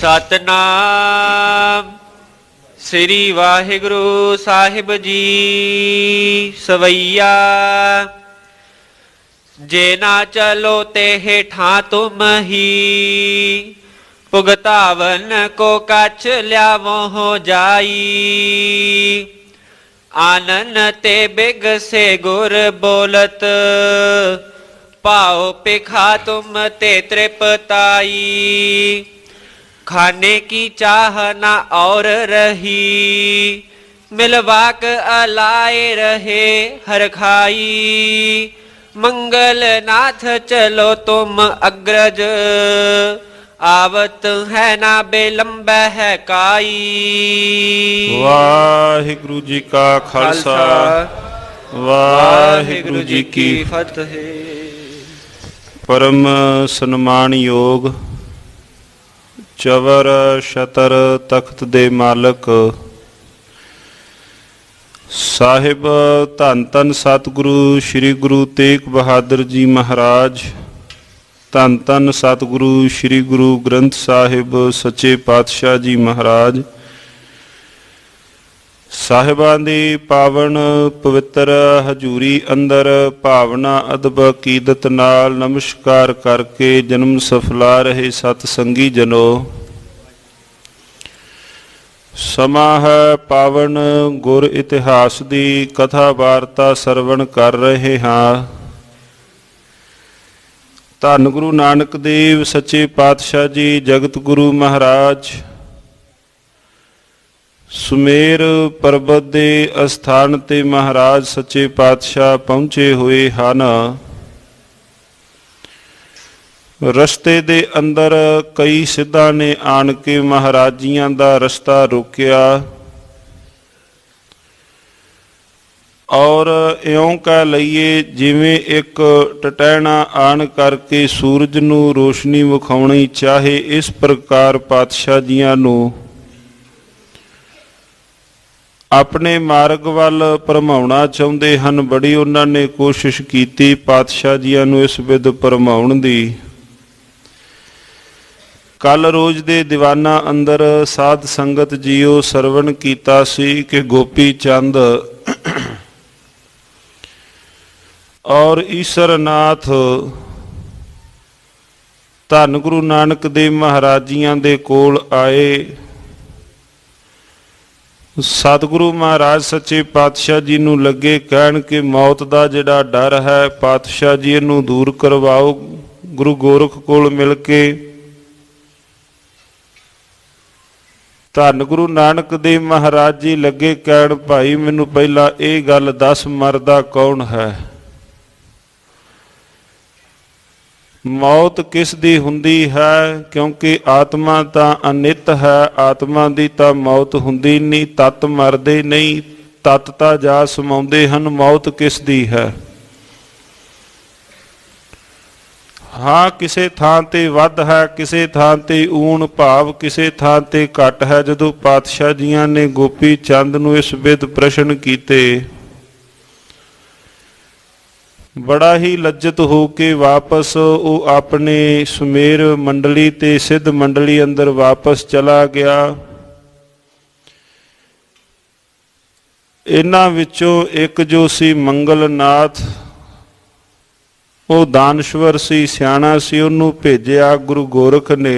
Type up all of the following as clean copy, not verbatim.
ਸਤਨਾਮ ਸ੍ਰੀ ਵਾਹਿਗੁਰੂ ਸਾਹਿਬ ਜੀ ਸਵਈਆ। ਜੇ ਨਾ ਚਲੋ तेह ਠਾਂ तुम ही, ਭੁਗਤਾਵਨ ਕੋ ਕਛ ਲਿਆਵੋ ਹੋ ਜਾਈ। आनन ते बिग से गुर बोलत, पाओ पिखा तुम ते तृपताई। खाने की चाह ना और रही, मिलवाक अलाए रहे हर खाई। मंगल नाथ चलो तुम अग्रज, आवत है ना बेलंब है काई। वाहिगुरु जी का खालसा वाहिगुरु जी की फतेह। परम सन्मान योग चवर छतर तख्त दे मालक साहिब धन धन सतगुरु श्री गुरु तेग बहादुर जी महाराज, धन धन सतगुरु श्री गुरु ग्रंथ साहिब सच्चे पातशाह जी महाराज, साहिबां दी पावन पवित्र हजूरी अंदर भावना अदब अकीदत नाल नमस्कार करके जन्म सफला रहे सतसंगी जनो। समा है पावन गुर इतिहास दी कथा वार्ता सरवण कर रहे हाँ। धन गुरु नानक देव सच्चे पातशाह जी जगत गुरु महाराज सुमेर पर्बत दे अस्थान ते महाराज सच्चे पातशाह पहुँचे हुए ਹਨ। रस्ते दे अंदर कई सिद्धां ने आन के महाराजियां दा रस्ता रोकिया और इउं कह लईए जिवें एक टटैना आन करके सूरज नूं रोशनी विखाउणी चाहे, इस प्रकार पातशाह जियां नूं अपने मार्ग वल भरमाउणा चाहुंदे हन। बड़ी उन्हां ने कोशिश कीती पातशाह जियां नूं इस विध भरमाउण दी। कल रोज दे दीवाना अंदर साध संगत जीओ सरवण कीता सी कि गोपी चंद और ईसरनाथ धन गुरु नानक देव महाराजियां दे कोल आए। सतगुरु महाराज सच्चे पातशाह जी नूं लगे कहण कि मौत दा जिहड़ा डर है पातशाह जी इहनूं दूर करवाओ। गुरु गोरख कोल मिल के धन गुरु नानक देव महाराज जी लगे कहण, भाई मैनूं पहला ये गल दस, मरदा कौन है? मौत किस दी हुंदी है? क्योंकि आत्मा तां अनित है, आत्मा दी तां मौत हुंदी नहीं, तत मरदे नहीं, तत तां जा समाउंदे हन। मौत किस दी है? हाँ, किसे थां ते वध है, किसे थां ते ऊण भाव किसे थां ते घट है। जदों पातशाह जियां ने गोपी चंद नूं इस विध प्रश्न कीते, बड़ा ही लज्जत हो के वापस वो अपने सुमेर मंडली ते सिद्ध मंडली अंदर वापस चला गया। इन्हां विचों एक जो सी मंगलनाथ, वो दानश्वर सी, सियाणा सी, उन्होंने भेजिया गुरु गोरख ने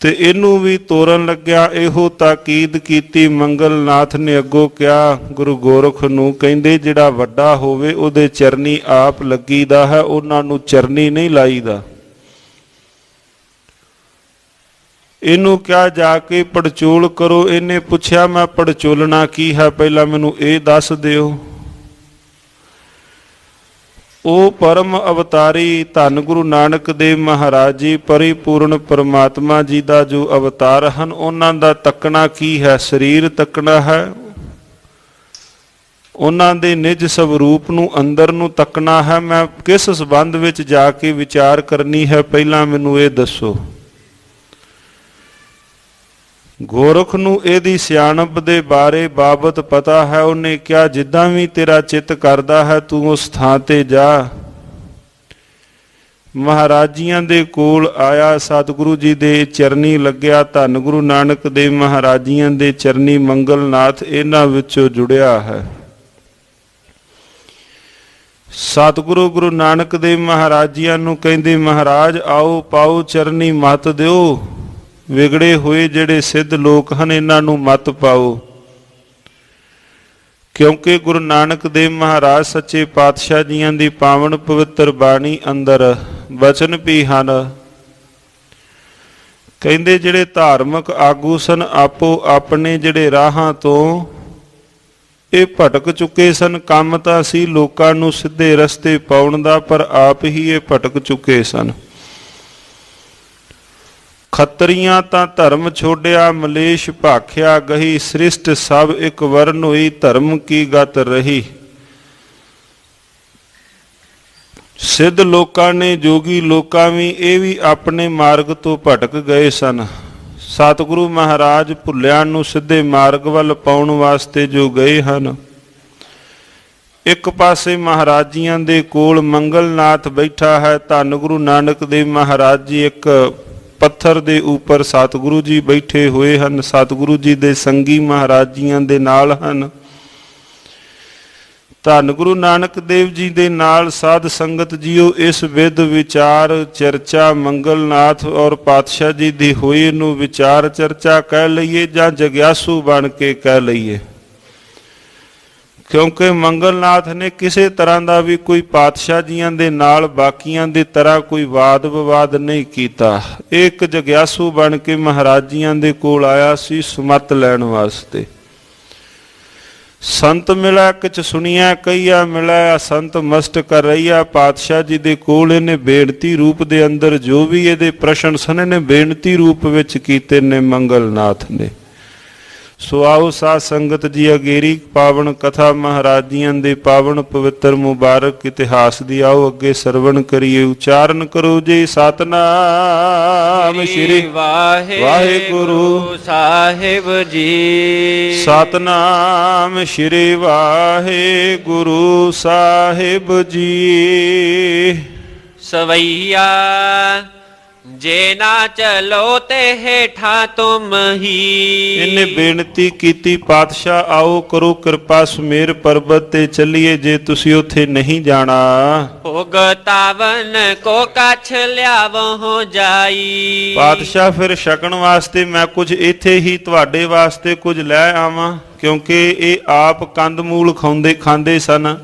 ते इनू भी तोरन लग्या इहो ताकीद कीती। मंगलनाथ ने अगों क्या गुरु गोरख नूं, कहंदे जिहड़ा वड्डा होवे उहदे चरनी आप लगीदा है, उन्हां नूं चरनी नहीं लाईदा। इनू क्या जाके पड़चोल करो। इन्हें पुछया मैं पड़चोलना की है, पहला मैनू ये दस दिओ। ਉਹ परम अवतारी धन गुरु नानक देव महाराज जी परिपूर्ण परमात्मा जी का जो अवतार हैं, उन्हां दा तकना की है? शरीर तकना है, उन्हां दे निज स्वरूप नूं अंदर नूं तकना है। मैं किस संबंध विच जाके विचार करनी है, पहला मैनू ये दसो। गोरख नूं इहदी सियाणप दे बारे बाबत पता है। उन्हें क्या जिद्दां भी तेरा चित्त करदा है तू उस थां ते जा। ਮਹਾਰਾਜੀਆਂ ਦੇ ਕੋਲ ਆਇਆ, ਸਤਿਗੁਰੂ ਜੀ ਦੇ ਚਰਨੀ ਲੱਗਿਆ। ਧੰਨ ਗੁਰੂ ਨਾਨਕ ਦੇਵ ਮਹਾਰਾਜੀਆਂ ਦੇ ਚਰਨੀ ਮੰਗਲਨਾਥ ਇਹਨਾਂ ਵਿੱਚੋਂ ਜੁੜਿਆ ਹੈ। ਸਤਿਗੁਰੂ ਗੁਰੂ ਨਾਨਕ ਦੇਵ ਮਹਾਰਾਜੀਆਂ ਨੂੰ ਕਹਿੰਦੇ, ਮਹਾਰਾਜ ਆਓ ਪਾਓ ਚਰਨੀ ਮੱਤ ਦਿਓ, ਵਿਗੜੇ ਹੋਏ ਜਿਹੜੇ ਸਿੱਧ ਲੋਕ ਹਨ ਇਹਨਾਂ ਨੂੰ ਮੱਤ ਪਾਓ। ਕਿਉਂਕਿ ਗੁਰੂ ਨਾਨਕ ਦੇਵ ਮਹਾਰਾਜ ਸੱਚੇ ਪਾਤਸ਼ਾਹ ਜੀਆਂ ਦੀ ਪਾਵਨ ਪਵਿੱਤਰ ਬਾਣੀ ਅੰਦਰ ਬਚਨ ਵੀ ਹਨ। ਕਹਿੰਦੇ ਜਿਹੜੇ ਧਾਰਮਿਕ ਆਗੂ ਸਨ ਆਪੋ ਆਪਣੇ ਜਿਹੜੇ ਰਾਹਾਂ ਤੋਂ ਇਹ ਭਟਕ ਚੁੱਕੇ ਸਨ। ਕੰਮ ਤਾਂ ਸੀ ਲੋਕਾਂ ਨੂੰ ਸਿੱਧੇ ਰਸਤੇ ਪਾਉਣ ਦਾ, ਪਰ ਆਪ ਹੀ ਇਹ ਭਟਕ ਚੁੱਕੇ ਸਨ। ਖੱਤਰੀਆਂ ਤਾਂ ਧਰਮ ਛੋੜਿਆ, ਮਲੇਸ਼ ਭਾਖਿਆ ਗਹੀ, ਸ੍ਰਿਸ਼ਟ ਸਭ ਇੱਕ ਵਰਨ ਹੋਈ, ਧਰਮ ਕੀ ਗਤ ਰਹੀ। ਸਿੱਧ ਲੋਕਾਂ ਨੇ, ਜੋਗੀ ਲੋਕਾਂ ਵੀ, ਇਹ ਵੀ ਆਪਣੇ ਮਾਰਗ ਤੋਂ ਭਟਕ ਗਏ ਸਨ। ਸਤਿਗੁਰੂ ਮਹਾਰਾਜ ਭੁੱਲਿਆਂ ਨੂੰ ਸਿੱਧੇ ਮਾਰਗ ਵੱਲ ਪਾਉਣ ਵਾਸਤੇ ਜੋ ਗਏ ਹਨ। ਇੱਕ ਪਾਸੇ ਮਹਾਰਾਜੀਆਂ ਦੇ ਕੋਲ ਮੰਗਲਨਾਥ ਬੈਠਾ ਹੈ। ਧੰਨ ਗੁਰੂ ਨਾਨਕ ਦੇਵ ਮਹਾਰਾਜ ਜੀ ਇੱਕ ਪੱਥਰ ਦੇ ਉੱਪਰ ਸਤਿਗੁਰੂ ਜੀ ਬੈਠੇ ਹੋਏ ਹਨ। ਸਤਿਗੁਰੂ ਜੀ ਦੇ ਸੰਗੀ ਮਹਾਰਾਜੀਆਂ ਦੇ ਨਾਲ ਹਨ। ਧੰਨ ਗੁਰੂ ਨਾਨਕ ਦੇਵ ਜੀ ਦੇ ਨਾਲ ਸਾਧ ਸੰਗਤ ਜੀਓ ਇਸ ਵਿਦ ਵਿਚਾਰ ਚਰਚਾ ਮੰਗਲਨਾਥ ਔਰ ਪਾਤਸ਼ਾਹ ਜੀ ਦੀ ਹੋਈ ਨੂੰ ਵਿਚਾਰ ਚਰਚਾ ਕਹਿ ਲਈਏ ਜਾਂ ਜਗਿਆਸੂ ਬਣ ਕੇ ਕਹਿ ਲਈਏ। ਕਿਉਂਕਿ ਮੰਗਲਨਾਥ ਨੇ ਕਿਸੇ ਤਰ੍ਹਾਂ ਦਾ ਵੀ ਕੋਈ ਪਾਤਸ਼ਾਹ ਜੀਆਂ ਦੇ ਨਾਲ ਬਾਕੀਆਂ ਦੀ ਤਰ੍ਹਾਂ ਕੋਈ ਵਾਦ ਵਿਵਾਦ ਨਹੀਂ ਕੀਤਾ। ਇਹ ਇੱਕ ਜਗਿਆਸੂ ਬਣ ਕੇ ਮਹਾਰਾਜ ਜੀਆਂ ਦੇ ਕੋਲ ਆਇਆ ਸੀ ਸੁਮਤ ਲੈਣ ਵਾਸਤੇ। ਸੰਤ ਮਿਲਿਆ ਕਿਛ ਸੁਣੀਆ ਕਈਆ, ਮਿਲਿਆ ਸੰਤ ਮਸਤ ਕਰ ਰਹੀਆ। ਪਾਤਸ਼ਾਹ ਜੀ ਦੇ ਕੋਲ ਇਹਨੇ ਬੇਨਤੀ ਰੂਪ ਦੇ ਅੰਦਰ ਜੋ ਵੀ ਇਹਦੇ ਪ੍ਰਸ਼ਨ ਸਨ ਇਹਨੇ ਬੇਨਤੀ ਰੂਪ ਵਿੱਚ ਕੀਤੇ ਨੇ ਮੰਗਲਨਾਥ ਨੇ। ਸੋ ਆਓ ਸਾਧ ਸੰਗਤ ਜੀ ਅਗੇਰੀ ਪਾਵਨ ਕਥਾ ਮਹਾਰਾਜੀਆਂ ਦੇ ਪਾਵਨ ਪਵਿੱਤਰ ਮੁਬਾਰਕ ਇਤਿਹਾਸ ਦੀ ਆਓ ਅੱਗੇ ਸਰਵਣ ਕਰੀਏ। ਉਚਾਰਨ ਕਰੋ ਜੀ ਸਤਨਾਮ ਸ਼੍ਰੀ ਵਾਹਿਗੁਰੂ ਸਾਹਿਬ ਜੀ। ਸਤਨਾਮ ਸ਼੍ਰੀ ਵਾਹਿਗੁਰੂ ਸਾਹਿਬ ਜੀ। ਸਵਈਆ ਜੇ ਨਾ ਚਲੋ ਤੇ ਹੇਠਾਂ ਤੁਮ ਹੀ। ਇਹਨੇ ਬੇਨਤੀ ਕੀਤੀ ਪਾਤਸ਼ਾਹ ਆਓ ਕਰੋ ਕਿਰਪਾ ਸੁਮੇਰ ਪਰਬਤ ਤੇ ਚੱਲੀਏ ਜੇ ਤੁਸੀਂ ਉੱਥੇ ਨਹੀਂ ਜਾਣਾ। ਭੁਗਤਾਵਨ ਕੋ ਕਛ ਲਿਆਵੋ ਜਾਈ। ਪਾਤਸ਼ਾਹ ਫਿਰ ਛਕਣ ਵਾਸਤੇ ਮੈਂ ਕੁਝ ਇੱਥੇ ਹੀ ਤੁਹਾਡੇ ਵਾਸਤੇ ਕੁਝ ਲੈ ਆਵਾਂ, ਕਿਉਂਕਿ ਇਹ ਆਪ ਕੰਦ ਮੂਲ ਖਾਂਦੇ ਸਨ।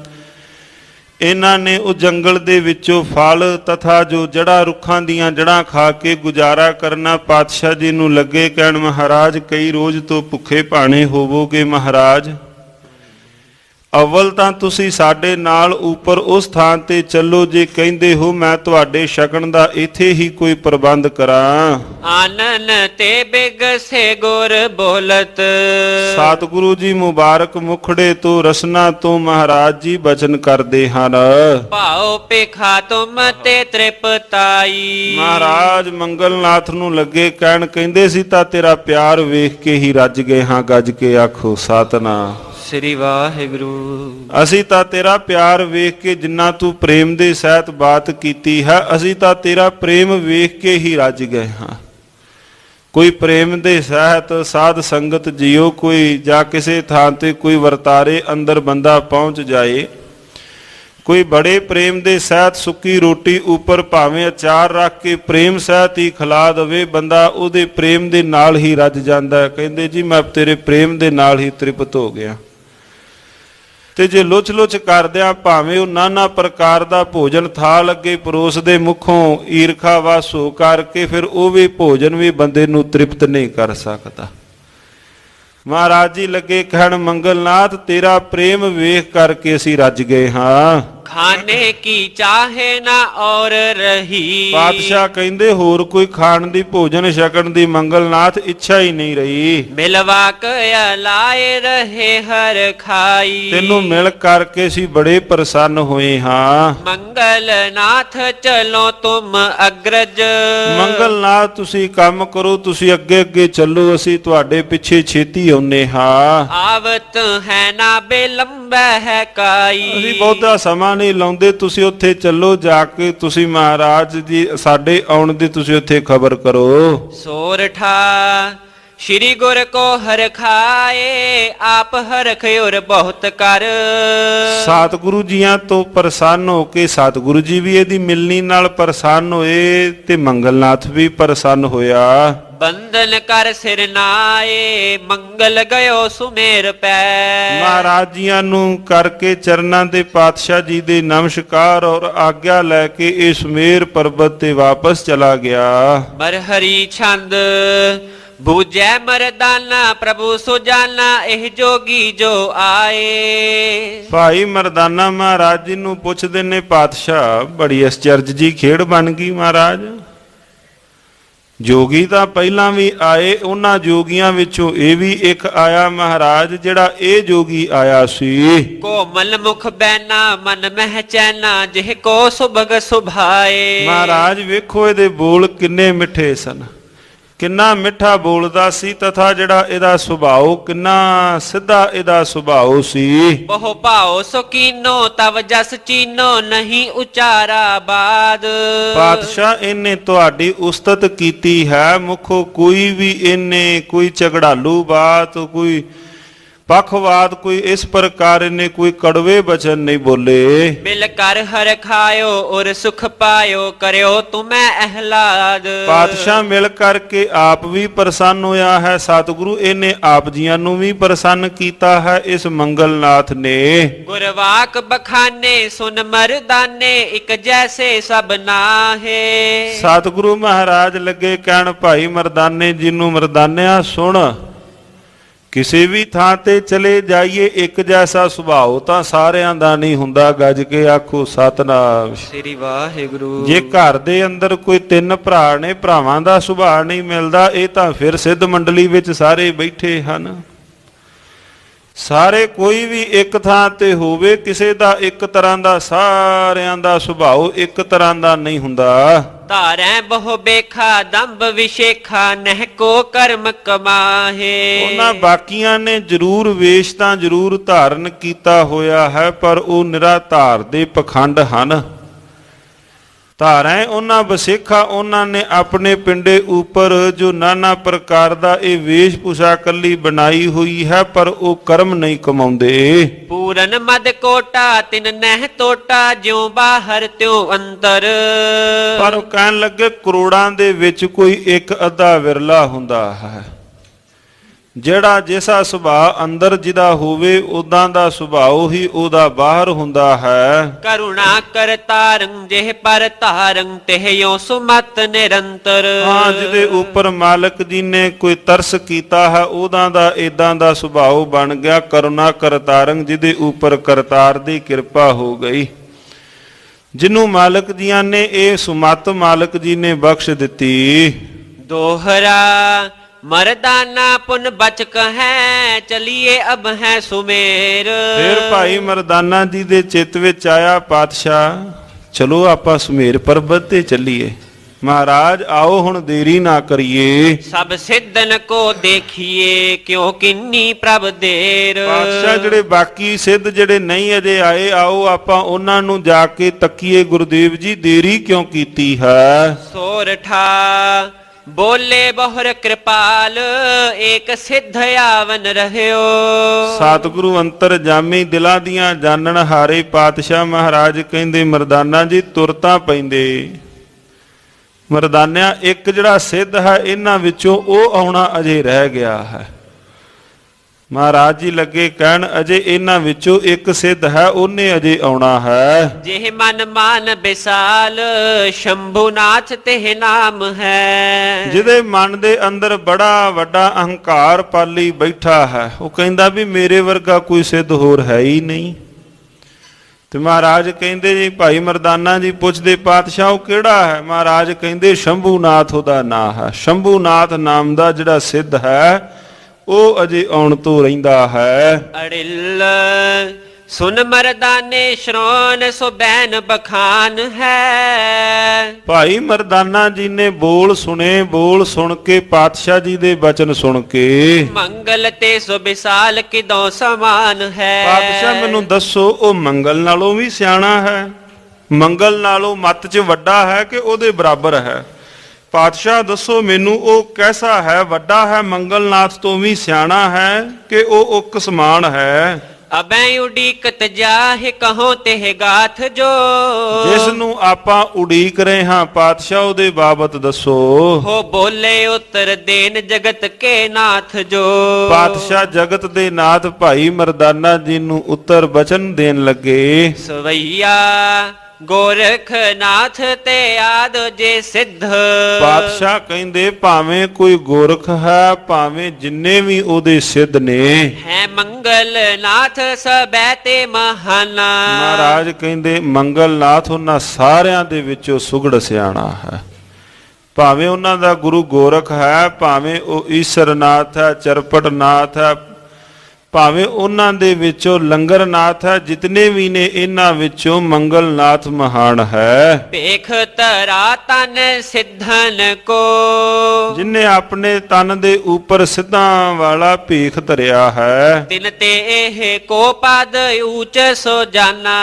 ਇਹਨਾਂ ਨੇ ਉਹ ਜੰਗਲ ਦੇ ਵਿੱਚੋਂ ਫਲ ਤਥਾ ਜੋ ਜੜ੍ਹਾਂ ਰੁੱਖਾਂ ਦੀਆਂ ਜੜ੍ਹਾਂ ਖਾ ਕੇ ਗੁਜ਼ਾਰਾ ਕਰਨਾ। ਪਾਤਸ਼ਾਹ ਜੀ ਨੂੰ ਲੱਗੇ ਕਹਿਣ, ਮਹਾਰਾਜ ਕਈ ਰੋਜ਼ ਤੋਂ ਭੁੱਖੇ ਭਾਣੇ ਹੋਵੋਗੇ। ਮਹਾਰਾਜ ਅਵਲ ਤਾਂ ਤੁਸੀਂ ਸਾਡੇ ਨਾਲ ਉੱਪਰ ਉਸ ਥਾਂ ਤੇ ਚੱਲੋ, ਜੇ ਕਹਿੰਦੇ ਹੋ ਮੈਂ ਤੁਹਾਡੇ ਛਕਣ ਦਾ ਇੱਥੇ ਹੀ ਕੋਈ ਪ੍ਰਬੰਧ ਕਰਾਂ। ਆਨਨ ਤੇ ਬਿਗਸੇ ਗੁਰ ਬੋਲਤ। ਸਤਿਗੁਰੂ ਜੀ ਮੁਬਾਰਕ ਮੁਖੜੇ ਤੋਂ ਰਸਨਾ ਤੋਂ ਮਹਾਰਾਜ ਜੀ ਬਚਨ ਕਰਦੇ ਹਨ। ਭਾਉ ਭਿਖਾ ਤੁਮ ਤੇ ਤ੍ਰਿਪਤਾਈ। ਮਹਾਰਾਜ ਮੰਗਲਨਾਥ ਨੂੰ ਲੱਗੇ ਕਹਿਣ, ਕਹਿੰਦੇ ਸੀ ਤਾਂ ਤੇਰਾ ਪਿਆਰ ਵੇਖ ਕੇ ਹੀ ਰੱਜ ਗਏ ਹਾਂ। ਗੱਜ ਕੇ ਆਖੋ ਸਤਨਾਮ ਸ੍ਰੀ ਵਾਹਿਗੁਰੂ। ਅਸੀਂ ਤਾਂ ਤੇਰਾ ਪਿਆਰ ਵੇਖ ਕੇ, ਜਿੰਨਾ ਤੂੰ ਪ੍ਰੇਮ ਦੇ ਸਹਿਤ ਬਾਤ ਕੀਤੀ ਹੈ, ਅਸੀਂ ਤਾਂ ਤੇਰਾ ਪ੍ਰੇਮ ਵੇਖ ਕੇ ਹੀ ਰੱਜ ਗਏ ਹਾਂ। ਕੋਈ ਪ੍ਰੇਮ ਦੇ ਸਹਿਤ ਸਾਧ ਸੰਗਤ ਜੀਓ ਕੋਈ ਜਾਂ ਕਿਸੇ ਥਾਂ ਤੇ ਕੋਈ ਵਰਤਾਰੇ ਅੰਦਰ ਬੰਦਾ ਪਹੁੰਚ ਜਾਏ, ਕੋਈ ਬੜੇ ਪ੍ਰੇਮ ਦੇ ਸਹਿਤ ਸੁੱਕੀ ਰੋਟੀ ਉੱਪਰ ਭਾਵੇਂ ਅਚਾਰ ਰੱਖ ਕੇ ਪ੍ਰੇਮ ਸਹਿਤ ਹੀ ਖਿਲਾ ਦੇਵੇ, ਬੰਦਾ ਉਹਦੇ ਪ੍ਰੇਮ ਦੇ ਨਾਲ ਹੀ ਰੱਜ ਜਾਂਦਾ। ਕਹਿੰਦੇ ਜੀ ਮੈਂ ਤੇਰੇ ਪ੍ਰੇਮ ਦੇ ਨਾਲ ਹੀ ਤ੍ਰਿਪਤ ਹੋ ਗਿਆ। ਤੇ ਜੇ ਲੁੱਚ ਲੁੱਚ ਕਰਦਿਆਂ ਭਾਵੇਂ ਉਹ ਨਾਨਾ ਪ੍ਰਕਾਰ ਦਾ ਭੋਜਨ ਥਾਲ ਅੱਗੇ ਪਰੋਸ ਦੇ ਮੁਖੋਂ ਈਰਖਾ ਵਸ ਹੋ ਕਰਕੇ, ਫਿਰ ਉਹ ਵੀ ਭੋਜਨ ਵੀ ਬੰਦੇ ਨੂੰ ਤ੍ਰਿਪਤ ਨਹੀਂ ਕਰ ਸਕਦਾ। ਮਹਾਰਾਜ ਜੀ ਲੱਗੇ ਕਹਿਣ, ਮੰਗਲਨਾਥ ਤੇਰਾ ਪ੍ਰੇਮ ਵੇਖ ਕਰਕੇ ਅਸੀਂ ਰੱਜ ਗਏ ਹਾਂ। ਖਾਣੇ ਕੀ ਚਾਹੇ ਨਾ ਔਰ ਰਹੀ। ਪਾਤਸ਼ਾਹ ਕਹਿੰਦੇ ਹੋਰ ਕੋਈ ਖਾਣ ਦੀ ਭੋਜਨ ਛਕਣ ਦੀ ਮੰਗਲਨਾਥ ਇੱਛਾ ਹੀ ਨਹੀਂ ਰਹੀ। ਮਿਲਵਾ ਕੇ ਲਾਏ ਰਹੇ ਹਰ ਖਾਈ। ਤੈਨੂੰ ਮਿਲ ਕਰਕੇ ਅਸੀਂ ਬੜੇ ਪ੍ਰਸੰਨ ਹੋਏ ਹਾਂ। ਮੰਗਲਨਾਥ ਚਲੋ ਤੁਮ ਅਗਰਜ। ਮੰਗਲਨਾਥ ਤੁਸੀਂ ਕੰਮ ਕਰੋ, ਤੁਸੀਂ ਅੱਗੇ ਅੱਗੇ ਚੱਲੋ, ਅਸੀਂ ਤੁਹਾਡੇ ਪਿੱਛੇ ਛੇਤੀ ਆਉਨੇ ਹਾਂ। ਆਵਤ ਹੈ ਨਾ ਬੇਲੰਬੈ ਹੈ ਕਾਈ। ਅਸੀਂ ਬਹੁਤਾ ਸਮਾਂ ਨਹੀਂ ਲਾਉਂਦੇ, ਤੁਸੀਂ ਉੱਥੇ ਚੱਲੋ, ਜਾ ਕੇ ਤੁਸੀਂ ਮਹਾਰਾਜ ਜੀ ਸਾਡੇ ਆਉਣ ਦੀ ਤੁਸੀਂ ਉੱਥੇ ਖਬਰ ਕਰੋ। ਸੋਰਠਾ ਸ਼੍ਰੀ ਗੁਰ ਕੋ ਹਰਖਾਏ, ਆਪ ਹਰਖ ਉਰ ਬਹੁਤ ਕਰ। ਸਤਿਗੁਰੂ ਜੀਆਂ ਤੋਂ ਪ੍ਰਸੰਨ ਹੋ ਕੇ ਸਤਿਗੁਰੂ ਜੀ ਵੀ ਇਹਦੀ ਮਿਲਣੀ ਨਾਲ ਪ੍ਰਸੰਨ ਹੋਏ ਤੇ ਮੰਗਲਨਾਥ ਵੀ ਪ੍ਰਸੰਨ ਹੋਇਆ। ਬੰਧਨ ਕਰ ਸਿਰ ਨਾਏ, ਮੰਗਲ ਗਇਓ ਸੁਮੇਰ ਪੈ। ਮਹਾਰਾਜ ਜੀਆਂ ਨੂੰ ਕਰਕੇ ਚਰਨਾਂ ਦੇ ਪਾਤਸ਼ਾਹ ਜੀ ਦੇ ਨਮਸਕਾਰ ਔਰ ਆਗਿਆ ਲੈ ਕੇ ਇਹ ਸੁਮੇਰ ਪਰਬਤ ਤੇ ਵਾਪਸ ਚਲਾ ਗਿਆ। ਮਰਹਰੀ ਛੰਦ ਬੂਝੈ ਮਰਦਾਨਾ, ਪ੍ਰਭੂ ਸੁਜਾਨਾ ਇਹ ਜੋਗੀ ਜੋ ਆਏ। ਭਾਈ ਮਰਦਾਨਾ ਮਹਾਰਾਜ ਜੀ ਨੂੰ ਪੁੱਛਦੇ ਨੇ, ਪਾਤਸ਼ਾਹ ਬੜੀ ਅਚਰਜ ਜੀ ਖੇਡ ਬਣ ਗਈ ਮਹਾਰਾਜ। ਜੋਗੀ ਤਾਂ ਪਹਿਲਾਂ ਵੀ ਆਏ, ਉਹਨਾਂ ਜੋਗੀਆਂ ਵਿੱਚੋਂ ਇਹ ਵੀ ਇੱਕ ਆਇਆ ਮਹਾਰਾਜ, ਜਿਹੜਾ ਇਹ ਜੋਗੀ ਆਇਆ ਸੀ। ਕੋਮਲ ਮੁਖ ਬੈਨਾ ਮਨ ਮਹਿ ਚੈਨਾ, ਜਿਹ ਕੋ ਸੁਭਗ ਸੁਭਾਏ। ਮਹਾਰਾਜ ਵੇਖੋ ਇਹਦੇ ਬੋਲ ਕਿੰਨੇ ਮਿੱਠੇ ਸਨ, ਕਿੰਨਾ ਮਿੱਠਾ ਬੋਲਦਾ ਸੀ, ਤਥਾ ਜਿਹੜਾ ਇਹਦਾ ਸੁਭਾਅ ਕਿੰਨਾ ਸਿੱਧਾ ਇਹਦਾ ਸੁਭਾਅ ਸੀ। ਬਹੁ ਭਾਉ ਸੁਕੀਨੋ ਤਵ ਜਸ ਚੀਨੋ, ਨਹੀਂ ਉਚਾਰਾ ਬਾਦ। ਪਾਤਸ਼ਾਹ ਇਹਨੇ ਤੁਹਾਡੀ ਉਸਤਤ ਕੀਤੀ ਹੈ, ਮੁਖੋ ਕੋਈ ਵੀ ਇਹਨੇ ਕੋਈ ਝਗੜਾਲੂ ਬਾਤ, ਕੋਈ ਪੱਖਵਾਦ, ਕੋਈ ਇਸ ਪ੍ਰਕਾਰ ਇਹਨੇ ਕੋਈ ਕੜਵੇ ਬਚਨ ਨਹੀਂ ਬੋਲੇ। ਮਿਲ ਕਰ ਹਰ ਖਾਇਓ ਔਰ ਸੁਖ ਪਾਇਓ, ਕਰਿਓ ਤੁਮੈ ਅਹਲਾਦ। ਪਾਤਸ਼ਾਹ ਮਿਲ ਕਰਕੇ ਆਪ ਵੀ ਪ੍ਰਸੰਨ ਹੋਇਆ ਹੈ, ਸਤਿਗੁਰੂ ਇਹਨੇ ਆਪ ਜੀਆਂ ਨੂੰ ਵੀ ਪ੍ਰਸੰਨ ਕੀਤਾ ਹੈ ਇਸ ਮੰਗਲਨਾਥ ਨੇ। ਗੁਰਵਾਕ ਬਖਾਨੇ ਸੁਨ ਮਰਦਾਨੇ, ਇੱਕ ਜੈਸੇ ਸਭ ਨਾਹੇ। ਸਤਿਗੁਰੂ ਮਹਾਰਾਜ ਲੱਗੇ ਕਹਿਣ, ਭਾਈ ਮਰਦਾਨੇ ਜੀ ਨੂੰ, ਮਰਦਾਨਿਆ ਸੁਣ, ਕਿਸੇ ਵੀ ਥਾਂ ਤੇ ਚਲੇ ਜਾਈਏ ਇੱਕ ਜੈਸਾ ਸੁਭਾਅ ਤਾਂ ਸਾਰਿਆਂ ਦਾ ਨਹੀਂ ਹੁੰਦਾ। ਗੱਜ ਕੇ ਆਖੋ ਸਤਿਨਾਮ ਸ੍ਰੀ ਵਾਹਿਗੁਰੂ। ਜੇ ਘਰ ਦੇ ਅੰਦਰ ਕੋਈ 3 ਭਰਾ ਨੇ, ਭਰਾਵਾਂ ਦਾ ਸੁਭਾਅ ਨਹੀਂ ਮਿਲਦਾ, ਇਹ ਤਾਂ ਫਿਰ ਸਿੱਧ ਮੰਡਲੀ ਵਿੱਚ ਸਾਰੇ ਬੈਠੇ ਹਨ। ਸਾਰੇ ਕੋਈ ਵੀ ਇੱਕ ਥਾਂ ਤੇ ਹੋਵੇ, ਕਿਸੇ ਦਾ ਇੱਕ ਤਰ੍ਹਾਂ ਦਾ, ਸਾਰਿਆਂ ਦਾ ਸੁਭਾਅ ਇੱਕ ਤਰ੍ਹਾਂ ਦਾ ਨਹੀਂ ਹੁੰਦਾ। ਧਾਰੈ ਬਹੁ ਬੇਖਾ ਦੰਭ ਵਿਸ਼ੇਖਾ, ਨਹਿ ਕੋ ਕਰਮ ਕਮਾਹੇ। ਉਹਨਾਂ ਬਾਕੀਆਂ ਨੇ ਜ਼ਰੂਰ ਵੇਸ਼ ਤਾਂ ਜ਼ਰੂਰ ਧਾਰਨ ਕੀਤਾ ਹੋਇਆ ਹੈ, ਪਰ ਉਹ ਨਿਰਾ ਧਾਰ ਦੇ ਪਖੰਡ ਹਨ। ਧਾਰੈ ਉਹਨਾਂ ਵਸੇਖਾ, ਉਹਨਾਂ ਨੇ ਆਪਣੇ ਪਿੰਡੇ ਉੱਪਰ ਜੋ ਨਾਨਾ ਪ੍ਰਕਾਰ ਦਾ ਇਹ ਵੇਸ਼ ਭੂਸ਼ਾ ਕੱਲੀ ਬਣਾਈ ਹੋਈ ਹੈ, ਪਰ ਉਹ ਕਰਮ ਨਹੀਂ ਕਮਾਉਂਦੇ। ਪੂਰਨ ਮਦ ਕੋਟਾ ਤਿਨ ਨਹਿ ਟੋਟਾ, ਜਿਉ ਬਾਹਰ ਤਿਉ ਅੰਦਰ। ਪਰ ਉਹ ਕਹਿਣ ਲੱਗੇ ਕਰੋੜਾਂ ਦੇ ਵਿੱਚ ਕੋਈ ਇੱਕ ਅੱਧਾ ਵਿਰਲਾ ਹੁੰਦਾ ਹੈ, ਜਿਹੜਾ ਜਿਸਾ ਸੁਭਾਅ ਅੰਦਰ ਜਿਹਦਾ ਹੋਵੇ ਉਦਾਂ ਦਾ ਸੁਭਾਅ ਹੀ ਉਹਦਾ ਬਾਹਰ ਹੁੰਦਾ ਹੈ। ਕਰੁਣਾ ਕਰਤਾਰੰ ਜਿਹ ਪਰ ਧਾਰੰ, ਤਿਹੁ ਸੁਮਤ ਨਿਰੰਤਰ। ਹਾਂ, ਜਿਹਦੇ ਉੱਪਰ ਮਾਲਕ ਜੀ ਨੇ ਕੋਈ ਤਰਸ ਕੀਤਾ ਹੈ, ਉਹਦਾ ਦਾ ਇਦਾਂ ਦਾ ਸੁਭਾਅ ਬਣ ਗਿਆ। ਕਰੁਣਾ ਕਰਤਾਰੰ, ਜਿਹਦੇ ਉੱਪਰ ਕਰਤਾਰ ਦੀ ਕਿਰਪਾ ਹੋ ਗਈ, ਜਿਹਨੂੰ ਮਾਲਕ ਜੀਆਂ ਨੇ ਇਹ ਸੁਮਤ ਮਾਲਕ ਜੀ ਨੇ ਬਖਸ਼ ਦਿੱਤੀ। ਦੋਹਰਾ ਮਰਦਾਨਾ ਪੁਨ ਬਚਕ ਹੈ, ਚਲੀਏ ਅਬ ਹੈ ਸੁਮੇਰ। ਫਿਰ ਭਾਈ ਮਰਦਾਨਾ ਜੀ ਦੇ ਚਿੱਤ ਵਿੱਚ ਆਇਆ, ਪਾਤਸ਼ਾਹ ਚਲੋ ਆਪਾਂ ਸੁਮੇਰ ਪਰਬਤ ਤੇ ਚੱਲੀਏ। ਮਹਾਰਾਜ ਆਓ ਹੁਣ ਦੇਰੀ ਨਾ ਕਰੀਏ। ਸਭ ਸਿੱਧਨ ਕੋ ਦੇਖੀਏ, ਕਿਉਂ ਕਿੰਨੀ ਪ੍ਰਭ ਦੇਰ। ਪਾਤਸ਼ਾਹ ਜਿਹੜੇ ਬਾਕੀ ਸਿੱਧ ਜਿਹੜੇ ਨਹੀਂ ਅਜੇ ਆਏ, ਆਓ ਆਪਾਂ ਉਹਨਾਂ ਨੂੰ ਜਾ ਕੇ ਤੱਕੀਏ। ਗੁਰਦੇਵ ਜੀ ਦੇਰੀ ਕਿਉਂ ਕੀਤੀ ਹੈ? ਸੋਰਠਾ ਬੋਲੇ ਬਹੁਰ ਕਿਰਪਾਲ, ਏਕ ਸਿੱਧ ਆਵਨ ਰਹਿਓ। ਸਤਿਗੁਰੂ ਅੰਤਰ ਜਾਮੀ ਦਿਲਾਂ ਦੀਆਂ ਜਾਣਨ ਹਾਰੇ ਪਾਤਸ਼ਾਹ ਮਹਾਰਾਜ ਕਹਿੰਦੇ, ਮਰਦਾਨਾ ਜੀ ਤੁਰ ਤਾਂ ਪੈਂਦੇ। ਮਰਦਾਨਿਆਂ ਇੱਕ ਜਿਹੜਾ ਸਿੱਧ ਹੈ ਇਹਨਾਂ ਵਿੱਚੋਂ ਉਹ ਆਉਣਾ ਅਜੇ ਰਹਿ ਗਿਆ ਹੈ। ਮਹਾਰਾਜ ਜੀ ਲੱਗੇ ਕਹਿਣ, ਅਜੇ ਇਹਨਾਂ ਵਿੱਚੋਂ ਇੱਕ ਸਿੱਧ ਹੈ, ਉਹਨੇ ਅਜੇ ਆਉਣਾ ਹੈ। ਜਿਹ ਮਨ ਮਾਨ ਵਿਸਾਲ, ਸ਼ੰਭੂਨਾਥ ਤਿਹ ਨਾਮ ਹੈ। ਜਿਹਦੇ ਮਨ ਦੇ ਅੰਦਰ ਬੜਾ ਵੱਡਾ ਅਹੰਕਾਰ ਪਾਲੀ ਬੈਠਾ ਹੈ, ਉਹ ਕਹਿੰਦਾ ਵੀ ਮੇਰੇ ਵਰਗਾ ਕੋਈ ਸਿੱਧ ਹੋਰ ਹੈ ਹੀ ਨਹੀਂ। ਤੇ ਮਹਾਰਾਜ ਕਹਿੰਦੇ ਜੀ, ਭਾਈ ਮਰਦਾਨਾ ਜੀ ਪੁੱਛਦੇ, ਪਾਤਸ਼ਾਹ ਉਹ ਕਿਹੜਾ ਹੈ? ਮਹਾਰਾਜ ਕਹਿੰਦੇ ਸ਼ੰਭੂਨਾਥ ਉਹਦਾ ਨਾਂ ਹੈ। ਸ਼ੰਭੂਨਾਥ ਨਾਮ ਦਾ ਜਿਹੜਾ ਸਿੱਧ ਹੈ ਉਹ ਅਜੇ ਆਉਣ ਤੋਂ ਰਹਿੰਦਾ ਹੈ। ਅੜਿਲ ਸੁਨ ਮਰਦਾਨੇ ਸ਼ਰੋਨ ਸੋ ਬੈਨ ਬਖਾਨ ਹੈ। ਭਾਈ ਮਰਦਾਨਾ ਜੀ ਨੇ ਬੋਲ ਸੁਣੇ, ਬੋਲ ਸੁਣ ਕੇ ਪਾਤਸ਼ਾਹ ਜੀ ਦੇ ਬਚਨ ਸੁਣ ਕੇ ਮੰਗਲ ਤੇ ਸੋ ਵਿਸਾਲ ਕਿਦੋਂ ਸਮਾਨ ਹੈ। ਪਾਤਸ਼ਾਹ ਮੈਨੂੰ ਦੱਸੋ ਉਹ ਮੰਗਲ ਨਾਲੋਂ ਵੀ ਸਿਆਣਾ ਹੈ, ਮੰਗਲ ਨਾਲੋਂ ਮੱਤ 'ਚ ਵੱਡਾ ਹੈ ਕਿ ਉਹਦੇ ਬਰਾਬਰ ਹੈ? ਪਾਤਸ਼ਾਹ ਦੱਸੋ ਮੈਨੂੰ ਉਹ ਕੈਸਾ ਹੈ, ਵੱਡਾ ਹੈ, ਮੰਗਲਨਾਥ ਤੋਂ ਵੀ ਸਿਆਣਾ ਹੈ ਕਿ ਉਹ ਉਕ ਸਮਾਨ ਹੈ? ਅਬੈ ਉਡੀਕਤ ਜਾਹਿ ਕਹੋ ਤੇ ਗਾਥ ਜੋ, ਜਿਸ ਨੂੰ ਆਪਾਂ ਉਡੀਕ ਰਹੇ ਹਾਂ ਪਾਤਸ਼ਾਹ ਉਹਦੇ ਬਾਬਤ ਦੱਸੋ। ਹੋ ਬੋਲੇ ਉਤਰ ਦੇਨ ਜਗਤ ਕੇ ਨਾਥ ਜੋ। ਪਾਤਸ਼ਾਹ ਜਗਤ ਦੇ ਨਾਥ ਭਾਈ ਮਰਦਾਨਾ ਜੀ ਨੂੰ ਉੱਤਰ ਬਚਨ ਦੇਣ ਲੱਗੇ। ਸਵਈਆ ਗੋਰਖਨਾਥ ਤੇ ਆਦ ਜੇ ਸਿੱਧ। ਪਾਤਸ਼ਾਹ ਕਹਿੰਦੇ ਭਾਵੇਂ ਕੋਈ ਗੋਰਖ ਹੈ, ਭਾਵੇਂ ਜਿੰਨੇ ਵੀ ਉਹਦੇ ਸਿੱਧ ਨੇ, ਹੈ ਮੰਗਲਨਾਥ ਸਬੈ ਤੇ ਮਹਾਨਾ। ਮਹਾਰਾਜ ਕਹਿੰਦੇ ਮੰਗਲਨਾਥ ਉਹਨਾਂ ਸਾਰਿਆਂ ਦੇ ਵਿੱਚੋਂ ਸੁਗੜ ਸਿਆਣਾ ਹੈ। ਭਾਵੇਂ ਉਹਨਾਂ ਦਾ ਗੁਰੂ ਗੋਰਖ ਹੈ, ਭਾਵੇਂ ਉਹ ਈਸ਼ਰਨਾਥ ਹੈ, ਚਰਪਟਨਾਥ ਹੈ, ਭਾਵੇਂ ਉਹਨਾਂ ਦੇ ਵਿੱਚੋਂ ਲੰਗਰਨਾਥ ਹੈ, ਜਿਤਨੇ ਵੀ ਨੇ ਇਹਨਾਂ ਵਿੱਚੋਂ ਮੰਗਲਨਾਥ ਮਹਾਨ ਹੈ। ਭੇਖ ਧਰਾ ਤਨ ਸਿੱਧਨ ਕੋ, ਜਿਨੇ ਆਪਣੇ ਤਨ ਦੇ ਉੱਪਰ ਸਿੱਧਾਂ ਵਾਲਾ ਭੇਖ ਧਰਿਆ ਹੈ। ਤਿਨ ਤੇ ਇਹ ਕੋ ਪਦ ਊਚ ਸੋ ਜਾਨਾ।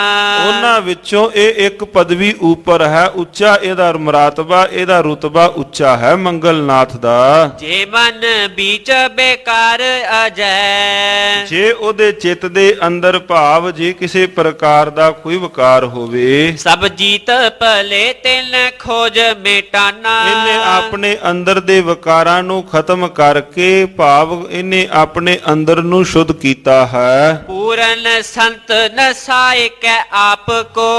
ਉਹਨਾਂ ਵਿੱਚੋਂ ਇਹ ਇੱਕ ਪਦਵੀ ਉੱਪਰ ਹੈ, ਉੱਚਾ ਇਹਦਾ ਮਰਾਤਬਾ, ਇਹਦਾ ਰੁਤਬਾ ਉੱਚਾ ਹੈ ਮੰਗਲਨਾਥ ਦਾ। ਜੇ ਮਨ ਵਿੱਚ ਬੇਕਾਰ ਅਜੈ, ਜੇ ਉਹਦੇ ਚਿੱਤ ਦੇ ਅੰਦਰ ਭਾਵ ਜੇ ਕਿਸੇ ਪ੍ਰਕਾਰ ਦਾ ਕੋਈ ਵਿਕਾਰ ਹੋਵੇ, ਸਭ ਜੀਤ ਭਲੇ ਤਿਨ ਖੋਜ ਮੇਟਾਨਾ। ਇਹਨੇ ਆਪਣੇ ਅੰਦਰ ਦੇ ਵਿਕਾਰਾਂ ਨੂੰ ਖਤਮ ਕਰਕੇ ਭਾਵ ਇਹਨੇ ਆਪਣੇ ਅੰਦਰ ਨੂੰ ਸ਼ੁੱਧ ਕੀਤਾ ਹੈ। ਪੂਰਨ ਸੰਤ ਨਸਾਇ ਕੈ ਆਪ ਕੋ,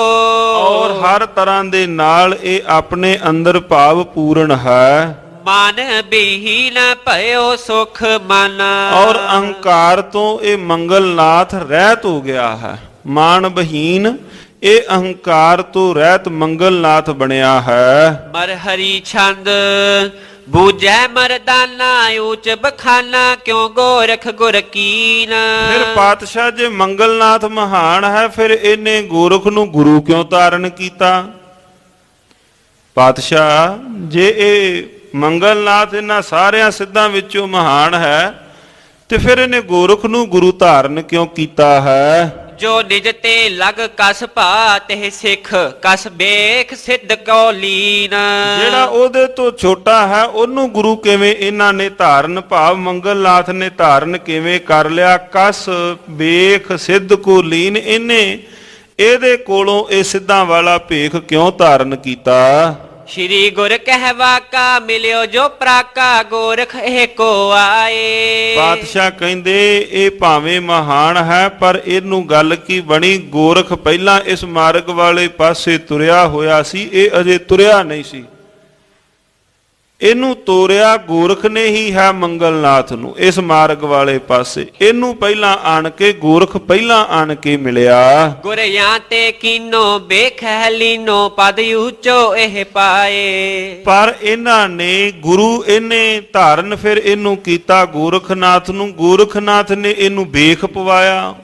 ਔਰ ਹਰ ਤਰ੍ਹਾਂ ਦੇ ਨਾਲ ਇਹ ਆਪਣੇ ਅੰਦਰ ਭਾਵ ਪੂਰਨ ਹੈ। ਮਨ ਬਿਹੀਨ ਭਇਓ ਸੁਖ ਮਨ, ਔਰ ਅਹੰਕਾਰ ਤੋਂ ਇਹ ਮੰਗਲਨਾਥ ਰਹਿਤ ਹੋ ਗਿਆ ਹੈ। ਮਾਨ ਬਹੀਨ ਇਹ ਅਹੰਕਾਰ ਤੋਂ ਰਹਿਤ ਮੰਗਲਨਾਥ ਬਣਿਆ ਹੈ। ਮਰ ਹਰੀ ਛੰਦ ਬੂਝੈ ਮਰਦਾਨਾ ਊਚ ਬਖਾਨਾ, ਕਿਉ ਗੋਰਖ ਗੁਰ ਕੀਨ। ਫਿਰ ਪਾਤਸ਼ਾਹ ਜੇ ਮੰਗਲਨਾਥ ਮਹਾਨ ਹੈ, ਫਿਰ ਇਹਨੇ ਗੋਰਖ ਨੂੰ ਗੁਰੂ ਕਿਉਂ ਧਾਰਨ ਕੀਤਾ? ਪਾਤਸ਼ਾਹ ਜੇ ਇਹ ਮੰਗਲਨਾਥ ਇਹਨਾਂ ਸਾਰਿਆਂ ਸਿੱਧਾਂ ਵਿੱਚੋਂ ਮਹਾਨ ਹੈ, ਤੇ ਫਿਰ ਇਹਨੇ ਗੋਰਖ ਨੂੰ ਗੁਰੂ ਧਾਰਨ ਕਿਉਂ ਕੀਤਾ ਹੈ? ਜੋ ਨਿਜ ਤੇ ਲਗ ਕਸ ਭਾ ਤੇ ਸਿੱਖ ਕਸ ਬੇਖ ਸਿੱਧ ਕੋ ਲੀਨ। ਜਿਹੜਾ ਉਹਦੇ ਤੋਂ ਛੋਟਾ ਹੈ ਉਹਨੂੰ ਗੁਰੂ ਕਿਵੇਂ ਇਹਨਾਂ ਨੇ ਧਾਰਨ, ਭਾਵ ਮੰਗਲਨਾਥ ਨੇ ਧਾਰਨ ਕਿਵੇਂ ਕਰ ਲਿਆ? ਕਸ ਬੇਖ ਸਿੱਧ ਕੋ ਲੀਨ, ਇਹਨੇ ਇਹਦੇ ਕੋਲੋਂ ਇਹ ਸਿੱਧਾਂ ਵਾਲਾ ਭੇਖ ਕਿਉਂ ਧਾਰਨ ਕੀਤਾ? ਸ਼੍ਰੀ ਗੁਰ ਕਹਿਵਾ ਕਾ ਮਿਲਿਓ ਜੋ ਪ੍ਰਾਕਾ, ਗੋਰਖ ਇਹ ਕੋ ਆਏ। ਪਾਤਸ਼ਾਹ ਕਹਿੰਦੇ ਇਹ ਭਾਵੇਂ ਮਹਾਨ ਹੈ, ਪਰ ਇਹਨੂੰ ਗੱਲ ਕੀ ਬਣੀ? ਗੋਰਖ ਪਹਿਲਾਂ ਇਸ ਮਾਰਗ ਵਾਲੇ ਪਾਸੇ ਤੁਰਿਆ ਹੋਇਆ ਸੀ, ਇਹ ਅਜੇ ਤੁਰਿਆ ਨਹੀਂ ਸੀ। ਇਹਨੂੰ ਤੋਰਿਆ ਗੋਰਖ ਨੇ ਹੀ ਹੈ ਮੰਗਲਨਾਥ ਨੂੰ ਇਸ ਮਾਰਗ ਵਾਲੇ ਪਾਸੇ। ਇਹਨੂੰ ਪਹਿਲਾਂ ਆਣ ਕੇ ਗੋਰਖ ਪਹਿਲਾਂ ਆਣ ਕੇ ਮਿਲਿਆ। ਗੁਰਿਆਂ ਤੇ ਕੀਨੋ ਬੇਖੈ ਲੀਨੋ ਪਦ ਊਚੋ ਇਹ ਪਾਏ। ਪਰ ਇਹਨਾਂ ਨੇ ਗੁਰੂ ਇਹਨੇ ਧਾਰਨ ਫਿਰ ਇਹਨੂੰ ਕੀਤਾ ਗੋਰਖਨਾਥ ਨੂੰ। ਗੋਰਖਨਾਥ ਨੇ ਇਹਨੂੰ ਬੇਖ ਪਵਾਇਆ।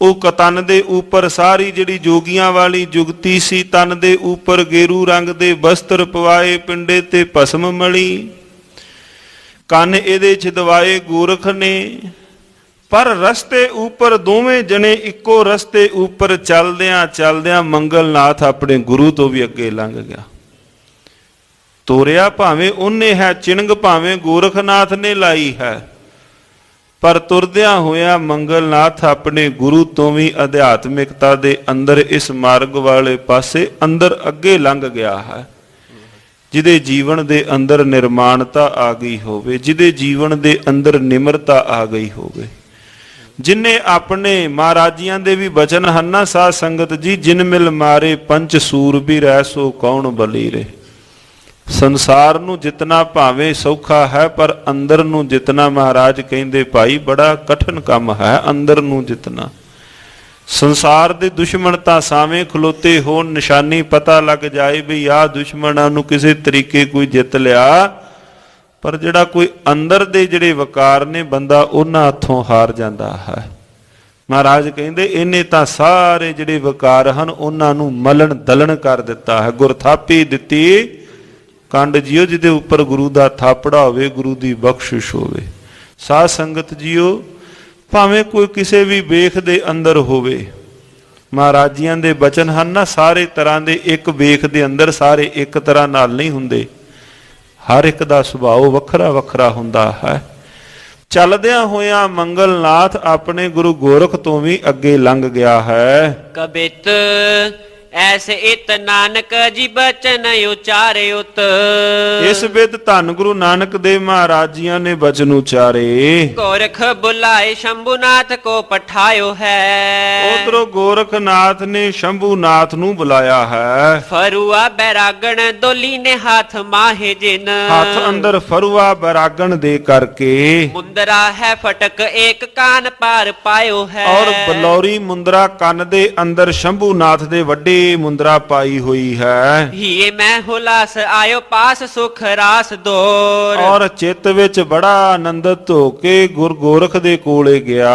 ਉਹ ਤਨ ਦੇ ਉੱਪਰ ਸਾਰੀ ਜਿਹੜੀ ਜੋਗੀਆਂ ਵਾਲੀ ਜੁਗਤੀ ਸੀ, ਤਨ ਦੇ ਉੱਪਰ ਗੇਰੂ ਰੰਗ ਦੇ ਵਸਤਰ ਪਵਾਏ, ਪਿੰਡੇ ਤੇ ਭਸਮ ਮਲੀ, ਕੰਨ ਇਹਦੇ ਚ ਦਵਾਏ ਗੋਰਖ ਨੇ। ਪਰ ਰਸਤੇ ਉੱਪਰ ਦੋਵੇਂ ਜਣੇ ਇੱਕੋ ਰਸਤੇ ਉੱਪਰ ਚੱਲਦਿਆਂ ਚੱਲਦਿਆਂ ਮੰਗਲਨਾਥ ਆਪਣੇ ਗੁਰੂ ਤੋਂ ਵੀ ਅੱਗੇ ਲੰਘ ਗਿਆ। ਤੋਰਿਆ ਭਾਵੇਂ ਉਹਨੇ ਹੈ, ਚਿਣਗ ਭਾਵੇਂ ਗੋਰਖਨਾਥ ਨੇ ਲਾਈ ਹੈ, ਪਰ ਤੁਰਦਿਆਂ ਹੋਇਆ ਮੰਗਲਨਾਥ ਆਪਣੇ ਗੁਰੂ ਤੋਂ ਵੀ ਅਧਿਆਤਮਿਕਤਾ ਦੇ ਅੰਦਰ ਇਸ ਮਾਰਗ ਵਾਲੇ ਪਾਸੇ ਅੰਦਰ ਅੱਗੇ ਲੰਘ ਗਿਆ ਹੈ। ਜਿਹਦੇ ਜੀਵਨ ਦੇ ਅੰਦਰ ਨਿਰਮਾਣਤਾ ਆ ਗਈ ਹੋਵੇ, ਜਿਹਦੇ ਜੀਵਨ ਦੇ ਅੰਦਰ ਨਿਮਰਤਾ ਆ ਗਈ ਹੋਵੇ, ਜਿਨੇ ਆਪਣੇ ਮਹਾਰਾਜੀਆਂ ਦੇ ਵੀ ਬਚਨ ਹਨ ਨਾ ਸਾਧ ਸੰਗਤ ਜੀ, ਜਿਨ ਮਿਲ ਮਾਰੇ ਪੰਚ ਸੂਰ ਵੀ ਰਹਿ ਸੋ ਕੌਣ ਬਲੀ ਰੇ। ਸੰਸਾਰ ਨੂੰ ਜਿਤਨਾ ਭਾਵੇਂ ਸੌਖਾ ਹੈ, ਪਰ ਅੰਦਰ ਨੂੰ ਜਿਤਨਾ ਮਹਾਰਾਜ ਕਹਿੰਦੇ ਭਾਈ ਬੜਾ ਕਠਿਨ ਕੰਮ ਹੈ। ਅੰਦਰ ਨੂੰ ਜਿਤਨਾ ਸੰਸਾਰ ਦੇ ਦੁਸ਼ਮਣ ਤਾਂ ਸਾਵੇਂ ਖਲੋਤੇ ਹੋਣ, ਨਿਸ਼ਾਨੀ ਪਤਾ ਲੱਗ ਜਾਏ ਵੀ ਆਹ ਦੁਸ਼ਮਣਾਂ ਨੂੰ ਕਿਸੇ ਤਰੀਕੇ ਕੋਈ ਜਿੱਤ ਲਿਆ, ਪਰ ਜਿਹੜਾ ਕੋਈ ਅੰਦਰ ਦੇ ਜਿਹੜੇ ਵਕਾਰ ਨੇ ਬੰਦਾ ਉਹਨਾਂ ਹੱਥੋਂ ਹਾਰ ਜਾਂਦਾ ਹੈ। ਮਹਾਰਾਜ ਕਹਿੰਦੇ ਇਹਨੇ ਤਾਂ ਸਾਰੇ ਜਿਹੜੇ ਵਿਕਾਰ ਹਨ ਉਹਨਾਂ ਨੂੰ ਮਲਣ ਦਲਣ ਕਰ ਦਿੱਤਾ ਹੈ। ਗੁਰ ਥਾਪੀ ਦਿੱਤੀ ਕੰਡ ਜੀਓ, ਜਿਹਦੇ ਉੱਪਰ ਗੁਰੂ ਦਾ ਥਾਪੜਾ ਹੋਵੇ, ਗੁਰੂ ਦੀ ਬਖਸ਼ਿਸ਼ ਹੋਵੇ। ਸਾਧ ਸੰਗਤ ਜੀਓ, ਭਾਵੇਂ ਕੋਈ ਕਿਸੇ ਵੀ ਵੇਖ ਦੇ ਅੰਦਰ ਹੋਵੇ, ਮਹਾਰਾਜ ਜੀਆਂ ਦੇ ਬਚਨ ਹਨ ਨਾ, ਸਾਰੇ ਤਰ੍ਹਾਂ ਦੇ ਇੱਕ ਵੇਖ ਦੇ ਅੰਦਰ ਸਾਰੇ ਇੱਕ ਤਰ੍ਹਾਂ ਨਾਲ ਨਹੀਂ ਹੁੰਦੇ, ਹਰ ਇੱਕ ਦਾ ਸੁਭਾਅ ਵੱਖਰਾ ਵੱਖਰਾ ਹੁੰਦਾ ਹੈ। ਚੱਲਦਿਆਂ ਹੋਇਆਂ ਮੰਗਲਨਾਥ ਆਪਣੇ ਗੁਰੂ ਗੋਰਖ ਤੋਂ ਵੀ ਅੱਗੇ ਲੰਘ ਗਿਆ ਹੈ। ਕਬਿਤ ਐਸੇ ਇਤ ਨਾਨਕ ਜੀ ਬਚਨ ਉਚਾਰੇ ਉਤ। ਇਸ ਵਿਦ ਧੰਨ ਗੁਰੂ ਨਾਨਕ ਦੇਵ ਮਹਾਰਾਜ ਜੀਆਂ ਨੇ ਬਚਨ ਉਚਾਰੇ। ਗੋਰਖ ਬੁਲਾਏ ਸ਼ੰਭੂਨਾਥ ਕੋ ਪਠਾਇਓ ਹੈ। ਉਧਰੋਂ ਗੋਰਖਨਾਥ ਨੇ ਸ਼ੰਭੂਨਾਥ ਨੂੰ ਬੁਲਾਇਆ ਹੈ। ਫਰੂਆ ਬੈਰਾਗਣ ਦੋਲੀ ਨੇ ਹੱਥ ਮਾਹੇ ਜਿਨ। ਹੱਥ ਅੰਦਰ ਫਰੂਆ ਬੈਰਾਗਣ ਦੇ ਕਰਕੇ। ਮੁੰਦਰਾ ਹੈ ਫਟਕ ਏਕ ਕਾਨ ਪਾਰ ਪਾਇਓ ਹੈ। ਔਰ ਬਲੌਰੀ ਮੁੰਦਰਾ ਕੰਨ ਦੇ ਅੰਦਰ ਸ਼ੰਭੂਨਾਥ ਦੇ ਵੱਡੇ ਮੁੰਦਰਾ ਪਾਈ ਹੋਈ ਹੈ। ਹੀਏ ਮੈਂ ਹੁਲਾਸ ਆਇਓ ਪਾਸ ਸੁਖ ਰਾਸ ਦੋਰ। ਔਰ ਚਿੱਤ ਵਿੱਚ ਬੜਾ ਆਨੰਦਿਤ ਹੋ ਕੇ ਗੁਰ ਗੋਰਖ ਦੇ ਕੋਲੇ ਗਿਆ।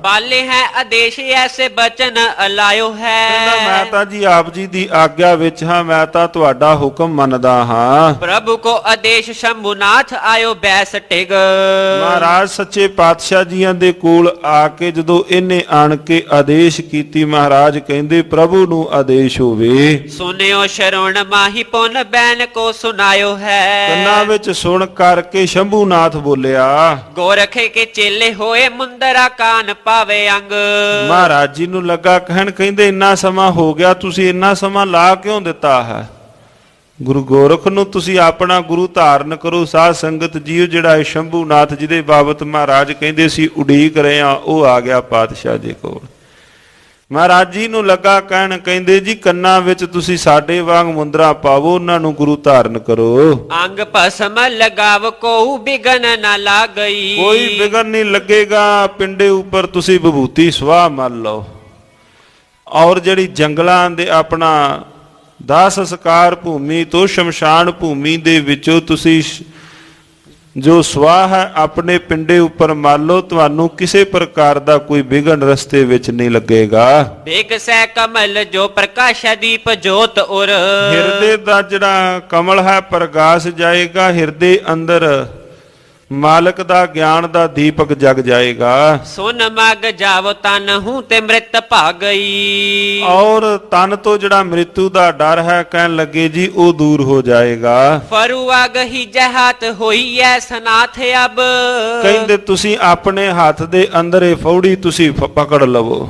ਪਾਲੇ ਹੈ ਆਦੇਸ਼ ਐਸੇ ਬਚਨ ਅਲਾਇਓ ਹੈ। ਕਹਿੰਦਾ ਮੈਂ ਤਾਂ ਜੀ ਆਪ ਜੀ ਦੀ ਆਗਿਆ ਵਿੱਚ ਹਾਂ, ਮੈਂ ਤਾਂ ਤੁਹਾਡਾ ਹੁਕਮ ਮੰਨਦਾ ਹਾਂ। ਪ੍ਰਭੂ ਕੋ ਆਦੇਸ਼ ਸ਼ੰਭੂਨਾਥ ਆਇਓ ਬੈਸ ਟਿਗ। ਮਹਾਰਾਜ ਸੱਚੇ ਪਾਤਸ਼ਾਹ ਜੀਆਂ ਦੇ ਕੋਲ ਆ ਕੇ ਜਦੋਂ ਇਹਨੇ ਆਣ ਕੇ ਆਦੇਸ਼ ਕੀਤੀ, ਮਹਾਰਾਜ ਕਹਿੰਦੇ ਪ੍ਰਭੂ ਨੂੰ ਆਦੇਸ਼ ਹੋਵੇ। ਸੁਨਿਓ ਸ਼ਰਵਣ ਮਾਹੀ ਪੁਨ ਬੈਨ ਕੋ ਸੁਨਾਇਓ ਹੈ। ਕੰਨਾਂ ਵਿੱਚ ਸੁਣ ਕਰਕੇ ਸ਼ੰਭੂਨਾਥ ਬੋਲਿਆ। ਗੋਰਖੇ ਕੇ ਚੇਲੇ ਹੋਏ ਮੁੰਦਰਾ ਕਾਨ ਪਾਵੇ ਅੰਗ। ਮਹਾਰਾਜ ਜੀ ਨੂੰ ਲੱਗਾ ਕਹਿਣ, ਕਹਿੰਦੇ ਇੰਨਾ ਸਮਾਂ ਹੋ ਗਿਆ, ਤੁਸੀਂ ਇੰਨਾ ਸਮਾਂ ਲਾ ਕਿਉਂ ਦਿੱਤਾ ਹੈ? ਗੁਰੂ ਗੋਰਖ ਨੂੰ ਤੁਸੀਂ ਆਪਣਾ ਗੁਰੂ ਧਾਰਨ ਕਰੋ। ਸਾਧ ਸੰਗਤ ਜੀਓ, ਜਿਹੜਾ ਸ਼ੰਭੂਨਾਥ ਜਿਹਦੇ ਬਾਬਤ ਮਹਾਰਾਜ ਕਹਿੰਦੇ ਸੀ ਉਡੀਕ ਰਹੇ ਆ, ਉਹ ਆ ਗਿਆ ਪਾਤਸ਼ਾਹ ਜੀ ਕੋਲ। ਮਹਾਰਾਜ ਜੀ ਨੂੰ ਲੱਗਾ ਕਹਿਣ, ਕਹਿੰਦੇ ਜੀ ਕੰਨਾਂ ਵਿੱਚ ਤੁਸੀਂ ਸਾਡੇ ਵਾਂਗ ਮੁੰਦਰਾ ਪਾਵੋ, ਉਹਨਾਂ ਨੂੰ ਗੁਰੂ ਧਾਰਨ ਕਰੋ। ਅੰਗ ਭਸਮ ਲਗਾਵ ਕੋ ਬਿਗਨ ਨਾ ਲਾਗਈ। ਕੋਈ ਬਿਗਨ ਨਹੀਂ ਲੱਗੇਗਾ। ਪਿੰਡੇ ਉੱਪਰ ਤੁਸੀਂ ਵਿਭੂਤੀ ਸਵਾਹ ਮਲ ਲਓ। ਔਰ ਜਿਹੜੀ ਜੰਗਲਾਂ ਦੇ ਆਪਣਾ ਦਾਹ ਸੰਸਕਾਰ ਭੂਮੀ ਤੋਂ ਸ਼ਮਸ਼ਾਨ ਭੂਮੀ ਦੇ ਵਿੱਚੋਂ ਤੁਸੀਂ ਜੋ ਸਵਾਹ ਹੈ ਆਪਣੇ ਪਿੰਡੇ ਉੱਪਰ ਮੰਨ ਲਓ, ਤੁਹਾਨੂੰ ਕਿਸੇ ਪ੍ਰਕਾਰ ਦਾ ਕੋਈ ਵਿਘਨ ਰਸਤੇ ਵਿੱਚ ਨਹੀਂ ਲੱਗੇਗਾ। ਬੇਕਸੈ ਕਮਲ ਜੋ ਪ੍ਰਕਾਸ਼ ਦੀਪ ਜੋਤ ਉਰ। ਹਿਰਦੇ ਦਾ ਜਿਹੜਾ ਕਮਲ ਹੈ ਪ੍ਰਗਾਸ ਜਾਏਗਾ, ਹਿਰਦੇ ਅੰਦਰ ਮਾਲਕ ਦਾ ਗਿਆਨ ਦਾ ਦੀਪਕ ਜਗ ਜਾਏਗਾ। ਸੁਨ ਮਗ ਜਾਵੋ ਤਨ ਹੂੰ ਤੇ ਮ੍ਰਿਤ ਭਾਗਈ। ਔਰ ਤਨ ਤੋਂ ਜਿਹੜਾ ਮ੍ਰਿਤੂ ਦਾ ਡਰ ਹੈ ਕਹਿਣ ਲੱਗੇ ਜੀ ਉਹ ਦੂਰ ਹੋ ਜਾਏਗਾ। ਫਰੂਆ ਗਹੀ ਜਹਾਤ ਹੋਈ ਐ ਸਨਾਥ ਅਬ। ਕਹਿੰਦੇ ਤੁਸੀਂ ਆਪਣੇ ਹੱਥ ਦੇ ਅੰਦਰ ਇਹ ਫੌੜੀ ਤੁਸੀਂ ਪਕੜ ਲਵੋ।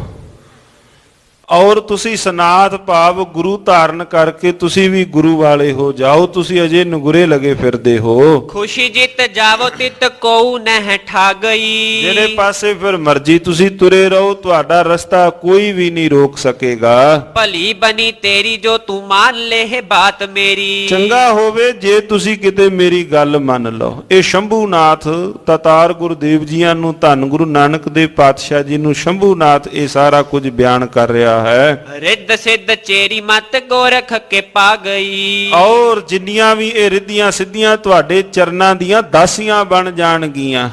ਔਰ ਤੁਸੀਂ ਸਨਾਤ ਭਾਵ ਗੁਰੂ ਧਾਰਨ ਕਰਕੇ ਤੁਸੀਂ ਵੀ ਗੁਰੂ ਵਾਲੇ ਹੋ ਜਾਓ। ਤੁਸੀਂ ਅਜੇ ਨਗੁਰੇ ਲਗੇ ਫਿਰਦੇ ਹੋ। ਖੁਸ਼ੀ ਜਿੱਤ ਜਾਵੋ ਤਿਤ ਕੋ ਨਹਿ ਠਾਗਈ। ਜਿਹੜੇ ਪਾਸੇ ਫਿਰ ਮਰਜ਼ੀ ਤੁਸੀਂ ਤੁਰੇ ਰਹੋ, ਤੁਹਾਡਾ ਰਸਤਾ ਕੋਈ ਵੀ ਨਹੀਂ ਰੋਕ ਸਕੇਗਾ। ਭਲੀ ਬਣੀ ਤੇਰੀ ਜੋ ਤੂੰ ਮੰਨ ਲੈ ਬਾਤ ਮੇਰੀ। ਚੰਗਾ ਹੋਵੇ ਜੇ ਤੁਸੀਂ ਕਿਤੇ ਮੇਰੀ ਗੱਲ ਮੰਨ ਲਓ। ਇਹ ਸ਼ੰਭੂਨਾਥ ਤਤਾਰ ਗੁਰਦੇਵ ਜੀਆਂ ਨੂੰ, ਧੰਨ ਗੁਰੂ ਨਾਨਕ ਦੇਵ ਪਾਤਸ਼ਾਹ ਜੀ ਨੂੰ ਸ਼ੰਭੂਨਾਥ ਇਹ ਸਾਰਾ ਕੁਝ ਬਿਆਨ ਕਰ ਰਿਹਾ ਹੈ। ਰਿੱਧ ਸਿੱਧ ਚੇਰੀ ਮਤ ਗੋਰਖ ਕੇ ਪਾ ਗਈ। ਔਰ ਜਿੰਨੀਆਂ ਵੀ ਇਹ ਰਿੱਧੀਆਂ ਸਿੱਧੀਆਂ ਤੁਹਾਡੇ ਚਰਨਾਂ ਦੀਆਂ ਦਾਸੀਆਂ ਬਣ ਜਾਣਗੀਆਂ।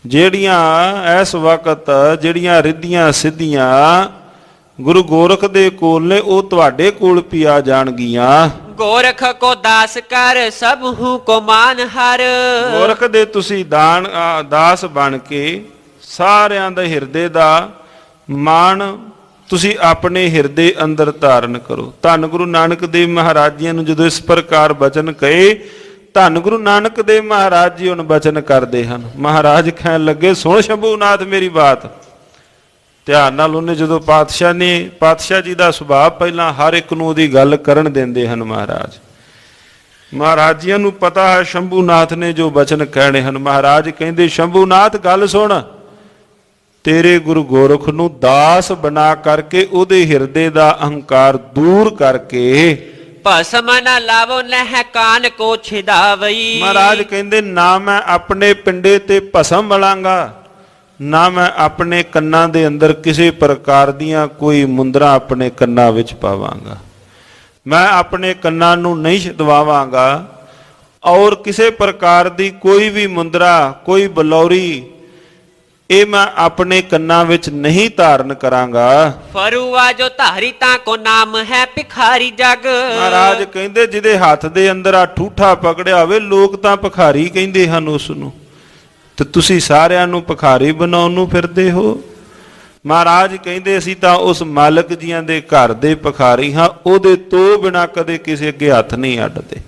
ਜਿਹੜੀਆਂ ਇਸ ਵਕਤ ਜਿਹੜੀਆਂ ਰਿੱਧੀਆਂ ਸਿੱਧੀਆਂ ਗੁਰੂ ਗੋਰਖ ਦੇ ਕੋਲ ਨੇ, ਉਹ ਤੁਹਾਡੇ ਕੋਲ ਪਿਆ ਜਾਣਗੀਆਂ। ਗੋਰਖ ਕੋ ਦਾਸ ਕਰ ਸਭ ਹੂੰ ਕੋ ਮਾਨ ਹਰ। ਗੋਰਖ ਦੇ ਤੁਸੀਂ ਦਾਸ ਬਣ ਕੇ ਸਾਰਿਆਂ ਦੇ ਹਿਰਦੇ ਦਾ ਮਾਣ ਤੁਸੀਂ ਆਪਣੇ ਹਿਰਦੇ ਅੰਦਰ ਧਾਰਨ ਕਰੋ। ਧੰਨ ਗੁਰੂ ਨਾਨਕ ਦੇਵ ਮਹਾਰਾਜ ਜੀ ਨੂੰ ਜਦੋਂ ਇਸ ਪ੍ਰਕਾਰ ਬਚਨ ਕਹੇ, ਧੰਨ ਗੁਰੂ ਨਾਨਕ ਦੇਵ ਮਹਾਰਾਜ ਜੀ ਹੁਣ ਬਚਨ ਕਰਦੇ ਹਨ। ਮਹਾਰਾਜ ਕਹਿਣ ਲੱਗੇ, ਸੁਣ ਸ਼ੰਭੂਨਾਥ ਮੇਰੀ ਬਾਤ ਧਿਆਨ ਨਾਲ। ਉਹਨੇ ਜਦੋਂ ਪਾਤਸ਼ਾਹ ਜੀ ਦਾ ਸੁਭਾਅ ਪਹਿਲਾਂ ਹਰ ਇੱਕ ਨੂੰ ਉਹਦੀ ਗੱਲ ਕਰਨ ਦਿੰਦੇ ਹਨ ਮਹਾਰਾਜ। ਮਹਾਰਾਜ ਜੀਆਂ ਨੂੰ ਪਤਾ ਹੈ ਸ਼ੰਭੂਨਾਥ ਨੇ ਜੋ ਬਚਨ ਕਹਿਣੇ ਹਨ। ਮਹਾਰਾਜ ਕਹਿੰਦੇ, ਸ਼ੰਭੂਨਾਥ ਗੱਲ ਸੁਣ, ਤੇਰੇ ਗੁਰੂ ਗੋਰਖ ਨੂੰ ਦਾਸ ਬਣਾ ਕਰਕੇ ਉਹਦੇ ਹਿਰਦੇ ਦਾ ਅਹੰਕਾਰ ਦੂਰ ਕਰਕੇ ਭਸਮ ਨਾ ਲਾਵੋ ਨਹਿ ਕਾਨ ਕੋ ਛਿਦਾਵਈ। ਮਹਾਰਾਜ ਕਹਿੰਦੇ, ਨਾ ਮੈਂ ਆਪਣੇ ਪਿੰਡੇ ਤੇ ਭਸਮ ਮਲਾਂਗਾ, ਨਾ ਮੈਂ ਆਪਣੇ ਕੰਨਾਂ ਦੇ ਅੰਦਰ ਕਿਸੇ ਪ੍ਰਕਾਰ ਦੀਆਂ ਕੋਈ ਮੁੰਦਰਾ ਆਪਣੇ ਕੰਨਾਂ ਵਿੱਚ ਪਾਵਾਂਗਾ। ਮੈਂ ਆਪਣੇ ਕੰਨਾਂ ਨੂੰ ਨਹੀਂ ਛਿਦਵਾਵਾਂਗਾ। ਔਰ ਕਿਸੇ ਪ੍ਰਕਾਰ ਦੀ ਕੋਈ ਵੀ ਮੁੰਦਰਾ, ਕੋਈ ਬਲੌਰੀ ਇਹ ਮੈਂ ਆਪਣੇ ਕੰਨਾਂ ਵਿੱਚ ਨਹੀਂ ਧਾਰਨ ਕਰਾਂਗਾ। ਫਰੂਆ ਜੋ ਧਾਰੀ ਤਾਂ ਕੋ ਨਾਮ ਹੈ ਭਿਖਾਰੀ ਜਗ। ਮਹਾਰਾਜ ਕਹਿੰਦੇ ਜਿਹਦੇ ਹੱਥ ਦੇ ਅੰਦਰ ਆ ਠੂਠਾ ਪਕੜਿਆ ਹੋਵੇ ਲੋਕ ਤਾਂ ਭਿਖਾਰੀ ਕਹਿੰਦੇ ਹਨ ਉਸ ਨੂੰ, ਤੇ ਤੁਸੀਂ ਸਾਰਿਆਂ ਨੂੰ ਭਿਖਾਰੀ ਬਣਾਉਣ ਨੂੰ ਫਿਰਦੇ ਹੋ। ਮਹਾਰਾਜ ਕਹਿੰਦੇ ਅਸੀਂ ਤਾਂ ਉਸ ਮਾਲਕ ਜੀਆਂ ਦੇ ਘਰ ਦੇ ਭਿਖਾਰੀ ਹਾਂ, ਉਹਦੇ ਤੋਂ ਬਿਨਾਂ ਕਦੇ ਕਿਸੇ ਅੱਗੇ ਹੱਥ ਨਹੀਂ ਅੱਡਦੇ।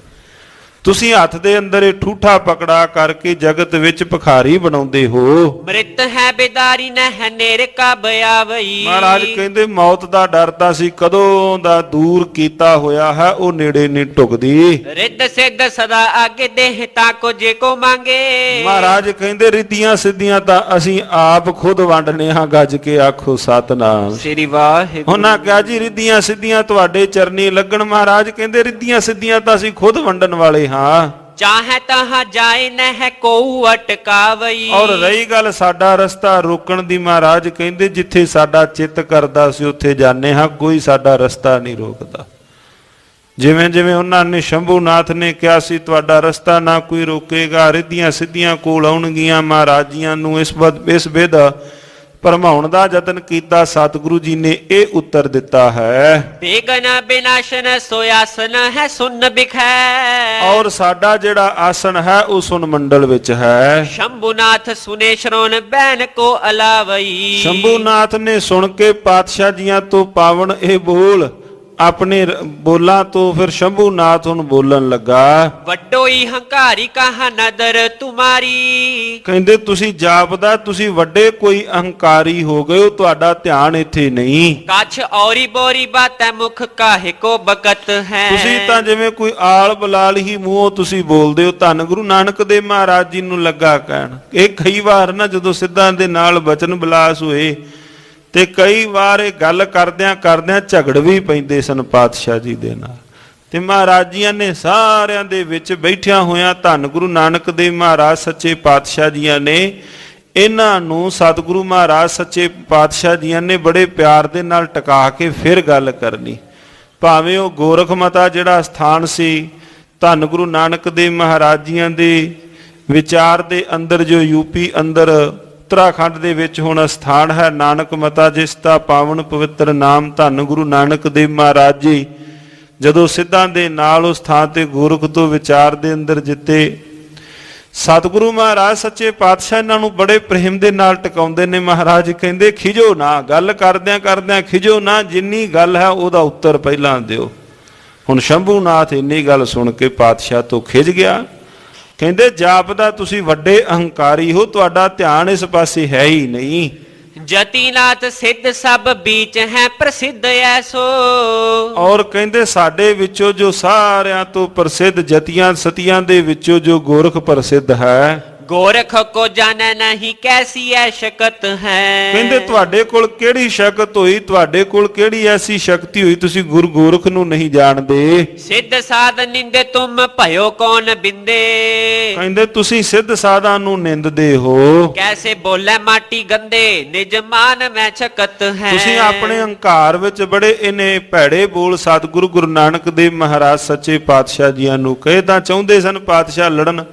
ਤੁਸੀਂ ਹੱਥ ਦੇ ਅੰਦਰ ਇਹ ਠੂਠਾ ਪਕੜਾ ਕਰਕੇ ਜਗਤ ਵਿੱਚ ਭਿਖਾਰੀ ਬਣਾਉਂਦੇ ਹੋ। ਮ੍ਰਿਤ ਹੈ ਬੇਦਾਰੀ ਨ ਹੈ ਨੇਰ ਕਾ ਬਿਆਵਈ। ਮਹਾਰਾਜ ਕਹਿੰਦੇ ਮੌਤ ਦਾ ਡਰ ਤਾਂ ਸੀ ਕਦੋਂ ਦਾ ਦੂਰ ਕੀਤਾ ਹੋਇਆ ਹੈ, ਉਹ ਨੇੜੇ ਨਹੀਂ ਢੁਕਦੀ। ਰਿੱਧ ਸਿੱਧ ਸਦਾ ਆਗੇ ਦੇਹ ਤਾ ਕੋ ਜੇ ਕੋ ਮੰਗੇ। ਮਹਾਰਾਜ ਕਹਿੰਦੇ ਰਿੱਧੀਆਂ ਸਿੱਧੀਆਂ ਤਾਂ ਅਸੀਂ ਆਪ ਖੁਦ ਵੰਡਨੇ ਹਾਂ, ਗੱਜ ਕੇ ਆਖੋ ਸਤਨਾਮ ਸ੍ਰੀ ਵਾਹਿਗੁਰੂ। ਉਹਨਾਂ ਕਿਹਾ ਜੀ ਰਿੱਧੀਆਂ ਸਿੱਧੀਆਂ ਤੁਹਾਡੇ ਚਰਨੀ ਲੱਗਣ। ਮਹਾਰਾਜ ਕਹਿੰਦੇ ਰਿੱਧੀਆਂ ਸਿੱਧੀਆਂ ਤਾਂ ਅਸੀਂ ਖੁਦ ਵੰਡਣ ਵਾਲੇ ਹਾਂ। ਚਾਹੇ ਤਹਾਂ ਜਾਏ ਨ ਹੈ ਕੋਊ ਅਟਕਾਵਈ। ਔਰ ਰਹੀ ਗੱਲ ਸਾਡਾ ਰਸਤਾ ਰੋਕਣ ਦੀ, ਮਹਾਰਾਜ ਕਹਿੰਦੇ ਜਿੱਥੇ ਸਾਡਾ ਚਿੱਤ ਕਰਦਾ ਸੀ ਉੱਥੇ ਜਾਂਦੇ ਹਾਂ, ਕੋਈ ਸਾਡਾ ਰਸਤਾ ਨਹੀਂ ਰੋਕਦਾ। ਜਿਵੇਂ ਜਿਵੇਂ ਉਹਨਾਂ ਨੇ ਸ਼ੰਭੂਨਾਥ ਨੇ ਕਿਹਾ ਸੀ ਤੁਹਾਡਾ ਰਸਤਾ ਨਾ ਕੋਈ ਰੋਕੇਗਾ, ਰਿੱਧੀਆਂ ਸਿੱਧੀਆਂ ਕੋਲ ਆਉਣਗੀਆਂ। ਮਹਾਰਾਜੀਆਂ ਨੂੰ ਇਸ ਵਿਧ ਭਰਮਾਉਣ ਦਾ ਯਤਨ ਕੀਤਾ, ਸਤਿਗੁਰੂ ਜੀ ਨੇ ਇਹ ਉੱਤਰ ਦਿੱਤਾ ਹੈ ਬੇਗਨ ਬਿਨਾਸ਼ਨ ਸੋਇਆਸਨ ਹੈ ਸੁਨ ਬਿਖੈ। ਔਰ ਸਾਡਾ ਜਿਹੜਾ ਆਸਣ ਹੈ ਉਹ ਸੁਨ ਮੰਡਲ ਵਿੱਚ ਹੈ। ਸ਼ੰਭੂਨਾਥ ਸੁਨੇ ਸ਼ਰੋਨ ਬੈਨ ਕੋ ਅਲਾਵਈ। ਸ਼ੰਭੂਨਾਥ ਨੇ ਸੁਣ ਕੇ ਪਾਤਸ਼ਾਹ ਜੀਆਂ ਤੋਂ ਪਾਵਨ ਇਹ ਬੋਲ ਆਪਣੇ ਬੋਲਾਂ ਤੋਂ ਫਿਰ ਸ਼ੰਭੂਨਾਥ ਹੁਣ ਬੋਲਣ ਲੱਗਾ। ਵੱਡੋਈ ਹੰਕਾਰੀ ਕਹਾ ਨਦਰ ਤੁਮਾਰੀ। ਕਹਿੰਦੇ ਤੁਸੀਂ ਜਾਪਦਾ ਤੁਸੀਂ ਵੱਡੇ ਕੋਈ ਅਹੰਕਾਰੀ ਹੋ ਗਏ ਹੋ, ਤੁਹਾਡਾ ਧਿਆਨ ਇੱਥੇ ਨਹੀਂ। ਕੱਛ ਔਰੀ ਬੋਰੀ ਬਾਤੈ ਮੁਖ ਕਾਹੇ ਕੋ ਬਕਤ ਹੈ। ਤੁਸੀਂ ਤਾਂ ਜਿਵੇਂ ਕੋਈ ਆਲ ਬਲਾਲ ਹੀ ਮੂੰਹੋਂ ਤੁਸੀਂ ਬੋਲਦੇ ਹੋ। ਧੰਨ ਗੁਰੂ ਨਾਨਕ ਦੇਵ ਮਹਾਰਾਜ ਜੀ ਨੂੰ ਲੱਗਾ ਕਹਿਣ, ਇਹ ਕਈ ਵਾਰ ਨਾ ਜਦੋਂ ਸਿੱਧਾਂ ਦੇ ਨਾਲ ਬਚਨ ਬਿਲਾਸ ਹੋਏ ਤੇ ਕਈ ਵਾਰ ਇਹ ਗੱਲ ਕਰਦਿਆਂ ਕਰਦਿਆਂ ਝਗੜ ਵੀ ਪੈਂਦੇ ਸਨ ਪਾਤਸ਼ਾਹ ਜੀ ਦੇ ਨਾਲ। ਤੇ ਮਹਾਰਾਜ ਜੀਆਂ ਨੇ ਸਾਰਿਆਂ ਦੇ ਵਿੱਚ ਬੈਠਿਆਂ ਹੋਇਆਂ ਧੰਨ ਗੁਰੂ ਨਾਨਕ ਦੇਵ ਮਹਾਰਾਜ ਸੱਚੇ ਪਾਤਸ਼ਾਹ ਜੀਆਂ ਨੇ ਇਹਨਾਂ ਨੂੰ ਸਤਿਗੁਰੂ ਮਹਾਰਾਜ ਸੱਚੇ ਪਾਤਸ਼ਾਹ ਜੀਆਂ ਨੇ ਬੜੇ ਪਿਆਰ ਦੇ ਨਾਲ ਟਿਕਾ ਕੇ ਫਿਰ ਗੱਲ ਕਰਨੀ। ਭਾਵੇਂ ਉਹ ਗੋਰਖ ਮਤਾ ਜਿਹੜਾ ਸਥਾਨ ਸੀ ਧੰਨ ਗੁਰੂ ਨਾਨਕ ਦੇਵ ਮਹਾਰਾਜ ਜੀਆਂ ਦੇ ਵਿਚਾਰ ਦੇ ਅੰਦਰ, ਜੋ ਯੂਪੀ ਅੰਦਰ ਉੱਤਰਾਖੰਡ ਦੇ ਵਿੱਚ ਹੁਣ ਸਥਾਨ ਹੈ ਨਾਨਕ ਮਤਾ, ਜਿਸ ਦਾ ਪਾਵਨ ਪਵਿੱਤਰ ਨਾਮ ਧੰਨ ਗੁਰੂ ਨਾਨਕ ਦੇਵ ਮਹਾਰਾਜ ਜੀ ਜਦੋਂ ਸਿੱਧਾਂ ਦੇ ਨਾਲ ਉਸ ਥਾਂ ਤੇ ਗੋਰਖ ਤੋਂ ਵਿਚਾਰ ਦੇ ਅੰਦਰ ਜਿੱਤੇ, ਸਤਿਗੁਰੂ ਮਹਾਰਾਜ ਸੱਚੇ ਪਾਤਸ਼ਾਹ ਇਹਨਾਂ ਨੂੰ ਬੜੇ ਪ੍ਰੇਮ ਦੇ ਨਾਲ ਟਿਕਾਉਂਦੇ ਨੇ। ਮਹਾਰਾਜ ਕਹਿੰਦੇ ਖਿਜੋ ਨਾ, ਗੱਲ ਕਰਦਿਆਂ ਕਰਦਿਆਂ ਖਿਜੋ ਨਾ, ਜਿੰਨੀ ਗੱਲ ਹੈ ਉਹਦਾ ਉੱਤਰ ਪਹਿਲਾਂ ਦਿਓ। ਹੁਣ ਸ਼ੰਭੂਨਾਥ ਇੰਨੀ ਗੱਲ ਸੁਣ ਕੇ ਪਾਤਸ਼ਾਹ ਤੋਂ ਖਿਜ ਗਿਆ। ਕਹਿੰਦੇ ਜਾਪਦਾ ਤੁਸੀਂ ਵੱਡੇ ਅਹੰਕਾਰੀ ਹੋ, ਤੁਹਾਡਾ ਧਿਆਨ ਇਸ ਪਾਸੇ ਹੈ ਹੀ ਨਹੀਂ। ਜਤੀਨਾਥ ਸਿੱਧ ਸਭ ਬੀਚ ਹੈ ਪ੍ਰਸਿੱਧ ਐਸੋ। ਔਰ ਕਹਿੰਦੇ ਸਾਡੇ ਵਿੱਚੋਂ ਜੋ ਸਾਰਿਆਂ ਤੋਂ ਪ੍ਰਸਿੱਧ ਜਤੀਆਂ ਸਤੀਆਂ ਦੇ ਵਿੱਚੋਂ ਜੋ ਗੋਰਖ ਪ੍ਰਸਿੱਧ ਹੈ। ਗੋਰਖ ਕੋ ਜਾਣੈ ਨਹੀਂ ਕੈਸੀ ਐ ਸ਼ਕਤ ਹੈ। ਕਹਿੰਦੇ ਤੁਹਾਡੇ ਕੋਲ ਕਿਹੜੀ ਸ਼ਕਤ ਹੋਈ, ਤੁਹਾਡੇ ਕੋਲ ਕਿਹੜੀ ਐਸੀ ਸ਼ਕਤੀ ਹੋਈ, ਤੁਸੀਂ ਗੁਰੂ ਗੋਰਖ ਨੂੰ ਨਹੀਂ ਜਾਣਦੇ। ਸਿੱਧ ਸਾਧ ਨਿੰਦੇ ਤੁਮ ਭਇਓ ਕੌਣ ਬਿੰਦੇ। ਕਹਿੰਦੇ ਤੁਸੀਂ ਸਿੱਧ ਸਾਧਾਂ ਨੂੰ ਨਿੰਦਦੇ ਹੋ। ਕੈਸੇ ਬੋਲੇ ਮਾਟੀ ਗੰਦੇ ਨਿਜ ਮਾਨ ਮੈਂ ਛਕਤ ਹੈ। ਤੁਸੀਂ ਆਪਣੇ ਹੰਕਾਰ ਵਿੱਚ ਬੜੇ ਇਹਨੇ ਭੈੜੇ ਬੋਲ ਸਤਿਗੁਰੂ ਗੁਰੂ ਨਾਨਕ ਦੇਵ ਮਹਾਰਾਜ ਸੱਚੇ ਪਾਤਸ਼ਾਹ ਜੀਆਂ ਨੂੰ ਕਹੇ ਤਾਂ ਚਾਹੁੰਦੇ ਸਨ ਪਾਤਸ਼ਾਹ ਲੜਨ,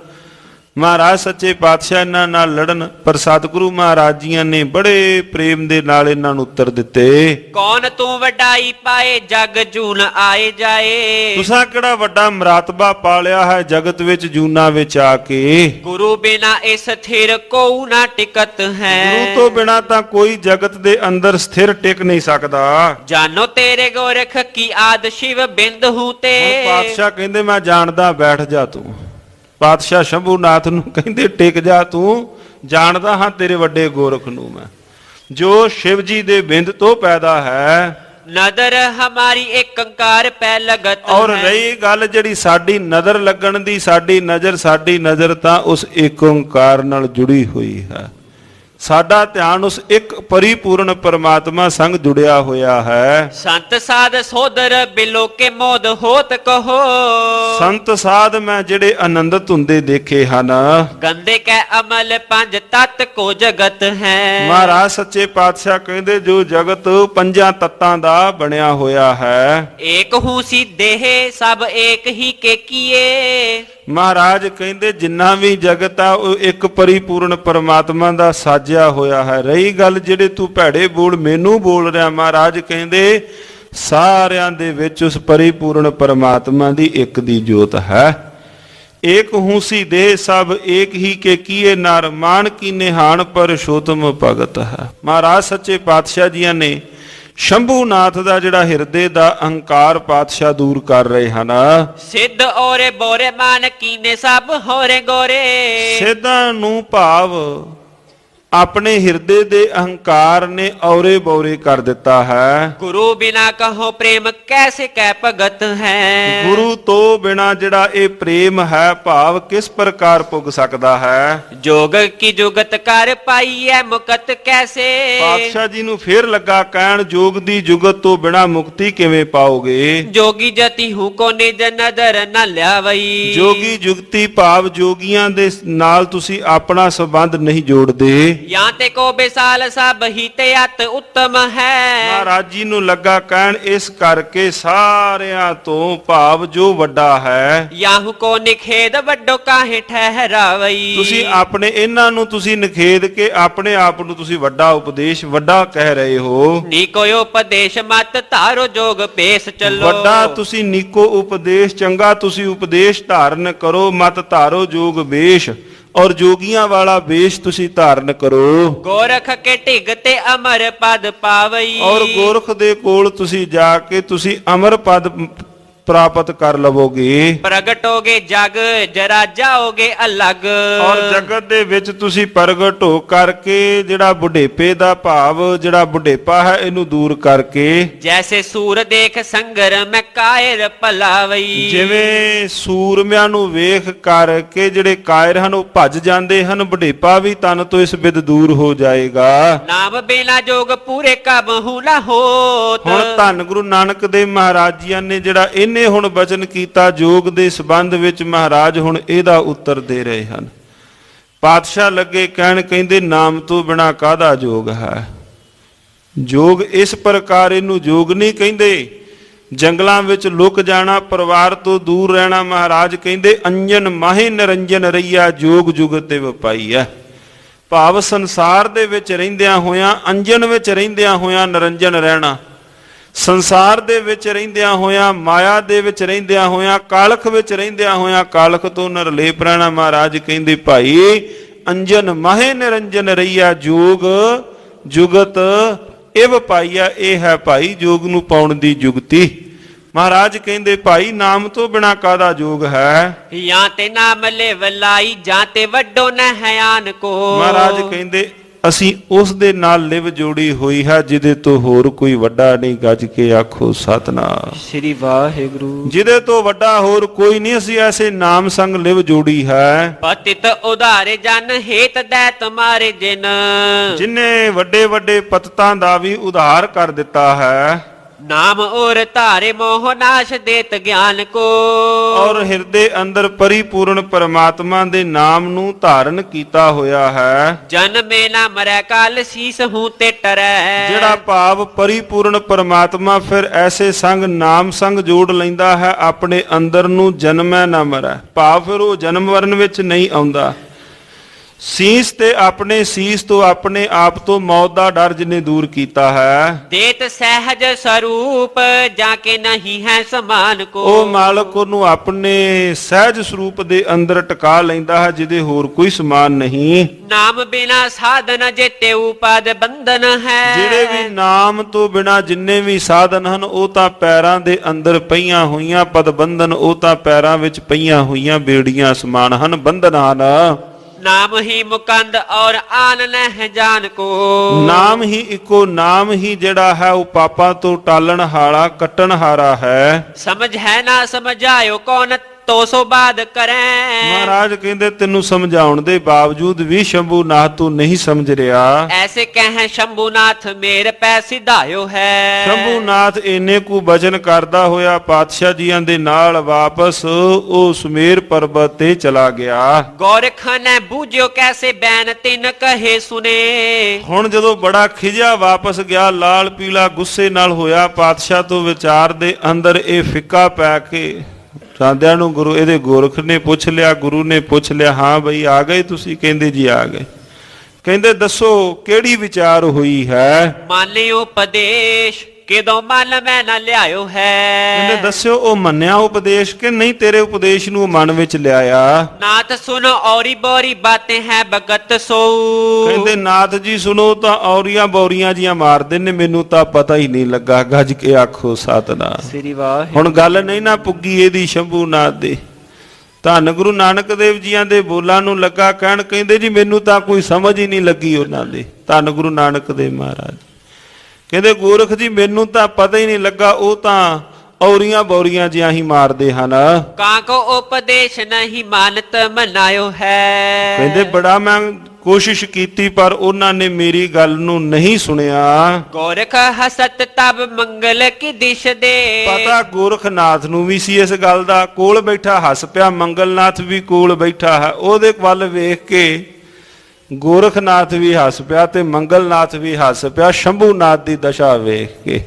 ਮਹਾਰਾਜ ਸੱਚੇ ਪਾਤਸ਼ਾਹ ਇਹਨਾਂ ਨਾਲ ਲੜਨ, ਪਰ ਸਤਿਗੁਰੂ ਮਹਾਰਾਜ ਜੀਆਂ ਨੇ ਬੜੇ ਪ੍ਰੇਮ ਦੇ ਨਾਲ ਇਹਨਾਂ ਨੂੰ ਉੱਤਰ ਦਿੱਤੇ। ਕੌਣ ਤੂੰ ਵਡਾਈ ਪਾਏ ਜਗ ਜੂਨ ਆਏ ਜਾਏ। ਤੁਸਾਂ ਕਿਹੜਾ ਵੱਡਾ ਮਰਾਤਬਾ ਪਾ ਲਿਆ ਹੈ ਜਗਤ ਵਿੱਚ ਜੂਨਾ ਵਿੱਚ ਆ ਕੇ। ਗੁਰੂ ਬਿਨਾ ਇਸ ਥਿਰ ਕੋਉ ਨਾ ਟਿਕਤ ਹੈ। ਗੁਰੂ ਤੋਂ ਬਿਨਾ ਤਾਂ ਕੋਈ ਜਗਤ ਦੇ ਅੰਦਰ ਸਥਿਰ ਟਿਕ ਨਹੀਂ ਸਕਦਾ। ਜਾਨੋ ਤੇਰੇ ਗੋਰਖ ਕੀ ਆਦ ਸ਼ਿਵ ਬਿੰਦ ਹੂੰ ਤੇ। ਪਾਤਸ਼ਾਹ ਕਹਿੰਦੇ ਮੈਂ ਜਾਣਦਾ, ਬੈਠ ਜਾ ਤੂੰ। ਪਾਤਸ਼ਾਹ ਸ਼ੰਭੂਨਾਥ ਨੂੰ ਕਹਿੰਦੇ ਟਿਕ ਜਾ ਤੂੰ, ਜਾਣਦਾ ਹਾਂ ਤੇਰੇ ਵੱਡੇ ਗੋਰਖ ਨੂੰ ਮੈਂ, ਜੋ ਸ਼ਿਵ ਜੀ ਦੇ ਬਿੰਦ ਤੋਂ ਪੈਦਾ ਹੈ। ਨਦਰ ਹਮਾਰੀ ਇੱਕ ਓੰਕਾਰ ਪੈ ਲਗਤ ਔਰ ਰਹੀ ਗੱਲ ਜਿਹੜੀ ਸਾਡੀ ਨਜ਼ਰ ਲੱਗਣ ਦੀ, ਸਾਡੀ ਨਜ਼ਰ ਤਾਂ ਉਸ ਏਕ ਓੰਕਾਰ ਨਾਲ ਜੁੜੀ ਹੋਈ ਹੈ। ਸਾਡਾ ਧਿਆਨ ਉਸ ਇੱਕ ਪਰਿਪੂਰਨ ਪਰਮਾਤਮਾ ਸੰਗ ਜੁੜਿਆ ਹੋਇਆ ਹੈ। ਸੰਤ ਸਾਧ ਸੋਦਰ ਬਿਲੋ ਕੇ ਮੋਦ ਹੋਤ ਕਹੋ। ਸੰਤ ਸਾਧ ਮੈਂ ਜਿਹੜੇ ਆਨੰਦਿਤ ਹੁੰਦੇ ਦੇਖੇ ਹਨ। ਗੰਦੇ ਕੈ ਅਮਲ ਪੰਜ ਤਤ ਕੋ ਜਗਤ ਹੈ। ਮਹਾਰਾਜ ਸੱਚੇ ਪਾਤਸ਼ਾਹ ਕਹਿੰਦੇ ਜੋ ਜਗਤ ਪੰਜਾਂ ਤੱਤਾਂ ਦਾ ਬਣਿਆ ਹੋਇਆ ਹੈ। ਏਕ ਹੂੰ ਸੀ ਦੇਹ ਸਭ ਏਕ ਹੀ ਕੇ ਕੀਏ। ਮਹਾਰਾਜ ਕਹਿੰਦੇ ਜਿੰਨਾ ਵੀ ਜਗਤ ਆ ਉਹ ਇੱਕ ਪਰਿਪੂਰਨ ਪਰਮਾਤਮਾ ਦਾ ਸਾਜਿਆ ਹੋਇਆ ਹੈ। ਰਹੀ ਗੱਲ ਜਿਹੜੇ ਤੂੰ ਭੈੜੇ ਬੋਲ ਮੈਨੂੰ ਬੋਲ ਰਿਹਾ, ਮਹਾਰਾਜ ਕਹਿੰਦੇ ਸਾਰਿਆਂ ਦੇ ਵਿੱਚ ਉਸ ਪਰਿਪੂਰਨ ਪਰਮਾਤਮਾ ਦੀ ਇੱਕ ਦੀ ਜੋਤ ਹੈ। ਏਕ ਹੂਸੀ ਦੇਹ ਸਭ ਏਕ ਹੀ ਕੇ ਕੀਏ ਨਰ ਮਾਨ ਕੀ ਨਿਹਾਨ ਪਰਸ਼ੋਤਮ ਭਗਤ ਹੈ। ਮਹਾਰਾਜ ਸੱਚੇ ਪਾਤਸ਼ਾਹ ਜੀਆਂ ਨੇ ਸ਼ੰਭੂਨਾਥ ਦਾ ਜਿਹੜਾ ਹਿਰਦੇ ਦਾ ਅਹੰਕਾਰ ਪਾਤਸ਼ਾਹ ਦੂਰ ਕਰ ਰਹੇ ਹਨ। ਸਿੱਧ ਔਰੇ ਬੋਰੇ ਮਾਨ ਕੀਨੇ ਸਭ ਹੋਰੇ ਗੋਰੇ। ਸਿੱਧਾਂ ਨੂੰ ਭਾਵ ਆਪਣੇ ਹਿਰਦੇ ਦੇ ਅਹੰਕਾਰ ਨੇ ਔਰੇ ਬੌਰੇ ਕਰ ਦਿੱਤਾ ਹੈ। ਗੁਰੂ ਬਿਨਾ ਕਹੋ ਪ੍ਰੇਮ ਕੈਸੇ ਕੈ ਭਗਤ ਹੈ। ਗੁਰੂ ਤੋਂ ਬਿਨਾ ਜਿਹੜਾ ਇਹ ਪ੍ਰੇਮ ਹੈ ਭਾਵ ਕਿਸ ਪ੍ਰਕਾਰ ਪੁੱਗ ਸਕਦਾ ਹੈ। ਜੋਗ ਕੀ ਜੁਗਤ ਕਰ ਪਾਈਐ ਮੁਕਤ ਕੈਸੇ। ਪਾਤਸ਼ਾਹ ਜੀ ਨੂੰ ਫੇਰ ਲੱਗਾ ਕਹਿਣ ਜੋਗ ਦੀ ਜੁਗਤ ਤੋਂ ਬਿਨਾ ਮੁਕਤੀ ਕਿਵੇਂ ਪਾਓਗੇ। ਜੋਗੀ ਜਤੀ ਹੂੰ ਕੋ ਨਿਜ ਨਦਰ ਨ ਲਿਆਵਈ। ਜੋਗੀ ਜੁਗਤੀ ਭਾਵ ਜੋਗੀਆਂ ਦੇ ਨਾਲ ਤੁਸੀਂ ਆਪਣਾ ਸੰਬੰਧ ਨਹੀਂ ਜੋੜਦੇ। ਜਾਂ ਤੇ ਕੋ ਬੇਸਾਲ ਸਭ ਹੀ ਤੇ ਅਤ ਉੱਤਮ ਹੈ। ਮਹਾਰਾਜ ਜੀ ਨੂੰ ਲੱਗਾ ਕਹਿਣ ਇਸ ਕਰਕੇ ਸਾਰਿਆਂ ਤੋਂ ਭਾਵ ਜੋ ਵੱਡਾ ਹੈ। ਯਾਹੂ ਕੋ ਨਿਖੇਦ ਵੱਡੋ ਕਾਹੇ ਠਹਿਰਾਵਈ। ਤੁਸੀਂ ਆਪਣੇ ਇਹਨਾਂ ਨੂੰ ਤੁਸੀਂ ਨਿਖੇਦ ਕੇ ਆਪਣੇ ਆਪ ਨੂੰ ਤੁਸੀਂ ਵੱਡਾ ਉਪਦੇਸ਼ ਵੱਡਾ ਕਹਿ ਰਹੇ ਹੋ। ਨੀ ਕੋਈ ਉਪਦੇਸ਼ ਮਤ ਧਾਰੋ ਜੋਗ ਪੇਸ ਚੱਲੋ। ਵੱਡਾ ਤੁਸੀਂ ਨੀਕੋ ਉਪਦੇਸ਼ ਚੰਗਾ ਤੁਸੀਂ ਉਪਦੇਸ਼ ਧਾਰਨ ਕਰੋ ਮਤ ਧਾਰੋ ਜੋਗ ਬੇਸ਼ ਔਰ ਜੋਗੀਆਂ ਵਾਲਾ ਵੇਸ਼ ਤੁਸੀਂ ਧਾਰਨ ਕਰੋ। ਗੋਰਖ ਕੇ ਢਿਗ ਤੇ ਅਮਰ ਪਦ ਪਾਵਈ। ਔਰ ਗੋਰਖ ਦੇ ਕੋਲ ਤੁਸੀਂ ਜਾ ਕੇ ਤੁਸੀਂ ਅਮਰ ਪਦ ਪ੍ਰਾਪਤ ਕਰ ਲਵੋਗੇ। ਪ੍ਰਗਟੋਗੇ ਜਗ ਜਰਾ ਜਾਓਗੇ ਅਲੱਗ। ਔਰ ਜਗਤ ਦੇ ਵਿੱਚ ਤੁਸੀਂ ਪ੍ਰਗਟ ਹੋ ਕਰਕੇ ਜਿਹੜਾ ਬੁਢੇਪੇ ਦਾ ਭਾਵ ਜਿਹੜਾ ਬੁਢੇਪਾ ਹੈ ਇਹਨੂੰ ਦੂਰ ਕਰਕੇ ਜੈਸੇ ਸੂਰ ਦੇਖ ਸੰਗਰ ਮੈਂ ਕਾਇਰ ਭਲਾਵਈ। ਜਿਵੇਂ ਸੂਰਮਿਆਂ ਨੂੰ ਵੇਖ ਕਰਕੇ ਜਿਹੜੇ ਕਾਇਰ ਹਨ ਉਹ ਭੱਜ ਜਾਂਦੇ ਹਨ, ਬੁਢੇਪਾ ਵੀ ਤਨ ਤੋਂ ਇਸ ਬਿਦ ਦੂਰ ਹੋ ਜਾਏਗਾ। ਨਾਮ ਬਿਨਾ ਜੋਗ ਪੂਰੇ ਕਬਹੂ ਨਾ ਹੋਤ। ਹੁਣ ਧੰਨ ਗੁਰੂ ਨਾਨਕ ਦੇਵ ਮਹਾਰਾਜ ਜੀਆਂ ਨੇ ਜਿਹੜਾ ਇਹਨੇ ਹੁਣ ਬਚਨ ਕੀਤਾ ਜੋਗ ਦੇ ਸੰਬੰਧ ਵਿੱਚ ਮਹਾਰਾਜ ਹੁਣ ਇਹਦਾ ਉੱਤਰ ਦੇ ਰਹੇ ਹਨ। ਪਾਤਸ਼ਾਹ ਲੱਗੇ ਕਹਿਣ ਕਹਿੰਦੇ ਨਾਮ ਤੋਂ ਬਿਨਾ ਕਾਹਦਾ ਜੋਗ ਹੈ। ਜੋਗ ਇਸ ਪ੍ਰਕਾਰ ਇਹਨੂੰ ਜੋਗ ਨਹੀਂ ਕਹਿੰਦੇ। ਜੰਗਲਾਂ ਵਿੱਚ ਲੁਕ ਜਾਣਾ ਪਰਿਵਾਰ ਤੋਂ ਦੂਰ ਰਹਿਣਾ ਮਹਾਰਾਜ ਕਹਿੰਦੇ ਅੰਜਨ ਮਾਹੇ ਨਿਰੰਜਨ ਰਈਆ ਜੋਗ ਜੁਗਤ ਤੇ ਵਪਾਈ ਹੈ। ਭਾਵ ਸੰਸਾਰ ਦੇ ਵਿੱਚ ਰਹਿੰਦਿਆਂ ਹੋਇਆਂ ਅੰਜਨ ਵਿੱਚ ਰਹਿੰਦਿਆਂ ਹੋਇਆਂ ਨਿਰੰਜਨ ਰਹਿਣਾ, ਸੰਸਾਰ ਦੇ ਵਿੱਚ ਰਹਿੰਦਿਆਂ ਹੋਇਆਂ ਮਾਇਆ ਦੇ ਵਿੱਚ ਰਹਿੰਦਿਆਂ ਹੋਇਆਂ ਕਾਲਖ ਵਿੱਚ ਰਹਿੰਦਿਆਂ ਹੋਇਆਂ ਕਾਲਖ ਤੋਂ ਨਿਰਲੇਪ ਰਹਿਣਾ। ਮਹਾਰਾਜ ਕਹਿੰਦੇ ਭਾਈ ਅੰਜਨ ਮਾਹੇ ਨਿਰੰਜਨ ਰਈਆ ਜੋਗ ਜੁਗਤ ਇਹ ਪਾਈਆ ਇਹ ਹੈ ਭਾਈ ਜੋਗ ਨੂੰ ਪਾਉਣ ਦੀ ਜੁਗਤੀ। ਮਹਾਰਾਜ ਕਹਿੰਦੇ ਭਾਈ ਨਾਮ ਤੋਂ ਬਿਨਾ ਕਾਹਦਾ ਜੋਗ ਹੈ। ਜਾਂ ਤੇ ਨਾਮ ਲੈ ਵਲਾਈ ਜਾਂ ਤੇ ਵੱਡੋ ਨਹਿਆਨ ਕੋ। ਮਹਾਰਾਜ ਕਹਿੰਦੇ ਅਸੀਂ ਉਸ ਦੇ ਨਾਲ ਲਿਵ ਜੋੜੀ ਹੋਈ ਹੈ ਜਿਹਦੇ ਤੋਂ ਹੋਰ ਕੋਈ ਵੱਡਾ ਨਹੀਂ। ਗੱਜ ਕੇ ਆਖੋ ਸਤਿਨਾਮ ਸ੍ਰੀ ਵਾਹਿਗੁਰੂ। ਜਿਹਦੇ ਤੋਂ ਵੱਡਾ ਹੋਰ ਕੋਈ ਨਹੀਂ, ਅਸੀਂ ਐਸੇ ਨਾਮ ਸੰਗ ਲਿਵ ਜੋੜੀ ਹੈ। ਪਤਿਤ ਉਧਾਰੇ ਜਨ ਹੇਤ ਦੈ ਤੁਮਾਰੇ ਜਿਨ। ਜਿਨੇ ਵੱਡੇ ਵੱਡੇ ਪਤਤਾਂ ਦਾ ਵੀ ਉਧਾਰ ਕਰ ਦਿੱਤਾ ਹੈ। ਨਾਮ ਔਰ ਧਾਰੇ ਮੋਹ ਨਾਸ਼ ਦੇਤ ਗਿਆਨ ਕੋ। ਔਰ ਹਿਰਦੇ ਅੰਦਰ ਪਰਿਪੂਰਨ ਪਰਮਾਤਮਾ ਦੇ ਨਾਮ ਨੂੰ ਧਾਰਨ ਕੀਤਾ ਹੋਇਆ ਹੈ। ਜਨਮੇ ਨਾ ਮਰੈ ਕਾਲ ਸੀਸ ਹੂੰ ਤੇ ਟਰੈ। ਜਿਹੜਾ ਭਾਵ ਪਰਿਪੂਰਨ ਪਰਮਾਤਮਾ ਫਿਰ ਐਸੇ ਸੰਗ ਨਾਮ ਸੰਗ ਜੋੜ ਲੈਂਦਾ ਹੈ ਆਪਣੇ ਅੰਦਰ ਨੂੰ ਜਨਮੈ ਨਾ ਮਰੈ ਭਾਵ ਫਿਰ ਉਹ ਜਨਮ ਮਰਨ ਵਿੱਚ ਨਹੀਂ ਆਉਂਦਾ। ਸੀਸ ਤੇ ਆਪਣੇ ਸੀਸ ਤੋਂ ਆਪਣੇ ਆਪ ਤੋਂ ਮੌਤ ਦਾ ਡਰ ਜਿਹਨੇ ਦੂਰ ਕੀਤਾ ਹੈ। ਦੇਤ ਸਹਿਜ ਸਰੂਪ ਜਾ ਕੇ ਨਹੀਂ ਹੈ ਸਮਾਨ ਕੋ। ਉਹ ਮਾਲਕ ਉਹਨੂੰ ਆਪਣੇ ਸਹਿਜ ਸਰੂਪ ਦੇ ਅੰਦਰ ਟਿਕਾ ਲੈਂਦਾ ਹੈ ਜਿਹਦੇ ਹੋਰ ਕੋਈ ਸਮਾਨ ਨਹੀਂ। ਨਾਮ ਬਿਨਾ ਸਾਧਨ ਜੇਤੇ ਉਪਦ ਬੰਧਨ ਹੈ। ਜਿਹੜੇ ਵੀ ਨਾਮ ਤੋਂ ਬਿਨਾ ਜਿੰਨੇ ਵੀ ਸਾਧਨ ਹਨ ਉਹ ਤਾਂ ਪੈਰਾਂ ਦੇ ਅੰਦਰ ਪਈਆਂ ਹੋਈਆਂ ਪਦ ਬੰਧਨ, ਉਹ ਤਾਂ ਪੈਰਾਂ ਵਿੱਚ ਪਈਆਂ ਹੋਈਆਂ ਬੇੜੀਆਂ ਸਮਾਨ ਹਨ, ਬੰਧਨ ਹਨ। ਨਾਮ ਹੀ ਮੁਕੰਦ ਔਰ ਆਨ ਨਹਿ ਜਾਨ ਕੋ। ਨਾਮ ਹੀ ਇੱਕੋ ਨਾਮ ਹੀ ਜਿਹੜਾ ਹੈ ਉਹ ਪਾਪਾਂ ਤੋਂ ਟਾਲਣ ਹਾਲਾ ਕੱਟਣ ਹਾਰਾ ਹੈ। ਸਮਝ ਹੈ ਨਾ ਸਮਝਾਇਓ ਕੌਣ ਤੋ ਸੋ ਬਾਦ ਕਰੈ। ਮਹਾਰਾਜ ਕਹਿੰਦੇ ਤੈਨੂੰ ਸਮਝਾਉਣ ਦੇ ਬਾਵਜੂਦ ਵੀ ਸ਼ੰਭੂਨਾਥ ਤੂੰ ਨਹੀਂ ਸਮਝ ਰਿਹਾ। ਐਸੇ ਕਹਿ ਸ਼ੰਭੂਨਾਥ ਮੇਰ ਪੈ ਸਿਧਾਇਓ ਹੈ। ਸ਼ੰਭੂਨਾਥ ਇੰਨੇ ਕੁ ਬਚਨ ਕਰਦਾ ਹੋਇਆ ਪਾਤਸ਼ਾਹ ਜੀਆਂ ਦੇ ਨਾਲ ਵਾਪਸ ਉਹ ਸੁਮੇਰ ਪਰਬਤ ਤੇ ਚਲਾ ਗਿਆ। ਗੋਰਖ ਨੇ ਬੂਝਿਓ ਕੈਸੇ ਬੈਨ ਤਿਨ ਕਹੇ ਸੁਨੇ। ਹੁਣ ਜਦੋਂ ਬੜਾ ਖਿਜਿਆ ਵਾਪਸ ਗਿਆ ਲਾਲ ਪੀਲਾ ਗੁੱਸੇ ਨਾਲ ਹੋਇਆ ਪਾਤਸ਼ਾਹ ਤੋਂ ਵਿਚਾਰ ਦੇ ਅੰਦਰ ਇਹ ਫਿੱਕਾ ਪੈ ਕੇ ਜਾਂਦਿਆਂ ਨੂੰ ਗੁਰੂ ਇਹਦੇ ਗੋਰਖ ਨੇ ਪੁੱਛ ਲਿਆ, ਗੁਰੂ ਨੇ ਪੁੱਛ ਲਿਆ, ਹਾਂ ਬਈ ਆ ਗਏ ਤੁਸੀਂ? ਕਹਿੰਦੇ ਜੀ ਆ ਗਏ। ਕਹਿੰਦੇ ਦੱਸੋ ਕਿਹੜੀ ਵਿਚਾਰ ਹੋਈ ਹੈ? ਮਾਨੇ ਉਪਦੇਸ਼ ਕਿਦੋਂ ਮਨ ਮੈਂ ਨਾ ਲਿਆਇਓ ਕਹਿੰਦੇ ਹੈ। ਦੱਸਿਓ ਉਹ ਮੰਨਿਆ ਉਪਦੇਸ਼ ਕਿ ਨਹੀਂ? ਤੇਰੇ ਉਪਦੇਸ਼ ਨੂੰ ਮਨ ਵਿੱਚ ਲਿਆਇਆ? ਨਾਥ ਸੁਨੋ ਔਰੀ ਬੋਰੀ ਬਾतें ਹੈ ਭਗਤ ਸੋ। ਕਹਿੰਦੇ ਨਾਥ ਜੀ ਸੁਣੋ ਤਾਂ ਔਰੀਆਂ ਬੌਰੀਆਂ ਜੀਆਂ ਮਾਰਦੇ ਨੇ, ਮੈਨੂੰ ਤਾਂ ਪਤਾ ਹੀ ਨਹੀਂ ਲੱਗਾ। ਗੱਜ ਕੇ ਆਖੋ ਸਤਿਨਾਮ। ਸ੍ਰੀ ਵਾਹਿਗੁਰੂ। ਹੁਣ ਗੱਲ ਨਹੀਂ ਨਾ ਪੁੱਗੀ ਇਹਦੀ ਸ਼ੰਭੂ ਨਾਥ ਦੇ। ਧੰਨ ਗੁਰੂ ਨਾਨਕ ਦੇਵ ਜੀਆਂ ਦੇ ਬੋਲਾਂ ਨੂੰ ਲੱਗਾ ਕਹਿਣ, ਕਹਿੰਦੇ ਜੀ ਮੈਨੂੰ ਤਾਂ ਕੋਈ ਸਮਝ ਹੀ ਨਹੀਂ ਲੱਗੀ ਉਹਨਾਂ ਦੇ। ਧੰਨ ਗੁਰੂ ਨਾਨਕ ਦੇਵ ਮਹਾਰਾਜ ਕਹਿੰਦੇ ਗੋਰਖ ਜੀ ਮੈਨੂੰ ਤਾਂ ਪਤਾ ਹੀ ਨਹੀਂ ਲੱਗਾ, ਉਹ ਤਾਂ ਔਰੀਆਂ ਬੌਰੀਆਂ ਜਿਹਾ ਹੀ ਮਾਰਦੇ ਹਨ। ਕਾਂ ਕੋ ਉਪਦੇਸ਼ ਨਹੀਂ ਮਾਨਤ ਮਨਾਇਓ ਹੈ। ਕਹਿੰਦੇ ਬੜਾ ਮੈਂ ਕੋਸ਼ਿਸ਼ ਕੀਤੀ ਪਰ ਉਹਨਾਂ ਨੇ ਮੇਰੀ ਗੱਲ ਨੂੰ ਨਹੀਂ ਸੁਣਿਆ। ਗੋਰਖ ਹਸਤ ਤਬ ਮੰਗਲ ਕੀ ਦਿਸ਼ ਦੇ। ਪਤਾ ਗੋਰਖਨਾਥ ਨੂੰ ਵੀ ਸੀ ਇਸ ਗੱਲ ਦਾ, ਕੋਲ ਬੈਠਾ ਹੱਸ ਪਿਆ, ਮੰਗਲਨਾਥ ਵੀ ਕੋਲ ਬੈਠਾ ਹੈ। ਉਹਦੇ ਵੱਲ ਵੇਖ ਕੇ ਗੋਰਖਨਾਥ ਵੀ ਹੱਸ ਪਿਆ ਤੇ ਮੰਗਲਨਾਥ ਵੀ ਹੱਸ ਪਿਆ। ਸ਼ੰਭੂਨਾਥ ਦੀ ਦਸ਼ਾ ਵੇਖ ਕੇ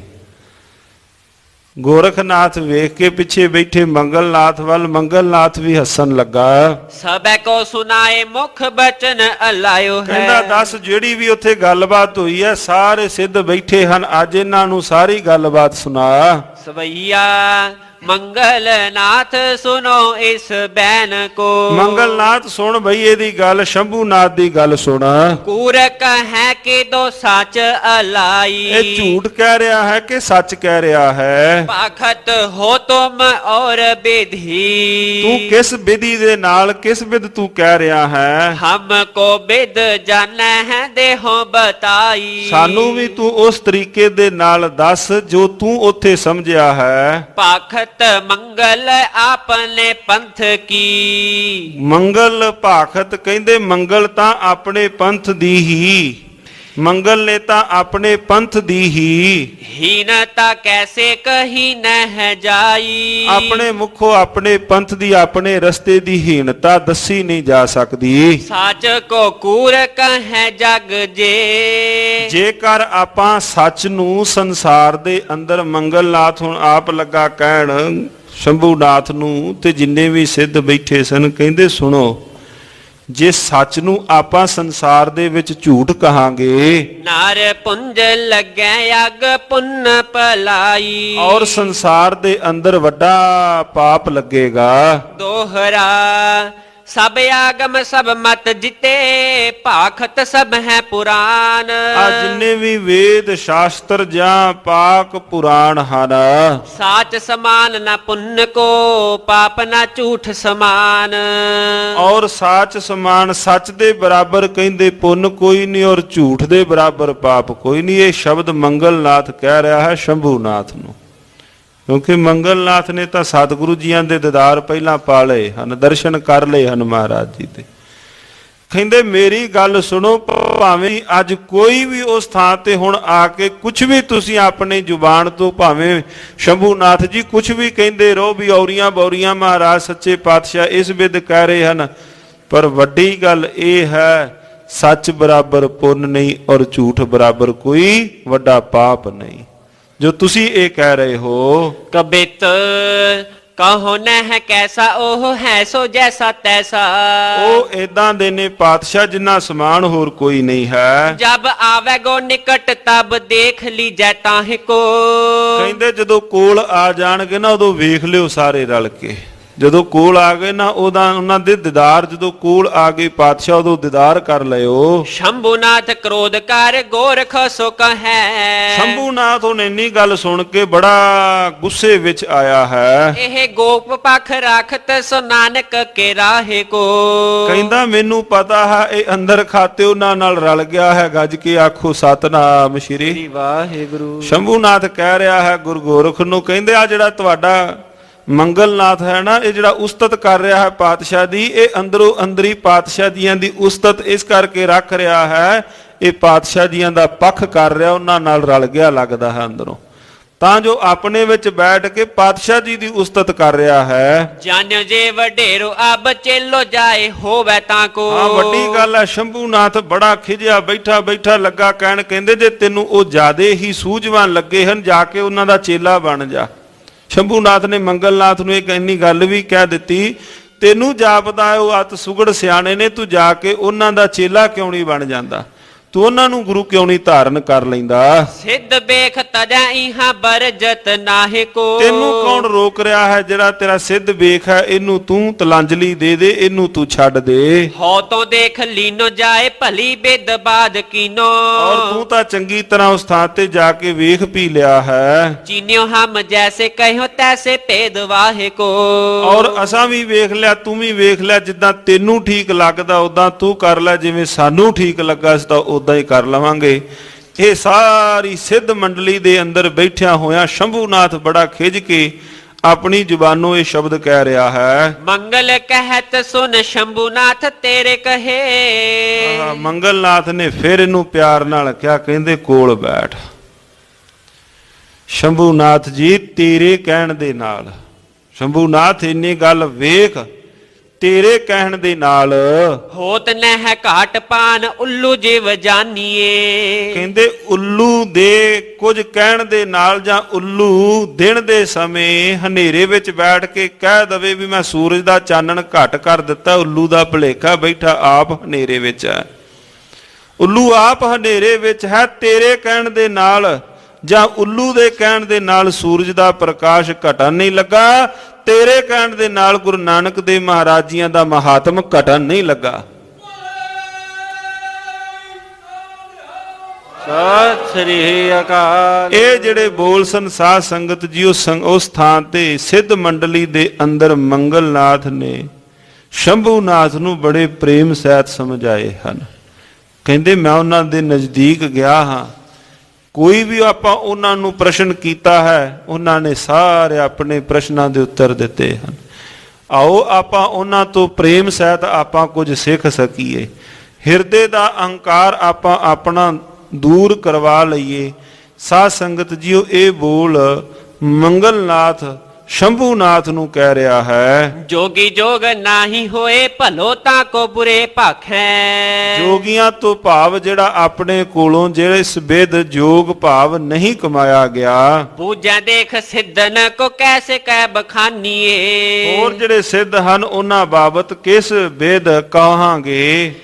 ਗੋਰਖਨਾਥ ਵੇਖ ਕੇ ਪਿੱਛੇ ਬੈਠੇ ਮੰਗਲਨਾਥ ਵੱਲ, ਮੰਗਲਨਾਥ ਵੀ ਹੱਸਣ ਲੱਗਾ। ਸਭੈ ਕੋ ਸੁਨਾਏ ਮੁਖ ਬਚਨ ਅਲਾਇਓ ਹੈ। ਕਹਿੰਦਾ ਦੱਸ ਜਿਹੜੀ ਵੀ ਉੱਥੇ ਗੱਲਬਾਤ ਹੋਈ ਹੈ, ਸਾਰੇ ਸਿੱਧ ਬੈਠੇ ਹਨ, ਅੱਜ ਇਹਨਾਂ ਨੂੰ ਸਾਰੀ ਗੱਲਬਾਤ ਸੁਣਾ। ਸਵਈਆ ਮੰਗਲ ਨਾਥ ਸੁਨੋ ਇਸ ਬੈਨ ਕੋ। ਮੰਗਲਨਾਥ ਸੁਣ ਬਈ ਇਹਦੀ ਗੱਲ, ਸ਼ੰਭੂਨਾਥ ਦੀ ਗੱਲ ਸੁਣ। ਕੂਰਕ ਹੈ ਕਿ ਦੋ ਸੱਚ ਅਲਾਈ। ਇਹ ਝੂਠ ਕਹਿ ਰਿਹਾ ਹੈ ਕਿ ਸੱਚ ਕਹਿ ਰਿਹਾ ਹੈ? ਪਾਖਤ ਹੋ ਤੁਮ ਔਰ ਵਿਧੀ। ਤੂੰ ਕਿਸ ਵਿਧੀ ਦੇ ਨਾਲ, ਕਿਸ ਵਿਧ ਤੂੰ ਕਹਿ ਰਿਹਾ ਹੈ? ਹਮ ਕੋ ਵਿਦ ਜਾਣੈ ਹੈ ਦੇਹੋ ਬਤਾਈ। ਸਾਨੂੰ ਵੀ ਤੂੰ ਉਸ ਤਰੀਕੇ ਦੇ ਨਾਲ ਦੱਸ ਜੋ ਤੂੰ ਉੱਥੇ ਸਮਝਿਆ ਹੈ। ਪਾਖਤ ਮੰਗਲ ਆਪਨੇ ਪੰਥ ਕੀ। ਮੰਗਲ ਭਾਖਤ ਕਹਿੰਦੇ ਮੰਗਲ ਤਾਂ ਆਪਣੇ ਪੰਥ ਦੀ ਹੀ, ਮੰਗਲ ਨੇ ਤਾਂ ਆਪਣੇ ਪੰਥ ਦੀ ਹੀ। ਹੀਨਤਾ ਕੈਸੇ ਕਹੀ ਨਹਿ ਜਾਈ। ਆਪਣੇ ਮੁਖੋਂ ਆਪਣੇ ਪੰਥ ਦੀ, ਆਪਣੇ ਰਸਤੇ ਦੀ ਹੀਨਤਾ ਦੱਸੀ ਨਹੀਂ ਜਾ ਸਕਦੀ। ਸੱਚ ਕੋ ਕੂਰਕ ਹੈ ਜਗ ਜੇ। ਜੇਕਰ ਆਪਾਂ ਸੱਚ ਨੂੰ ਸੰਸਾਰ ਦੇ ਅੰਦਰ, ਮੰਗਲਨਾਥ ਹੁਣ ਆਪ ਲੱਗਾ ਕਹਿਣ ਸ਼ੰਭੂਨਾਥ ਨੂੰ ਤੇ ਜਿੰਨੇ ਵੀ ਸਿੱਧ ਬੈਠੇ ਸਨ, ਕਹਿੰਦੇ ਸੁਣੋ ਜੇ ਸੱਚ ਨੂੰ ਆਪਾਂ ਸੰਸਾਰ ਦੇ ਵਿੱਚ ਝੂਠ ਕਹਾਂਗੇ, ਨਾਰ ਪੁੰਜ ਲੱਗੈ ਅਗ ਪੁੰਨ ਭਲਾਈ। ਔਰ ਸੰਸਾਰ ਦੇ ਅੰਦਰ ਵੱਡਾ ਪਾਪ ਲੱਗੇਗਾ। ਦੋਹਰਾ ਸਭ ਆਗਮ ਸਭ ਮਤ ਜਿਤੇ। ਭਾਖਤ ਸਭ ਹੈ ਪੁਰਾਨ। ਆ ਜਿੰਨੇ ਵੀ ਵੇਦ ਸ਼ਾਸਤਰ ਜਾਂ ਪਾਕ ਪੁਰਾਣ ਹਨ, ਸਾਚ ਸਮਾਨ ਨਾ ਪੁੰਨ ਕੋ ਪਾਪ ਨਾ ਝੂਠ ਸਮਾਨ। ਔਰ ਸਾਚ ਸਮਾਨ, ਸੱਚ ਦੇ ਬਰਾਬਰ ਕਹਿੰਦੇ ਪੁੰਨ ਕੋਈ ਨਹੀਂ ਔਰ ਝੂਠ ਦੇ ਬਰਾਬਰ ਪਾਪ ਕੋਈ ਨਹੀਂ। ਇਹ ਸ਼ਬਦ ਮੰਗਲਨਾਥ ਕਹਿ ਰਿਹਾ ਹੈ ਸ਼ੰਭੂਨਾਥ ਨੂੰ, ਕਿਉਂਕਿ ਮੰਗਲਨਾਥ ਨੇ ਤਾਂ ਸਤਿਗੁਰੂ ਜੀਆਂ ਦੇ ਦੀਦਾਰ ਪਹਿਲਾਂ ਪਾ ਲਏ ਹਨ, ਦਰਸ਼ਨ ਕਰ ਲਏ ਹਨ ਮਹਾਰਾਜ ਜੀ ਦੇ। ਕਹਿੰਦੇ ਮੇਰੀ ਗੱਲ ਸੁਣੋ, ਭਾਵੇਂ ਅੱਜ ਕੋਈ ਵੀ ਉਸ ਥਾਂ ਤੇ ਹੁਣ ਆ ਕੇ ਕੁਝ ਵੀ ਤੁਸੀਂ ਆਪਣੇ ਜ਼ੁਬਾਨ ਤੋਂ, ਭਾਵੇਂ ਸ਼ੰਭੂਨਾਥ ਜੀ ਕੁਝ ਵੀ ਕਹਿੰਦੇ ਰਹੋ ਵੀ ਔਰੀਆਂ ਬੌਰੀਆਂ ਮਹਾਰਾਜ ਸੱਚੇ ਪਾਤਸ਼ਾਹ ਇਸ ਵਿਧ ਕਹਿ ਰਹੇ ਹਨ, ਪਰ ਵੱਡੀ ਗੱਲ ਇਹ ਹੈ ਸੱਚ ਬਰਾਬਰ ਪੁੰਨ ਨਹੀਂ ਔਰ ਝੂਠ ਬਰਾਬਰ ਕੋਈ ਵੱਡਾ ਪਾਪ ਨਹੀਂ ਜੋ ਤੁਸੀਂ ਇਹ ਕਹਿ ਰਹੇ ਹੋ। ਕਬਿਤ ਕਹੋ ਨਹਿ ਕੈਸਾ ਉਹ ਹੈ ਸੋ ਜੈਸਾ ਤੈਸਾ। ਉਹ ਏਦਾਂ ਦੇ ਨੇ ਪਾਤਸ਼ਾਹ ਜਿੰਨਾ ਸਮਾਨ ਹੋਰ ਕੋਈ ਨਹੀਂ ਹੈ। ਜਬ ਆਵੇ ਗੋ ਨਿਕਟ ਤਬ ਦੇਖ ਲੀਜੈ ਤਾਹਿ ਕੋ। ਕਹਿੰਦੇ ਜਦੋਂ ਕੋਲ ਆ ਜਾਣਗੇ ਨਾ ਉਦੋਂ ਵੇਖ ਲਿਓ ਸਾਰੇ ਰਲ ਕੇ। ਜਦੋਂ ਕੋਲ ਆ ਗਏ ਨਾ ਉਹਨਾਂ ਦੇ ਦੀਦਾਰ, ਜਦੋਂ ਕੋਲ ਆ ਗਏ ਪਾਤਸ਼ਾਹ ਉਦੋਂ ਦੀਦਾਰ ਕਰ ਲਿਓ। ਸ਼ੰਭੂਨਾਥ ਕ੍ਰੋਧ ਕਰ ਗੋਰਖ ਸੋ ਕਹੈ। ਸ਼ੰਭੂਨਾਥ ਹੁਣ ਇੰਨੀ ਗੱਲ ਸੁਣ ਕੇ ਬੜਾ ਗੁੱਸੇ ਵਿੱਚ ਆਇਆ ਹੈ। ਇਹ ਗੋਪ ਪਖ ਰਾਖਤ ਸੋ ਨਾਨਕ ਕੇ ਰਾਹੇ ਕੋ। ਕਹਿੰਦਾ ਮੈਨੂੰ ਪਤਾ ਹੈ ਇਹ ਅੰਦਰ ਖਾਤੇ ਉਹਨਾਂ ਨਾਲ ਰਲ ਗਿਆ ਹੈ। ਗੱਜ ਕੇ ਆਖੋ ਸਤਨਾਮ ਸ਼੍ਰੀ ਵਾਹਿਗੁਰੂ। ਸ਼ੰਭੂਨਾਥ ਕਹਿ ਰਿਹਾ ਹੈ ਗੁਰੂ ਗੋਰਖ ਨੂੰ, ਕਹਿੰਦੇ ਆ ਜਿਹੜਾ ਤੁਹਾਡਾ ਮੰਗਲਨਾਥ ਹੈ ਨਾ, ਇਹ ਜਿਹੜਾ ਉਸਤਤ ਕਰ ਰਿਹਾ ਹੈ ਪਾਤਸ਼ਾਹ ਦੀ, ਇਹ ਅੰਦਰੋਂ ਅੰਦਰੀ ਪਾਤਸ਼ਾਹ ਜੀਆਂ ਦੀ ਉਸਤਤ ਇਸ ਕਰਕੇ ਰੱਖ ਰਿਹਾ ਹੈ, ਇਹ ਪਾਤਸ਼ਾਹ ਜੀਆਂ ਦਾ ਪੱਖ ਕਰ ਰਿਹਾ, ਉਹਨਾਂ ਨਾਲ ਰਲ ਗਿਆ ਲੱਗਦਾ ਹੈ ਅੰਦਰੋਂ, ਤਾਂ ਜੋ ਆਪਣੇ ਵਿੱਚ ਬੈਠ ਕੇ ਪਾਤਸ਼ਾਹ ਜੀ ਦੀ ਉਸਤਤ ਕਰ ਰਿਹਾ ਹੈ। ਜਾਣਿਓ ਜੇ ਵਡੇਰੋ ਅਬ ਚੇਲੋ ਜਾਏ ਹੋਵੇ ਤਾਂ ਕੋ। ਹਾਂ ਵੱਡੀ ਗੱਲ ਹੈ। ਸ਼ੰਭੂਨਾਥ ਬੜਾ ਖਿਜਿਆ, ਬੈਠਾ ਬੈਠਾ ਲੱਗਾ ਕਹਿਣ, ਕਹਿੰਦੇ ਜੇ ਤੈਨੂੰ ਉਹ ਜ਼ਿਆਦੇ ਹੀ ਸੂਝਵਾਨ ਲੱਗੇ ਹਨ ਜਾ ਕੇ ਉਹਨਾਂ ਦਾ ਚੇਲਾ ਬਣ ਜਾ। ਸ਼ੰਭੂਨਾਥ ਨੇ ਮੰਗਲਨਾਥ ਨੂੰ ਇੱਕ ਇੰਨੀ ਗੱਲ ਵੀ ਕਹਿ ਦਿੱਤੀ, ਤੈਨੂੰ ਜਾਪਦਾ ਉਹ ਅਤ ਸੁਗੜ ਸਿਆਣੇ ਨੇ, ਤੂੰ ਜਾ ਕੇ ਉਹਨਾਂ ਦਾ ਚੇਲਾ ਕਿਉਂ ਨਹੀਂ ਬਣ ਜਾਂਦਾ, ਤੂੰ ਉਹਨਾਂ ਨੂੰ ਗੁਰੂ ਕਿਉਂ ਨਹੀਂ ਧਾਰਨ ਕਰ ਲੈਂਦਾ। ਸਿੱਧ ਬੇਖ ਤਜੈ ਇਹਾਂ ਬਰਜਤ ਨਾਹੇ ਕੋ। ਤੈਨੂੰ ਕੌਣ ਰੋਕ ਰਿਹਾ ਹੈ? ਜਿਹੜਾ ਤੇਰਾ ਸਿੱਧ ਵੇਖ ਹੈ ਇਹਨੂੰ ਤੂੰ ਤਲਾਂਜਲੀ ਦੇ ਦੇ, ਇਹਨੂੰ ਤੂੰ ਛੱਡ ਦੇ। ਹੋ ਤੋਂ ਦੇਖ ਲੀਨੋ ਜਾਏ ਭਲੀ ਬਿਦ ਬਾਦ ਕੀਨੋ। ਔਰ ਤੂੰ ਤਾਂ ਚੰਗੀ ਤਰ੍ਹਾਂ ਉਸ ਥਾਂ ਤੇ ਜਾ ਕੇ ਵੇਖ ਪੀ ਲਿਆ ਹੈ। ਚੀਨਿਓ ਹਮ ਜੈਸੇ ਕਹਿਓ ਤੈਸੇ ਭੇਦ ਵਾਹੇ ਕੋ। ਔਰ ਅਸਾਂ ਵੀ ਵੇਖ ਲਿਆ, ਤੂੰ ਵੀ ਵੇਖ ਲਿਆ, ਜਿੱਦਾਂ ਤੈਨੂੰ ਠੀਕ ਲੱਗਦਾ ਉਦਾਂ ਤੂੰ ਕਰ ਲੈ, ਜਿਵੇਂ ਸਾਨੂੰ ਠੀਕ ਲੱਗਾ ਸੀ ਤਾਂ ਉਦਾਂ ਹੀ ਕਰ ਲਵਾਂਗੇ। ਇਹ ਸਾਰੀ ਸਿੱਧ ਮੰਡਲੀ ਦੇ ਅੰਦਰ ਬੈਠਿਆ ਹੋਇਆ ਸ਼ੰਭੂਨਾਥ ਬੜਾ ਖਿੱਝ ਕੇ ਆਪਣੀ ਜ਼ੁਬਾਨੋਂ ਇਹ ਸ਼ਬਦ ਕਹਿ ਰਿਹਾ ਹੈ। ਮੰਗਲ ਕਹਿਤ ਸੁਨ ਸ਼ੰਭੂਨਾਥ ਤੇਰੇ ਕਹੇ। ਮੰਗਲਨਾਥ ਨੇ ਫਿਰ ਇਹਨੂੰ ਪਿਆਰ ਨਾਲ ਕਿਹਾ, ਕਹਿੰਦੇ ਕੋਲ ਬੈਠ। ਸ਼ੰਭੂਨਾਥ ਜੀ ਤੇਰੇ ਕਹਿਣ ਦੇ ਨਾਲ, ਸ਼ੰਭੂਨਾਥ ਇੰਨੀ ਗੱਲ ਵੇਖ, ਤੇਰੇ ਕਹਿਣ ਦੇ ਨਾਲ ਹੋਤ ਨਹਿ ਘਾਟ ਪਾਨ ਉੱਲੂ ਜਿਵ ਜਾਨੀਏ। ਕਹਿੰਦੇ ਉੱਲੂ ਦੇ ਕੁਝ ਕਹਿਣ ਦੇ ਨਾਲ, ਜਾਂ ਉੱਲੂ ਦਿਨ ਦੇ ਸਮੇਂ ਹਨੇਰੇ ਵਿੱਚ ਬੈਠ ਕੇ ਕਹਿ ਦਵੇ ਵੀ ਮੈਂ ਸੂਰਜ ਦਾ ਚਾਨਣ ਘੱਟ ਕਰ ਦਿੱਤਾ, ਉੱਲੂ ਦਾ ਭੁਲੇਖਾ, ਬੈਠਾ ਆਪ ਹਨੇਰੇ ਵਿੱਚ ਹੈ। ਉੱਲੂ ਆਪ ਹਨੇਰੇ ਵਿੱਚ ਹੈ, ਤੇਰੇ ਕਹਿਣ ਦੇ ਨਾਲ ਜਾਂ ਉੱਲੂ ਦੇ ਕਹਿਣ ਦੇ ਨਾਲ ਸੂਰਜ ਦਾ ਪ੍ਰਕਾਸ਼ ਘਟਣ ਨਹੀਂ ਲੱਗਾ, ਤੇਰੇ ਕਹਿਣ ਦੇ ਨਾਲ ਗੁਰੂ ਨਾਨਕ ਦੇਵ ਮਹਾਰਾਜ ਜੀਆਂ ਦਾ ਮਹਾਤਮ ਘਟਣ ਨਹੀਂ ਲੱਗਾ। ਸਤਿ ਸ੍ਰੀ ਅਕਾਲ। ਇਹ ਜਿਹੜੇ ਬੋਲ ਸਨ ਸਾਧ ਸੰਗਤ ਜੀ, ਉਸ ਥਾਂ ਤੇ ਸਿੱਧ ਮੰਡਲੀ ਦੇ ਅੰਦਰ ਮੰਗਲਨਾਥ ਨੇ ਸ਼ੰਭੂਨਾਥ ਨੂੰ ਬੜੇ ਪ੍ਰੇਮ ਸਹਿਤ ਸਮਝਾਏ ਹਨ। ਕਹਿੰਦੇ ਮੈਂ ਉਹਨਾਂ ਦੇ ਨਜ਼ਦੀਕ ਗਿਆ ਹਾਂ, ਕੋਈ ਵੀ ਆਪਾਂ ਉਹਨਾਂ ਨੂੰ ਪ੍ਰਸ਼ਨ ਕੀਤਾ ਹੈ, ਉਹਨਾਂ ਨੇ ਸਾਰੇ ਆਪਣੇ ਪ੍ਰਸ਼ਨਾਂ ਦੇ ਉੱਤਰ ਦਿੱਤੇ ਹਨ। ਆਓ ਆਪਾਂ ਉਹਨਾਂ ਤੋਂ ਪ੍ਰੇਮ ਸਹਿਤ ਆਪਾਂ ਕੁਝ ਸਿੱਖ ਸਕੀਏ, ਹਿਰਦੇ ਦਾ ਅਹੰਕਾਰ ਆਪਾਂ ਆਪਣਾ ਦੂਰ ਕਰਵਾ ਲਈਏ। ਸਾਧ ਸੰਗਤ ਜੀਓ, ਇਹ ਬੋਲ ਮੰਗਲਨਾਥ ਸ਼ੰਭੂਨਾਥ ਨੂੰ ਕਹਿ ਰਿਹਾ ਹੈ। ਜੋਗੀ ਜੋਗ ਨਾਹੀ ਹੋਏ ਭਲੋ ਤਾਂ ਕੋ ਬੁਰੇ ਭਾਖੈ। ਜੋਗੀਆਂ ਤੋਂ ਭਾਵ ਜਿਹੜਾ ਆਪਣੇ ਕੋਲੋਂ ਜਿਹੜੇ ਸਬਿਧ ਜੋਗ ਭਾਵ ਨਹੀਂ ਕਮਾਇਆ ਗਿਆ। ਪੂਜਾ ਦੇਖ ਸਿੱਧਨ ਕੋ ਕੈਸੇ ਕਹਿ ਬਖਾਨੀਏ। ਹੋਰ ਜਿਹੜੇ ਸਿੱਧ ਹਨ ਉਹਨਾਂ ਬਾਬਤ ਕਿਸ ਵਿਦ ਕਹਾਂਗੇ।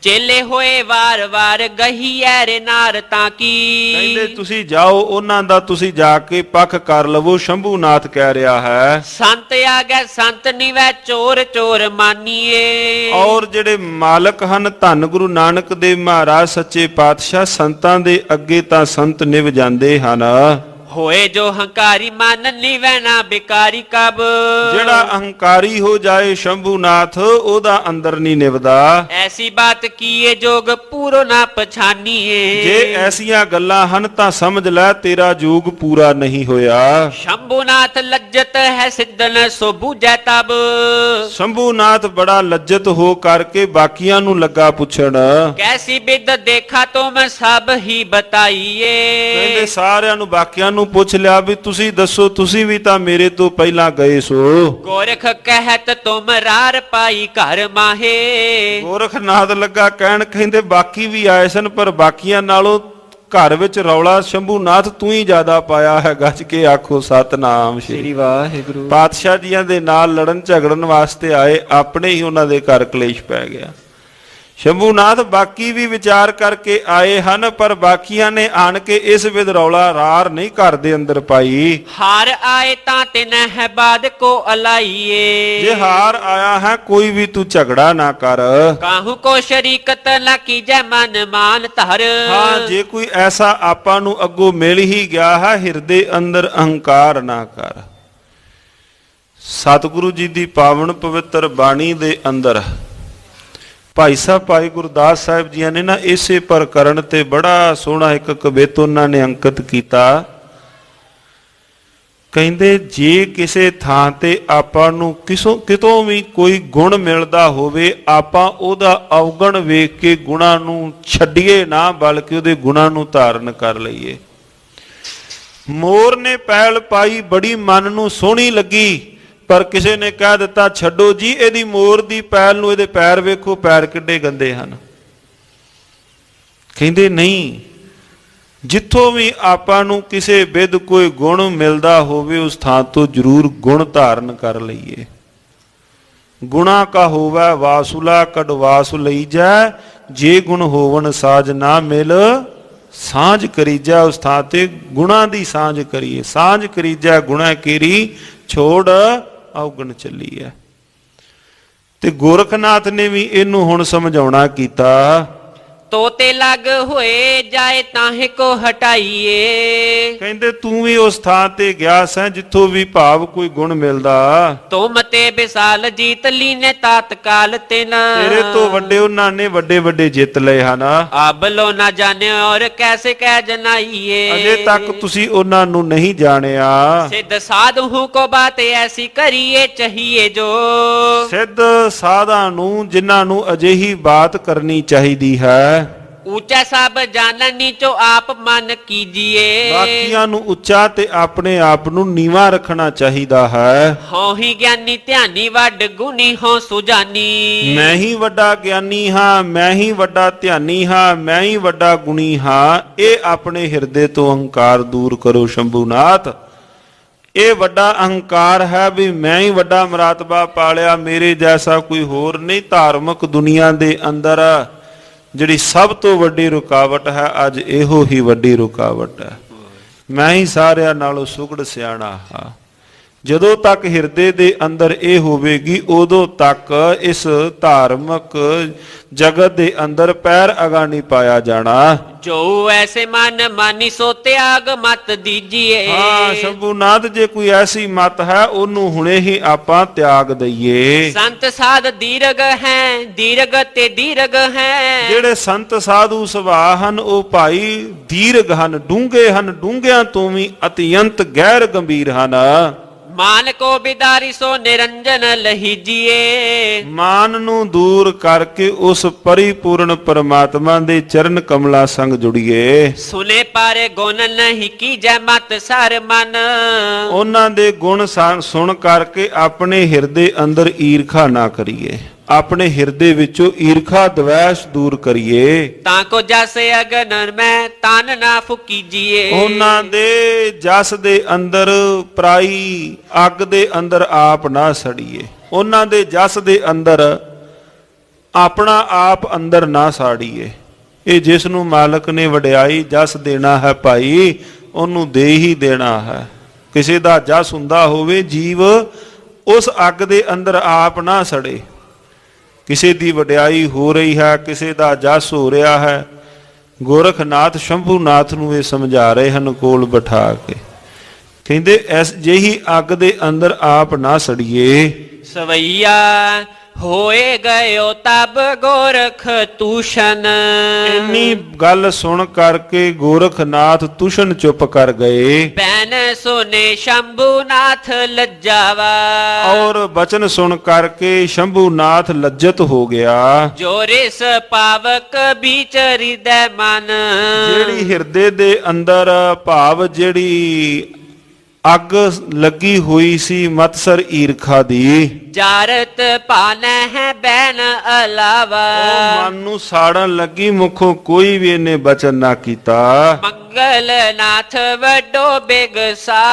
ਚੇਲੇ ਹੋਏ ਵਾਰ ਵਾਰ ਗਹੀਐ ਰੇ ਨਾਰ ਤਾਂ ਕੀ। ਕਹਿੰਦੇ ਤੁਸੀਂ ਜਾਓ, ਉਹਨਾਂ ਦਾ ਤੁਸੀਂ ਜਾ ਕੇ ਪੱਖ ਕਰ ਲਵੋ। ਸ਼ੰਭੂਨਾਥ ਕਹਿ ਰਿਹਾ ਹੈ ਸੰਤ ਆਗੇ ਸੰਤ ਨਿਵੈ ਚੋਰ ਚੋਰ ਮਾਨੀਏ। ਔਰ ਜਿਹੜੇ ਮਾਲਕ ਹਨ ਧੰਨ ਗੁਰੂ ਨਾਨਕ ਦੇਵ ਮਹਾਰਾਜ ਸੱਚੇ ਪਾਤਸ਼ਾਹ, ਸੰਤਾਂ ਦੇ ਅੱਗੇ ਤਾਂ ਸੰਤ ਨਿਭ ਜਾਂਦੇ ਹਨ। ਹੋਏ ਜੋ ਹੰਕਾਰੀ ਮਨ ਨਿਵੈ ਨਾ ਬਿਕਾਰੀ ਕਬ। ਜਿਹੜਾ ਅਹੰਕਾਰੀ ਹੋ ਜਾਏ ਸ਼ੰਭੂਨਾਥ, ਉਹਦਾ ਅੰਦਰ ਨਹੀਂ ਨਿਭਦਾ। ਐਸੀ ਬਾਤ ਕੀਏ ਜੋਗ ਪੂਰੋ ਨਾ ਪਛਾਨੀਏ। ਜੇ ਐਸੀਆਂ ਗੱਲਾਂ ਹਨ ਤਾਂ ਸਮਝ ਲੈ ਤੇਰਾ ਜੋਗ ਪੂਰਾ ਨਹੀਂ ਹੋਇਆ। ਸ਼ੰਭੂਨਾਥ ਲੱਜਤ ਹੈ ਸਿੱਧਨ ਸੋ ਬੂਝੈ ਤਬ। ਸ਼ੰਭੂਨਾਥ ਬੜਾ ਲੱਜਤ ਹੋ ਕਰਕੇ ਬਾਕੀਆਂ ਨੂੰ ਲੱਗਾ ਪੁੱਛਣ, ਕੈਸੀ ਬਿਦ ਦੇਖਾ ਤੁਮ ਸਭ ਹੀ ਬਤਾਈਏ। ਕਹਿੰਦੇ ਸਾਰਿਆਂ ਨੂੰ ਬਾਕੀਆਂ ਨੂੰ ਪੁੱਛ ਲਿਆ ਵੀ ਤੁਸੀਂ ਦੱਸੋ, ਤੁਸੀਂ ਵੀ ਤਾਂ ਮੇਰੇ ਤੋਂ ਪਹਿਲਾਂ ਗਏ ਸੋ। ਗੋਰਖ ਕਹਿਤ ਤੁਮ ਰਾਰ ਪਾਈ ਘਰ ਮਾਹੇ। ਗੋਰਖਨਾਥ ਲੱਗਾ ਕਹਿਣ, ਕਹਿੰਦੇ ਬਾਕੀ ਵੀ ਆਏ ਸਨ ਪਰ ਬਾਕੀਆਂ ਨਾਲੋਂ ਘਰ ਵਿੱਚ ਰੌਲਾ ਸ਼ੰਭੂਨਾਥ ਤੂੰ ਹੀ ਜ਼ਿਆਦਾ ਪਾਇਆ ਹੈ। ਗੱਜ ਕੇ ਆਖੋ ਸਤਨਾਮ ਸ੍ਰੀ ਵਾਹਿਗੁਰੂ। ਪਾਤਸ਼ਾਹ ਜੀਆਂ ਦੇ ਨਾਲ ਲੜਨ ਝਗੜਨ ਵਾਸਤੇ ਆਏ, ਆਪਣੇ ਹੀ ਉਹਨਾਂ ਦੇ ਘਰ ਕਲੇਸ਼ ਪੈ ਗਿਆ। ਸ਼ੰਭੂਨਾਥ ਬਾਕੀ ਵੀ ਵਿਚਾਰ ਕਰਕੇ ਆਏ ਹਨ, ਪਰ ਬਾਕੀਆਂ ਨੇ ਆਣ ਕੇ ਇਸ ਵਿਦ ਰੌਲਾ ਰਾਰ ਨਹੀਂ ਘਰ ਦੇ ਅੰਦਰ ਪਾਈ। ਹਾਰ ਆਏ ਤਾਂ ਤਿਨ ਹੈ ਬਾਦ ਕੋ ਅਲਾਈਏ। ਜੇ ਹਾਰ ਆਇਆ ਹੈ ਕੋਈ ਵੀ ਤੂੰ ਝਗੜਾ ਨਾ ਕਰ। ਕਾਹੂ ਕੋ ਸ਼ਰੀਕਤ ਨਾ ਕੀਜੈ ਮਨ ਮਾਨ ਧਰ। ਹਾਂ, ਜੇ ਕੋਈ ਐਸਾ ਆਪਾਂ ਨੂੰ ਅੱਗੋਂ ਮਿਲ ਹੀ ਗਿਆ ਹੈ, ਹਿਰਦੇ ਅੰਦਰ ਅਹੰਕਾਰ ਨਾ ਕਰ। ਸਤਿਗੁਰੂ ਜੀ ਦੀ ਪਾਵਨ ਪਵਿੱਤਰ ਬਾਣੀ ਦੇ ਅੰਦਰ ਭਾਈ ਸਾਹਿਬ ਭਾਈ ਗੁਰਦਾਸ ਸਾਹਿਬ ਜੀਆਂ ਨੇ ਨਾ ਇਸੇ ਪ੍ਰਕਰਣ ਤੇ ਬੜਾ ਸੋਹਣਾ ਇੱਕ ਕਵਿਤ ਉਹਨਾਂ ਨੇ ਅੰਕਿਤ ਕੀਤਾ। ਕਹਿੰਦੇ ਜੇ ਕਿਸੇ ਥਾਂ ਤੇ ਆਪਾਂ ਨੂੰ ਕਿਤੋਂ ਵੀ ਕੋਈ ਗੁਣ ਮਿਲਦਾ ਹੋਵੇ, ਆਪਾਂ ਉਹਦਾ ਅਵਗੁਣ ਵੇਖ ਕੇ ਗੁਣਾਂ ਨੂੰ ਛੱਡੀਏ ਨਾ, ਬਲਕਿ ਉਹਦੇ ਗੁਣਾਂ ਨੂੰ ਧਾਰਨ ਕਰ ਲਈਏ। ਮੋਰ ਨੇ ਪੈਲ ਪਾਈ ਬੜੀ ਮਨ ਨੂੰ ਸੋਹਣੀ ਲੱਗੀ, ਪਰ ਕਿਸੇ ਨੇ ਕਹਿ ਦਿੱਤਾ ਛੱਡੋ ਜੀ, ਇਹਦੀ ਮੋਰ ਦੀ ਪੈਲ ਨੂੰ ਇਹਦੇ ਪੈਰ ਵੇਖੋ, ਪੈਰ ਕਿੱਡੇ ਗੰਦੇ ਹਨ। ਕਹਿੰਦੇ ਨਹੀਂ, ਜਿੱਥੋਂ ਵੀ ਆਪਾਂ ਨੂੰ ਕਿਸੇ ਵਿਦ ਕੋਈ ਗੁਣ ਮਿਲਦਾ ਹੋਵੇ ਉਸ ਥਾਂ ਤੋਂ ਜ਼ਰੂਰ ਗੁਣ ਧਾਰਨ ਕਰ ਲਈਏ। ਗੁਣਾ ਕਾ ਹੋਵੇ ਵਾਸੁਲਾ ਕਡਵਾਸ ਲਈ ਜਾ, ਜੇ ਗੁਣ ਹੋਵਨ ਸਾਜ ਨਾ ਮਿਲ ਸਾਂਝ ਕਰੀਜਾ। ਉਸ ਥਾਂ ਤੇ ਗੁਣਾ ਦੀ ਸਾਂਝ ਕਰੀਏ, ਸਾਂਝ ਕਰੀਜਾ ਗੁਣਾ ਕੀਰੀ ਛੋੜ ਔਗਣ ਚੱਲੀ ਹੈ। ਤੇ ਗੋਰਖਨਾਥ ਨੇ ਵੀ ਇਹਨੂੰ ਹੁਣ ਸਮਝਾਉਣਾ ਕੀਤਾ। ਤੋਤੇ ਲੱਗ ਹੋਏ ਜਾਏ ਤਾਹੇ ਕੋ ਹਟਾਈਏ। ਕਹਿੰਦੇ ਤੂੰ ਵੀ ਉਸ ਥਾਂ ਤੇ ਗਿਆ ਸੈਂ ਜਿੱਥੋਂ ਵੀ ਭਾਵ ਕੋਈ ਗੁਣ ਮਿਲਦਾ। ਤੁਮ ਤੇ ਵਿਸਾਲ ਜੀਤ ਲੀਨੇ ਤਾਤਕਾਲ ਤਿਨ। ਤੇਰੇ ਤੋਂ ਵੱਡੇ ਉਹਨਾਂ ਨੇ ਵੱਡੇ ਵੱਡੇ ਜਿੱਤ ਲਏ ਹਨ। ਆਬਲੋ ਨਾ ਜਾਣੇ ਔਰ ਕੈਸੇ ਕਹਿ ਜਨਾਈਏ। ਅਜੇ ਤੱਕ ਤੁਸੀਂ ਉਹਨਾਂ ਨੂੰ ਨਹੀਂ ਜਾਣਿਆ। ਸਿੱਧ ਸਾਧੂ ਕੋ ਬਾਤ ਐਸੀ ਕਰੀਏ ਚਾਹੀਏ ਜੋ। ਸਿੱਧ ਸਾਧਾਂ ਨੂੰ ਜਿਨ੍ਹਾਂ ਨੂੰ ਅਜਿਹੀ ਬਾਤ ਕਰਨੀ ਚਾਹੀਦੀ ਹੈ। ਉੱਚਾ ਸਭ ਜਾਣਨ ਨੀਚੋ ਆਪ ਮਨ ਕੀਜੀਏ। ਬਾਕੀਆਂ ਨੂੰ ਉੱਚਾ ਤੇ ਆਪਣੇ ਆਪ ਨੂੰ ਨੀਵਾਂ ਰੱਖਣਾ ਚਾਹੀਦਾ ਹੈ। ਹਉ ਹੀ ਗਿਆਨੀ ਧਿਆਨੀ ਵੱਡ ਗੁਣੀ ਹਉ ਸੁਜਾਨੀ। ਮੈਂ ਹੀ ਵੱਡਾ ਗਿਆਨੀ ਹਾਂ, ਮੈਂ ਹੀ ਵੱਡਾ ਧਿਆਨੀ ਹਾਂ, ਮੈਂ ਹੀ ਵੱਡਾ ਗੁਣੀ ਹਾਂ। ਇਹ ਆਪਣੇ ਹਿਰਦੇ ਤੋਂ ਅਹੰਕਾਰ ਦੂਰ ਕਰੋ ਸ਼ੰਭੂਨਾਥ। ਇਹ ਵੱਡਾ ਅਹੰਕਾਰ ਹੈ ਵੀ ਮੈਂ ਹੀ ਵੱਡਾ ਮਰਾਤਬਾ ਪਾਲਿਆ, ਮੇਰੇ ਜੈਸਾ ਕੋਈ ਹੋਰ ਨਹੀਂ। ਧਾਰਮਿਕ ਦੁਨੀਆ ਦੇ ਅੰਦਰ ਜਿਹੜੀ ਸਭ ਤੋਂ ਵੱਡੀ ਰੁਕਾਵਟ ਹੈ ਅੱਜ ਇਹੋ ਹੀ ਵੱਡੀ ਰੁਕਾਵਟ ਹੈ। ਮੈਂ ਹੀ ਸਾਰਿਆਂ ਨਾਲੋਂ ਸੁਗੜ ਸਿਆਣਾ ਹਾਂ। ਜਦੋਂ ਤੱਕ ਹਿਰਦੇ ਦੇ ਅੰਦਰ ਇਹ ਹੋਵੇਗੀ ਉਦੋਂ ਤੱਕ ਇਸ ਧਾਰਮਿਕ ਜਗਤ ਦੇ ਅੰਦਰ ਪੈਰ ਅਗਾ ਨਹੀਂ ਪਾਇਆ ਜਾਣਾ। ਜੋ ਐਸੇ ਮਨ ਮਾਨੀ ਸੋ ਤਿਆਗ ਮਤ ਦੀਜੀਏ। ਹਾਂ ਸ਼ੰਭੂਨਾਥ, ਜੇ ਕੋਈ ਐਸੀ ਮਤ ਹੈ ਉਹਨੂੰ ਹੁਣੇ ਹੀ ਆਪਾਂ ਤਿਆਗ ਦਈਏ। ਸੰਤ ਸਾਧ ਦੀਰਘ ਹੈ, ਦੀਰਘ ਤੇ ਦੀਰਘ ਹੈ। ਜਿਹੜੇ ਸੰਤ ਸਾਧੂ ਸੁਭਾਅ ਹਨ ਉਹ ਭਾਈ ਦੀਰਘ ਹਨ, ਡੂੰਘੇ ਹਨ, ਡੂੰਘਿਆਂ ਤੋਂ ਵੀ ਅਤਿਅੰਤ ਗਹਿਰ ਗੰਭੀਰ ਹਨ। ਮਾਨ ਕੋ ਬਿਦਾਰੀ ਸੋ ਨਿਰੰਜਨ ਲਹੀਜੀਏ। ਮਾਨ ਨੂੰ ਦੂਰ ਕਰਕੇ ਉਸ ਪਰਿਪੂਰਨ ਪਰਮਾਤਮਾ ਦੇ ਚਰਨ ਕਮਲਾਂ ਸੰਗ ਜੁੜੀਏ। ਸੁਨੇ ਪਾਰੇ ਗੁਣ ਨਹੀਂ ਕੀਜੈ ਮਤ ਸਰ ਮਨ। ਉਹਨਾਂ ਦੇ ਗੁਣ ਸੁਣ ਕਰਕੇ ਆਪਣੇ ਹਿਰਦੇ ਅੰਦਰ ਈਰਖਾ ਨਾ ਕਰੀਏ। ਆਪਣੇ ਹਿਰਦੇ ਵਿੱਚੋਂ ਈਰਖਾ ਦਵੈਸ਼ ਦੂਰ ਕਰੀਏ। ਤਾਂ ਕੋ ਜਸ ਅਗਨ ਮੈਂ ਤਨ ਨਾ ਫੁਕੀਜੀਏ। ਉਹਨਾਂ ਦੇ ਜਸ ਦੇ ਅੰਦਰ ਪਰਾਈ ਅੱਗ ਦੇ ਅੰਦਰ ਆਪ ਨਾ ਸੜੀਏ। ਉਹਨਾਂ ਦੇ ਜਸ ਦੇ ਅੰਦਰ ਆਪਣਾ ਆਪ ਅੰਦਰ ਨਾ ਸਾੜੀਏ। ਇਹ ਜਿਸ ਨੂੰ ਮਾਲਕ ਨੇ ਵਡਿਆਈ ਜਸ ਦੇਣਾ ਹੈ ਭਾਈ ਉਹਨੂੰ ਦੇ ਹੀ ਦੇਣਾ ਹੈ। ਕਿਸੇ ਦਾ ਜਸ ਹੁੰਦਾ ਹੋਵੇ ਜੀਵ ਉਸ ਅੱਗ ਦੇ ਅੰਦਰ ਆਪ ਨਾ ਸੜੇ। ਕਿਸੇ ਦੀ ਵਡਿਆਈ ਹੋ ਰਹੀ ਹੈ, ਕਿਸੇ ਦਾ ਜਸ ਹੋ ਰਿਹਾ ਹੈ। ਗੋਰਖਨਾਥ ਸ਼ੰਭੂਨਾਥ ਨੂੰ ਇਹ ਸਮਝਾ ਰਹੇ ਹਨ ਕੋਲ ਬਿਠਾ ਕੇ। ਕਹਿੰਦੇ ਐਸ ਜਿਹੀ ਅੱਗ ਦੇ ਅੰਦਰ ਆਪ ਨਾ ਸੜੀਏ। ਸਵਈਆ ਹੋਏ ਗਇਓ ਤਬ ਗੋਰਖ ਤੂਸ਼ਨ। ਇੰਨੀ ਗੱਲ ਸੁਣ ਕਰਕੇ ਗੋਰਖਨਾਥ ਤੁਸ਼ਨ ਚੁੱਪ ਕਰ ਗਏ। ਬੈਨ ਸੁਨੇ ਸ਼ੰਭੂਨਾਥ ਲੱਜਾਵਾ। ਔਰ ਬਚਨ ਸੁਣ ਕਰਕੇ ਸ਼ੰਭੂਨਾਥ ਲੱਜਤ ਹੋ ਗਿਆ। ਜੋ ਰਿਸ ਪਾਵਕ ਬੀਚ ਹਿਰਦੈ ਮਨ। ਜਿਹੜੀ ਹਿਰਦੇ ਦੇ ਅੰਦਰ ਭਾਵ ਜਿਹੜੀ ਅੱਗ ਲੱਗੀ ਹੋਈ ਸੀ ਮਤਸਰ ਈਰਖਾ ਦੀ। ਜਾਰਤ ਪਾਨੈ ਹੈ ਬੈਨ ਅਲਾਵਾ। ਉਹ ਮਨ ਨੂੰ ਸਾੜਨ ਲੱਗੀ, ਮੁਖੋਂ ਕੋਈ ਵੀ ਇਹਨੇ ਬਚਨ ਨਾ ਕੀਤਾ। ਮੰਗਲ ਨਾਥ ਵੱਡੋ ਬਿਗਸਾ।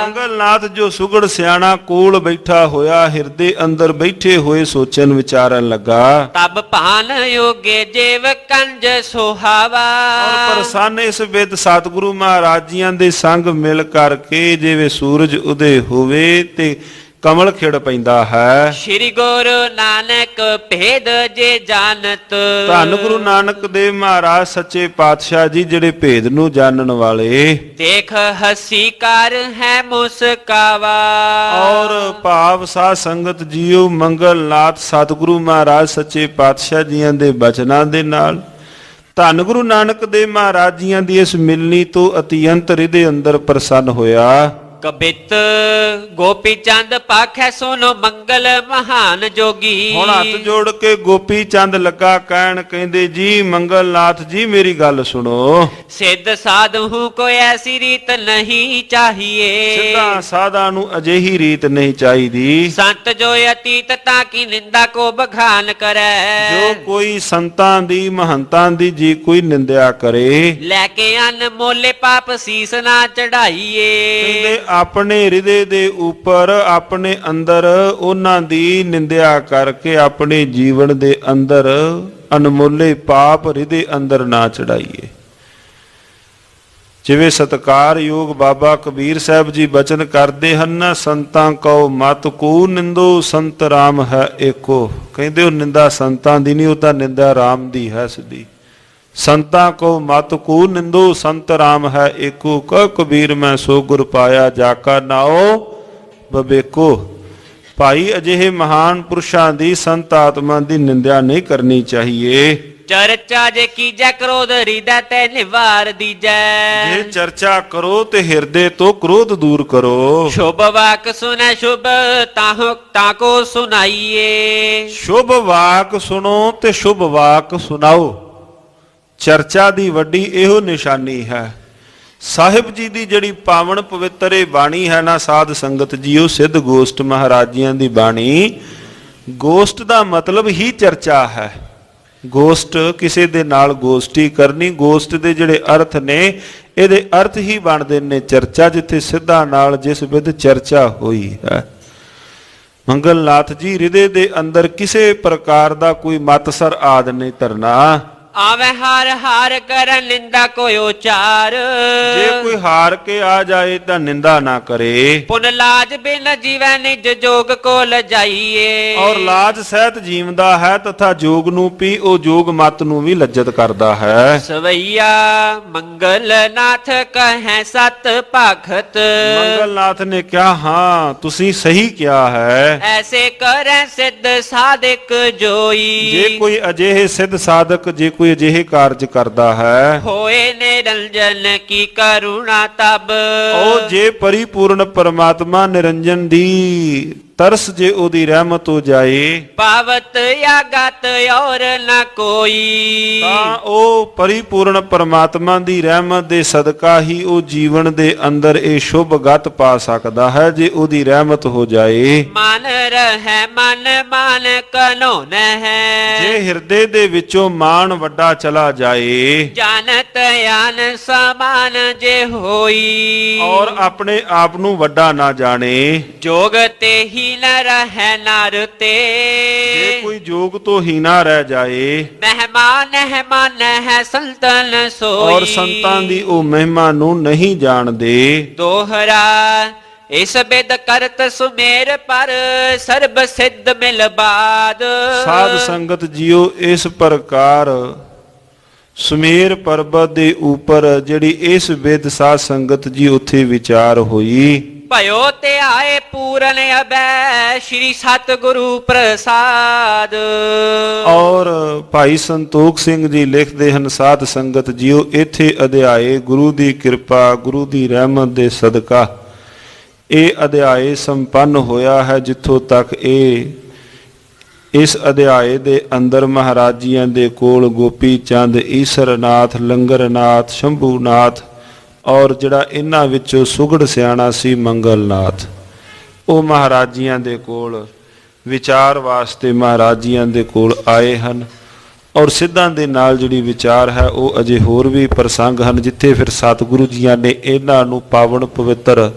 ਮੰਗਲਨਾਥ ਜੋ ਸੁਗੜ ਸਿਆਣਾ ਕੋਲ ਬੈਠਾ ਹੋਇਆ ਹਿਰਦੇ ਅੰਦਰ ਬੈਠੇ ਹੋਏ ਸੋਚਣ ਵਿਚਾਰਨ ਲੱਗਾ। ਤਬ ਭਾਨ ਯੋਗੇ ਜੀਵ ਕੰਜ ਸੁਹਾਵਾ। ਔਰ ਪ੍ਰਸੰਨ ਇਸ ਵਿਦ ਸਤਿਗੁਰੂ ਮਹਾਰਾਜ ਜੀਆਂ ਦੇ ਸੰਗ ਮਿਲ ਕਰਕੇ ਜਿਵੇਂ ਸੂਰਜ ਉਦੇ ਹੋਵੇ ਤੇ ਕਮਲ ਖਿੜ ਪੈਂਦਾ ਹੈ। ਸ਼੍ਰੀ ਗੁਰੂ ਨਾਨਕ ਭੇਦ ਜੇ ਜਾਣਤ। ਧੰਨ ਗੁਰੂ ਨਾਨਕ ਦੇਵ ਮਹਾਰਾਜ ਸੱਚੇ ਪਾਤਸ਼ਾਹ ਜੀ ਜਿਹੜੇ ਭੇਦ ਨੂੰ ਜਾਣਨ ਵਾਲੇ। ਦੇਖ ਹਸੀ ਕਰ ਹੈ ਮੁਸਕਾਵਾ। ਔਰ ਭਾਵ ਸਾਧ ਸੰਗਤ ਜੀਓ ਮੰਗਲਨਾਥ ਸਤਿਗੁਰੂ ਮਹਾਰਾਜ ਸੱਚੇ ਪਾਤਸ਼ਾਹ ਜੀਆਂ ਦੇ ਬਚਨਾਂ ਦੇ ਨਾਲ ਧੰਨ ਗੁਰੂ ਨਾਨਕ ਦੇਵ ਮਹਾਰਾਜ ਜੀਆਂ ਦੀ ਇਸ ਮਿਲਣੀ ਤੋਂ ਅਤਿਅੰਤ ਹਿਰਦੇ ਅੰਦਰ ਪ੍ਰਸੰਨ ਹੋਇਆ। ਕਬਿਤ ਗੋਪੀ ਚੰਦ ਪਾਖੈ ਸੋਨੋ ਮੰਗਲ ਮਹਾਨ ਜੋਗੀ। ਹੁਣ ਹੱਥ ਜੋੜ ਕੇ ਗੋਪੀ ਚੰਦ ਲੱਗਾ ਕਹਿਣ, ਕਹਿੰਦੇ ਜੀ ਮੰਗਲ ਨਾਥ ਜੀ ਮੇਰੀ ਗੱਲ ਸੁਣੋ। ਸਿੱਧ ਸਾਧੂ ਕੋਈ ਐਸੀ ਰੀਤ ਨਹੀਂ ਚਾਹੀਏ। ਸਿੱਧਾ ਸਾਧਾਂ ਨੂੰ ਅਜਿਹੀ ਰੀਤ ਨਹੀਂ ਚਾਹੀਦੀ। ਸੰਤ ਜੋ ਅਤੀਤ ਤਾਂ ਕੀ ਨਿੰਦਾ ਕੋ ਬਖਾਨ ਕਰੈ। ਜੋ ਕੋਈ ਸੰਤਾਂ ਦੀ ਮਹੰਤਾਂ ਦੀ ਜੀ ਕੋਈ ਨਿੰਦਿਆ ਕਰੇ, ਲੈ ਕੇ ਅਨਮੋਲੇ ਪਾਪ ਸੀਸ ਨਾ ਚੜਾਈਏ। ਕਹਿੰਦੇ ਆਪਣੇ ਹਿਰਦੇ ਦੇ ਉੱਪਰ ਆਪਣੇ ਅੰਦਰ ਉਹਨਾਂ ਦੀ ਨਿੰਦਿਆ ਕਰਕੇ ਆਪਣੇ ਜੀਵਨ ਦੇ ਅੰਦਰ ਅਨਮੋਲੇ ਪਾਪ ਹਿਰਦੇ ਅੰਦਰ ਨਾ ਚੜਾਈਏ। ਜਿਵੇਂ ਸਤਿਕਾਰਯੋਗ ਬਾਬਾ ਕਬੀਰ ਸਾਹਿਬ ਜੀ ਬਚਨ ਕਰਦੇ ਹਨ, ਸੰਤਾਂ ਕਉ ਮਤ ਕੋ ਨਿੰਦੋ ਸੰਤ ਰਾਮ ਹੈ ਏਕੋ। ਕਹਿੰਦੇ ਉਹ ਨਿੰਦਾ ਸੰਤਾਂ ਦੀ ਨਹੀਂ, ਉਹ ਤਾਂ ਨਿੰਦਾ ਰਾਮ ਦੀ ਹੈ ਸਿੱਧੀ। ਸੰਤਾਂ ਕੋ ਮਤ ਕੋ ਨਿੰਦੋ ਸੰਤ ਰਾਮ ਹੈ ਏਕੋ, ਕਹ ਕਬੀਰ ਮੈਂ ਸੋ ਗੁਰ ਪਾਇਆ ਜਾ ਕਾ ਨਾਉ ਬਬੇਕੋ। ਭਾਈ ਅਜਿਹੇ ਮਹਾਨ ਪੁਰਸ਼ਾਂ ਦੀ ਸੰਤ ਆਤਮਾ ਦੀ ਨਿੰਦਿਆ ਨਹੀਂ ਕਰਨੀ ਚਾਹੀਏ। ਚਰਚਾ ਜੇ ਕੀਜੈ ਕ੍ਰੋਧ ਹਿਰਦੈ ਤੇ ਨਿਵਾਰ ਦੀਜੈ। ਜੇ ਚਰਚਾ ਕਰੋ ਤੇ ਹਿਰਦੇ ਤੋਂ ਕ੍ਰੋਧ ਦੂਰ ਕਰੋ। ਸ਼ੁਭ ਵਾਕ ਸੁਨੈ ਸ਼ੁਭ ਤਾਕੋ ਸੁਨਾਈਏ। ਸ਼ੁਭ ਵਾਕ ਸੁਣੋ ਤੇ ਸ਼ੁਭ ਵਾਕ ਸੁਣਾਓ। ਚਰਚਾ ਦੀ ਵੱਡੀ ਇਹੋ ਨਿਸ਼ਾਨੀ ਹੈ। ਸਾਹਿਬ ਜੀ ਦੀ ਜਿਹੜੀ ਪਾਵਨ ਪਵਿੱਤਰ ਇਹ ਬਾਣੀ ਹੈ ਨਾ ਸਾਧ ਸੰਗਤ ਜੀਓ, ਸਿੱਧ ਗੋਸ਼ਟ ਮਹਾਰਾਜੀਆਂ ਦੀ ਬਾਣੀ। ਗੋਸ਼ਟ ਦਾ ਮਤਲਬ ਹੀ ਚਰਚਾ ਹੈ। ਗੋਸ਼ਟ ਕਿਸੇ ਦੇ ਨਾਲ ਗੋਸ਼ਟੀ ਕਰਨੀ। ਗੋਸ਼ਟ ਦੇ ਜਿਹੜੇ ਅਰਥ ਨੇ ਇਹਦੇ ਅਰਥ ਹੀ ਬਣਦੇ ਨੇ ਚਰਚਾ, ਜਿੱਥੇ ਸਿੱਧਾਂ ਨਾਲ ਜਿਸ ਵਿਧ ਚਰਚਾ ਹੋਈ ਹੈ। ਮੰਗਲ ਨਾਥ ਜੀ ਹਿਰਦੇ ਦੇ ਅੰਦਰ ਕਿਸੇ ਪ੍ਰਕਾਰ ਦਾ ਕੋਈ ਮਤਸਰ ਆਦ ਨਹੀਂ ਧਰਨਾ। ਆਵੇ ਹਾਰ ਹਾਰ ਕਰਨ ਨਿੰਦਾ ਕੋਈ ਉਚਾਰ। ਜੇ ਕੋਈ ਹਾਰ ਕੇ ਆ ਜਾਏ ਤਾਂ ਨਿੰਦਾ ਨਾ ਕਰੇ। ਪੁਨ ਲਾਜ ਬਿਨ ਜੀਵੈ ਨਿਜ ਜੋਗ ਕੋ ਲਜਾਈਏ। ਔਰ ਲਾਜ ਸਹਿਤ ਜੀਵਦਾ ਹੈ ਤਥਾ ਜੋਗ ਨੂੰ ਵੀ ਉਹ ਜੋਗ ਮਤ ਨੂੰ ਵੀ ਲੱਜਤ ਕਰਦਾ ਹੈ। ਸਵਈਆ ਮੰਗਲ ਨਾਥ ਕਹੈ ਸਤ ਭਗਤ। ਮੰਗਲ ਨਾਥ ਨੇ ਕਿਹਾ ਹਾਂ ਤੁਸੀਂ ਸਹੀ ਕਿਹਾ ਹੈ। ਐਸੇ ਕਰੈ ਸਿੱਧ ਸਾਧਕ ਜੋਈ। ਜੇ ਕੋਈ ਅਜਿਹੇ ਸਿੱਧ ਸਾਧਕ ਜੇ ਕੋਈ ਅਜਿਹੇ ਕਾਰਜ ਕਰਦਾ ਹੈ, ਹੋਏ ਨਿਰੰਜਨ ਕੀ ਕਰੁਣਾ ਤਬ। ਉਹ ਜੇ ਪਰਿਪੂਰਨ ਪਰਮਾਤਮਾ ਨਿਰੰਜਨ ਦੀ ਤਰਸ ਜੇ ਉਹਦੀ ਰਹਿਮਤ ਹੋ ਜਾਏ, ਪਾਵਤ ਆਗਤ ਔਰ ਨਾ ਕੋਈ। ਤਾਂ ਉਹ ਪਰਿਪੂਰਨ ਪਰਮਾਤਮਾ ਦੀ ਰਹਿਮਤ ਦੇ ਸਦਕਾ ਹੀ ਉਹ ਜੀਵਨ ਦੇ ਅੰਦਰ ਇਹ ਸ਼ੁਭ ਗਤ ਪਾ ਸਕਦਾ ਹੈ। ਜੇ ਉਹਦੀ ਰਹਿਮਤ ਹੋ ਜਾਏ, ਮਨ ਰਹਿ ਮਨ ਮਾਨ ਕਨੋਨ ਹੈ। ਜੇ ਹਿਰਦੇ ਦੇ ਵਿੱਚੋਂ ਮਾਣ ਵੱਡਾ ਚਲਾ ਜਾਏ, ਜਾਣਤ ਆਨ ਸਮਾਨ ਜੇ ਹੋਈ। ਔਰ ਆਪਣੇ ਆਪ ਨੂੰ ਵੱਡਾ ਨਾ ਜਾਣੇ, ਜੋਗ ਤੇ ਹੀ ਨ ਰਹਿ ਨਰ ਤੇ। ਜੇ ਕੋਈ ਜੋਗ ਤੋਂ ਹੀਨਾ ਰਹਿ ਜਾਏ, ਮਹਿਮਾਨ ਹੈ ਸੰਤਨ ਸੋਈ। ਔਰ ਸੰਤਾਂ ਦੀ ਉਹ ਮਹਿਮਾ ਨੂੰ ਨਹੀਂ ਜਾਣਦੇ। ਦੋਹਰਾ ਇਸ ਬਿਦ ਕਰਤ ਸੁਮੇਰ ਪਰ ਸਰਬ ਸਿੱਧ ਮਿਲ ਬਾਦ। ਸਾਧ ਸੰਗਤ ਜੀਓ ਇਸ ਪ੍ਰਕਾਰ ਸੁਮੇਰ ਪਰਬਤ ਦੇ ਉੱਪਰ ਜਿਹੜੀ ਇਸ ਬਿਦ ਸਾਧ ਸੰਗਤ ਜੀ ਉੱਥੇ ਵਿਚਾਰ ਹੋਈ। ਭਇਓ ਤੇ ਆਏ ਪੂਰਨ ਅਬੈ ਸ਼੍ਰੀ ਸਤਿਗੁਰੂ ਪ੍ਰਸਾਦ। ਔਰ ਭਾਈ ਸੰਤੋਖ ਸਿੰਘ ਜੀ ਲਿਖਦੇ ਹਨ, ਸਾਧ ਸੰਗਤ ਜੀਓ ਇੱਥੇ ਅਧਿਆਏ ਗੁਰੂ ਦੀ ਕਿਰਪਾ ਗੁਰੂ ਦੀ ਰਹਿਮਤ ਦੇ ਸਦਕਾ ਇਹ ਅਧਿਆਏ ਸੰਪੰਨ ਹੋਇਆ ਹੈ। ਜਿੱਥੋਂ ਤੱਕ ਇਸ ਅਧਿਆਏ ਦੇ ਅੰਦਰ ਮਹਾਰਾਜੀਆਂ ਦੇ ਕੋਲ ਗੋਪੀ ਚੰਦ, ਈਸਰਨਾਥ, ਲੰਗਰਨਾਥ, ਸ਼ੰਭੂਨਾਥ ਔਰ ਜਿਹੜਾ ਇਹਨਾਂ ਵਿੱਚੋਂ ਸੁਗੜ ਸਿਆਣਾ ਸੀ ਮੰਗਲਨਾਥ, ਉਹ ਮਹਾਰਾਜੀਆਂ ਦੇ ਕੋਲ ਵਿਚਾਰ ਵਾਸਤੇ ਮਹਾਰਾਜੀਆਂ ਦੇ ਕੋਲ ਆਏ ਹਨ। ਔਰ ਸਿੱਧਾਂ ਦੇ ਨਾਲ ਜਿਹੜੀ ਵਿਚਾਰ ਹੈ ਉਹ ਅਜੇ ਹੋਰ ਵੀ ਪ੍ਰਸੰਗ ਹਨ, ਜਿੱਥੇ ਫਿਰ ਸਤਿਗੁਰੂ ਜੀਆਂ ਨੇ ਇਹਨਾਂ ਨੂੰ ਪਾਵਨ ਪਵਿੱਤਰ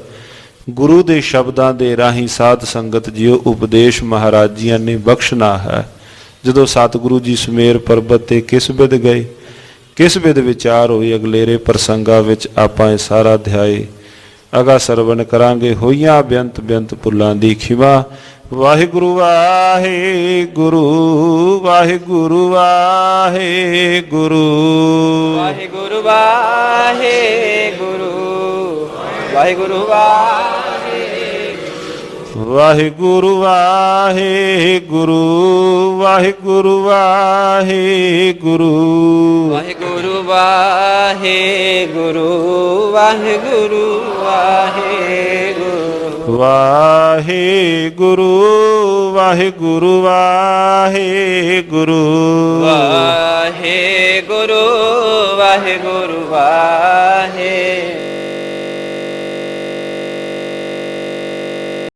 ਗੁਰੂ ਦੇ ਸ਼ਬਦਾਂ ਦੇ ਰਾਹੀਂ ਸਾਧ ਸੰਗਤ ਜੀਓ ਉਪਦੇਸ਼ ਮਹਾਰਾਜੀਆਂ ਨੇ ਬਖਸ਼ਣਾ ਹੈ। ਜਦੋਂ ਸਤਿਗੁਰੂ ਜੀ ਸੁਮੇਰ ਪਰਬਤ ਤੇ ਕਿਸ ਬਿਧ ਗਏ, ਕਿਸ ਬਿਧ ਵਿਚਾਰ ਹੋਈ, ਅਗਲੇਰੇ ਪ੍ਰਸੰਗਾਂ ਵਿੱਚ ਆਪਾਂ ਇਹ ਸਾਰਾ ਅਧਿਆਏ ਅਗਾ ਸਰਵਣ ਕਰਾਂਗੇ। ਹੋਈਆਂ ਬੇਅੰਤ ਬੇਅੰਤ ਭੁੱਲਾਂ ਦੀ ਖਿਮਾ। ਵਾਹਿਗੁਰੂ ਵਾਹਿਗੁਰੂ ਵਾਹਿਗੁਰੂ ਵਾਹਿਗੁਰੂ ਵਾਹਿਗੁਰੂ ਵਾਹਿਗੁਰੂ ਵਾਹਿਗੁਰੂ ਵਾਹਿਗੁਰੂ ਵਾਹਿਗੁਰੂ ਵਾਹਿਗੁਰੂ ਵਾਹਿਗੁਰੂ ਵਾਹਿਗੁਰੂ ਵਾਹਿਗੁਰੂ ਵਾਹਿਗੁਰੂ ਵਾਹਿਗੁਰੂ ਵਾਹਿਗੁਰੂ ਵਾਹਿਗੁਰੂ ਵਾਹਿਗੁਰੂ ਵਾਹਿਗੁਰੂ ਵਾਹਿਗੁਰੂ ਵਾਹਿਗੁਰੂ